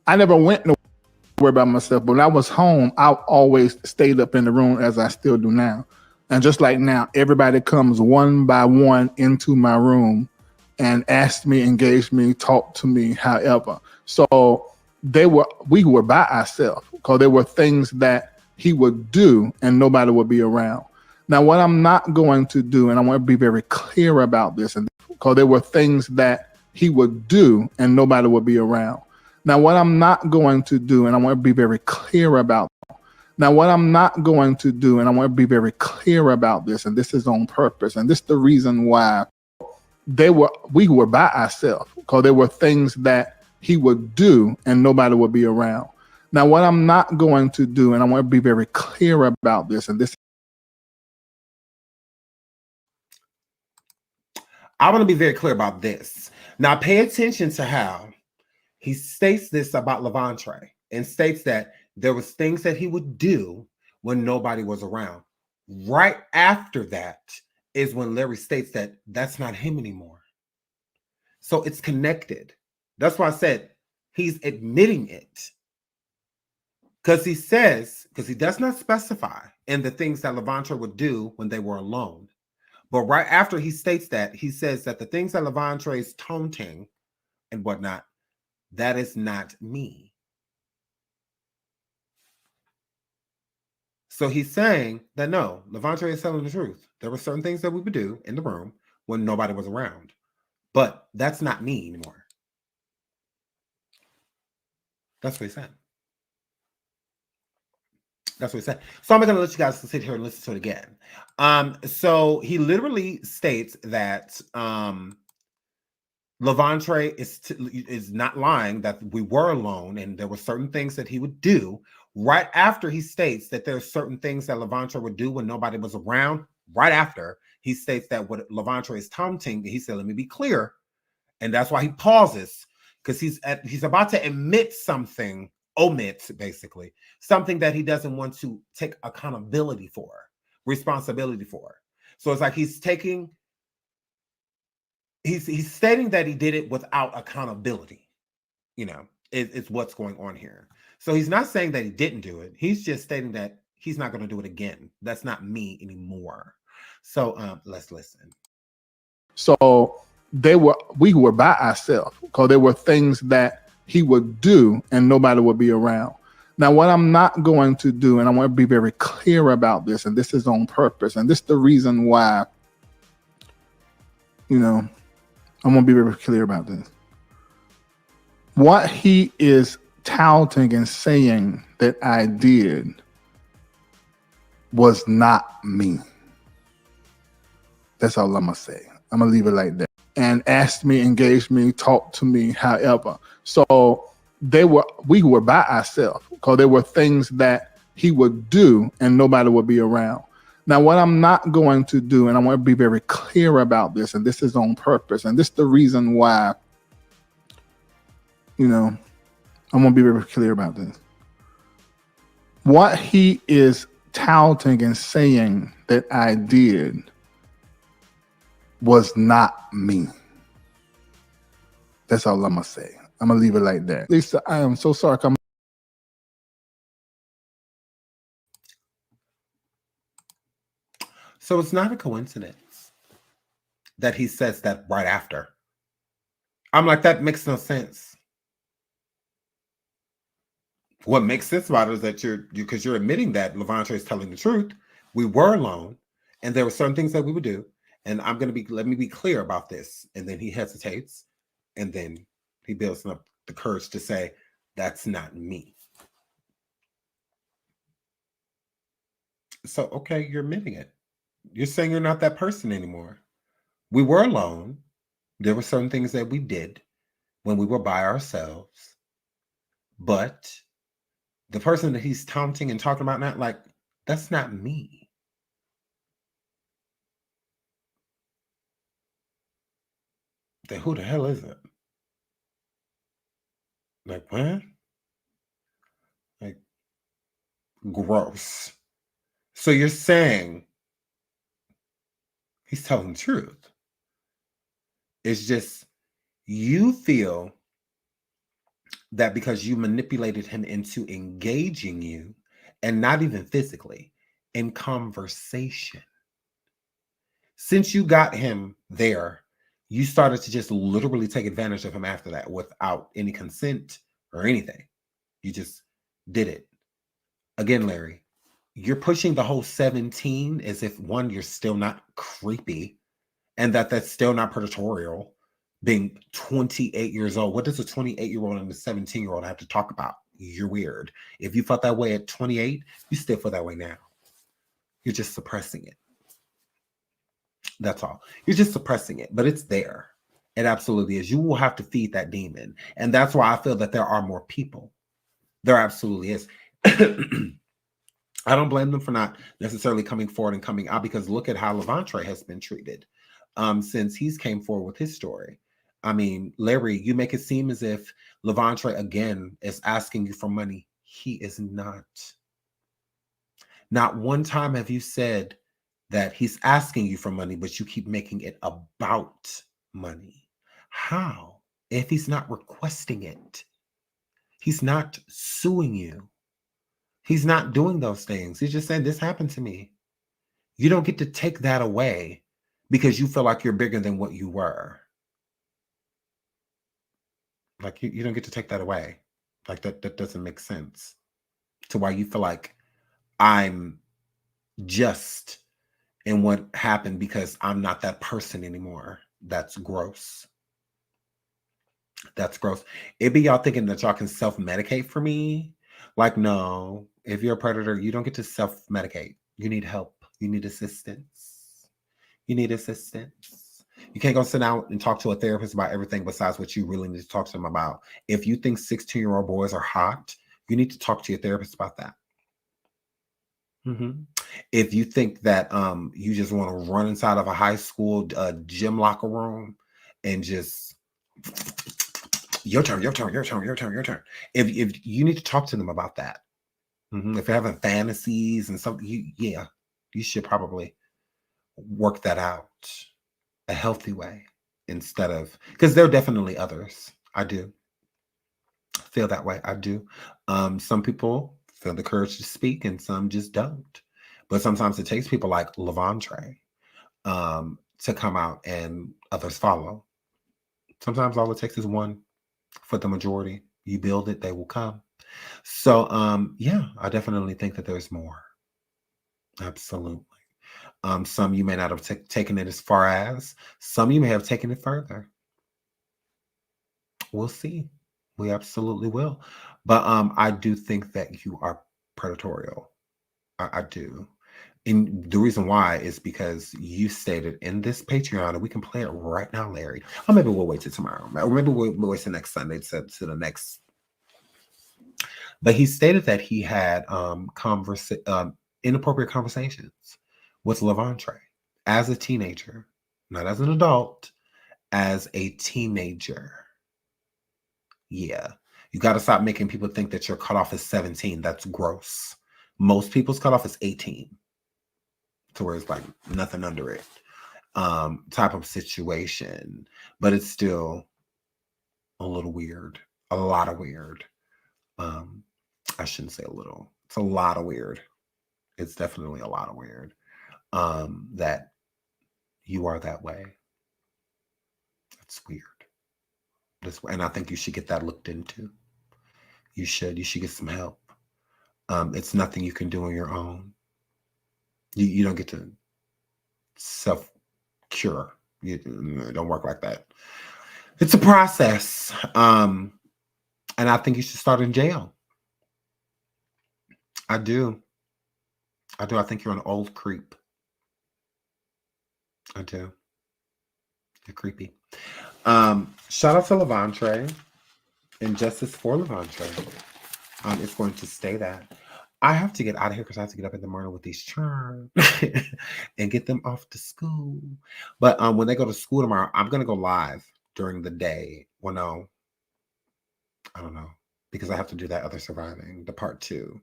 I never went nowhere by myself, but when I was home, I always stayed up in the room as I still do now. And just like now, everybody comes one by one into my room and asks me, engage me, talk to me, however. So we were by ourselves because there were things that he would do and nobody would be around. Now, what I'm not going to do, and I want to be very clear about this, and because there were things that he would do and nobody would be around. Now, what I'm not going to do, and I want to be very clear about. Now, what I'm not going to do, and I want to be very clear about this, and this is on purpose, and this is the reason why we were by ourselves because there were things that he would do and nobody would be around. Now, what I'm not going to do, and I want to be very clear about this, and this. I want to be very clear about this. Now, pay attention to how he states this about Lavontraye and states that there was things that he would do when nobody was around. Right after that is when Larry states that that's not him anymore. So it's connected. That's why I said he's admitting it. Because he says, because he does not specify in the things that Lavontraye would do when they were alone. But right after he states that, he says that the things that Lavontraye is taunting and whatnot, that is not me. So he's saying that no, Lavontraye is telling the truth. There were certain things that we would do in the room when nobody was around. But that's not me anymore. That's what he said. That's what he said. So I'm going to let you guys sit here and listen to it again. So he literally states that Lavontraye is not lying, that we were alone and there were certain things that he would do. Right after he states that there are certain things that Lavontraye would do when nobody was around, right after he states that what Lavontraye is taunting, he said, let me be clear. And that's why he pauses, because he's about to admit something, omit basically, something that he doesn't want to take accountability for, responsibility for. So it's like he's stating that he did it without accountability. You know, it's what's going on here. So he's not saying that he didn't do it. He's just stating that he's not going to do it again. That's not me anymore. So let's listen. So we were by ourselves because there were things that he would do and nobody would be around. Now, what I'm not going to do, and I want to be very clear about this, and this is on purpose, and this is the reason why, you know, I'm going to be very clear about this. What he is touting and saying that I did was not me. That's all I'm going to say. I'm going to leave it like that. And asked me, engaged me, talked to me, however. So we were by ourselves because there were things that he would do and nobody would be around. Now, what I'm not going to do, and I want to be very clear about this, and this is on purpose, and this is the reason why, I want to be very clear about this. What he is touting and saying that I did was not me. That's all I'm going to say. I'm going to leave it like that. Lisa, I am so sorry. So it's not a coincidence that he says that right after. I'm like, that makes no sense. What makes sense about it is that because you're admitting that Lavontraye is telling the truth. We were alone, and there were certain things that we would do. And let me be clear about this. And then he hesitates, and then he builds up the courage to say, that's not me. So, okay, you're admitting it. You're saying you're not that person anymore. We were alone. There were certain things that we did when we were by ourselves. But the person that he's taunting and talking about now, like, that's not me. Then who the hell is it? Like, what? Like, gross. So you're saying he's telling the truth. It's just you feel that because you manipulated him into engaging you, and not even physically, in conversation. Since you got him there, you started to just literally take advantage of him after that without any consent or anything. You just did it. Again, Larry, you're pushing the whole 17 as if, one, you're still not creepy, and that's still not predatorial. Being 28 years old, what does a 28-year-old and a 17-year-old have to talk about? You're weird. If you felt that way at 28, you still feel that way now. You're just suppressing it. That's all. You're just suppressing it, but it's there. It absolutely is. You will have to feed that demon. And that's why I feel that there are more people. There absolutely is. I don't blame them for not necessarily coming forward and coming out, because look at how Lavontraye has been treated since he's came forward with his story. I mean, Larry, you make it seem as if Lavontraye, again, is asking you for money. He is not. Not one time have you said that he's asking you for money, but you keep making it about money. How? If he's not requesting it, he's not suing you. He's not doing those things. He's just saying, this happened to me. You don't get to take that away because you feel like you're bigger than what you were. Like, you don't get to take that away. Like, that doesn't make sense to why you feel like I'm just in what happened because I'm not that person anymore. That's gross. That's gross. It be y'all thinking that y'all can self-medicate for me. Like, no, if you're a predator, you don't get to self-medicate. You need help. You need assistance. You need assistance. You can't go sit down and talk to a therapist about everything besides what you really need to talk to them about. If you think 16-year-old boys are hot, you need to talk to your therapist about that. Mm-hmm. If you think that you just want to run inside of a high school gym locker room and just your turn. If you need to talk to them about that. Mm-hmm. If you're having fantasies and something, you should probably work that out a healthy way instead of, because there are definitely others. I do feel that way. I do. Some people feel the courage to speak and some just don't. But sometimes it takes people like Lavontraye to come out and others follow. Sometimes all it takes is one for the majority. You build it, they will come. So, I definitely think that there's more. Absolutely. Some you may not have taken it as far as. Some you may have taken it further. We'll see. We absolutely will. But I do think that you are predatorial. I do. And the reason why is because you stated in this Patreon, and we can play it right now, Larry. Or maybe we'll wait till tomorrow. Or maybe we'll wait till next Sunday to the next But he stated that he had inappropriate conversations with Lavontraye as a teenager, not as an adult, as a teenager. Yeah. You got to stop making people think that your cutoff is 17. That's gross. Most people's cutoff is 18. To where it's like nothing under it. Type of situation. But it's still a little weird. A lot of weird. I shouldn't say a little. It's a lot of weird. It's definitely a lot of weird. That you are that way. That's weird. And I think you should get that looked into. You should get some help. It's nothing you can do on your own. You don't get to self-cure. It don't work like that. It's a process. And I think you should start in jail. I do. I think you're an old creep. I do. You're creepy. Shout out to Lavontraye and justice for Lavontraye. It's going to stay that. I have to get out of here because I have to get up in the morning with these children and get them off to school. But when they go to school tomorrow, I'm going to go live during the day. Well, no, I don't know, because I have to do that other surviving, the part 2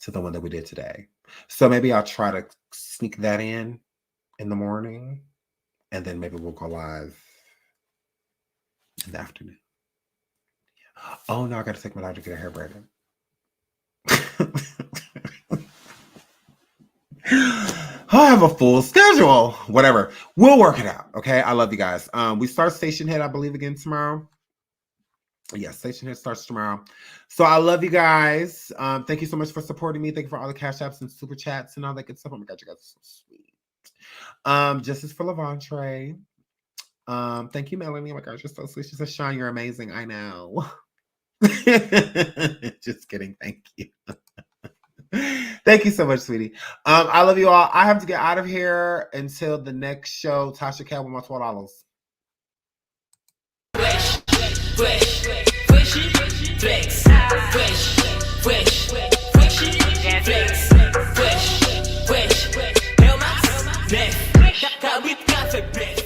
to the one that we did today. So maybe I'll try to sneak that in the morning, and then maybe we'll go live in the afternoon. Yeah. Oh, no, I got to take my daughter to get her hair braided. I have a full schedule. Whatever. We'll work it out. Okay. I love you guys. We start Station Head, I believe, again tomorrow. Yes, Station Head starts tomorrow. So I love you guys. Thank you so much for supporting me. Thank you for all the cash apps and super chats and all that good stuff. Oh my God, you guys are so sweet. Justice for Lavontraye. Thank you, Melanie. Oh my gosh, you're so sweet. She says, Sean, you're amazing. I know. Just kidding. Thank you. Thank you so much, sweetie. I love you all. I have to get out of here until the next show. Tasha Cat with my $12. Fresh, fresh, flex, fresh, hell my neck, got with café,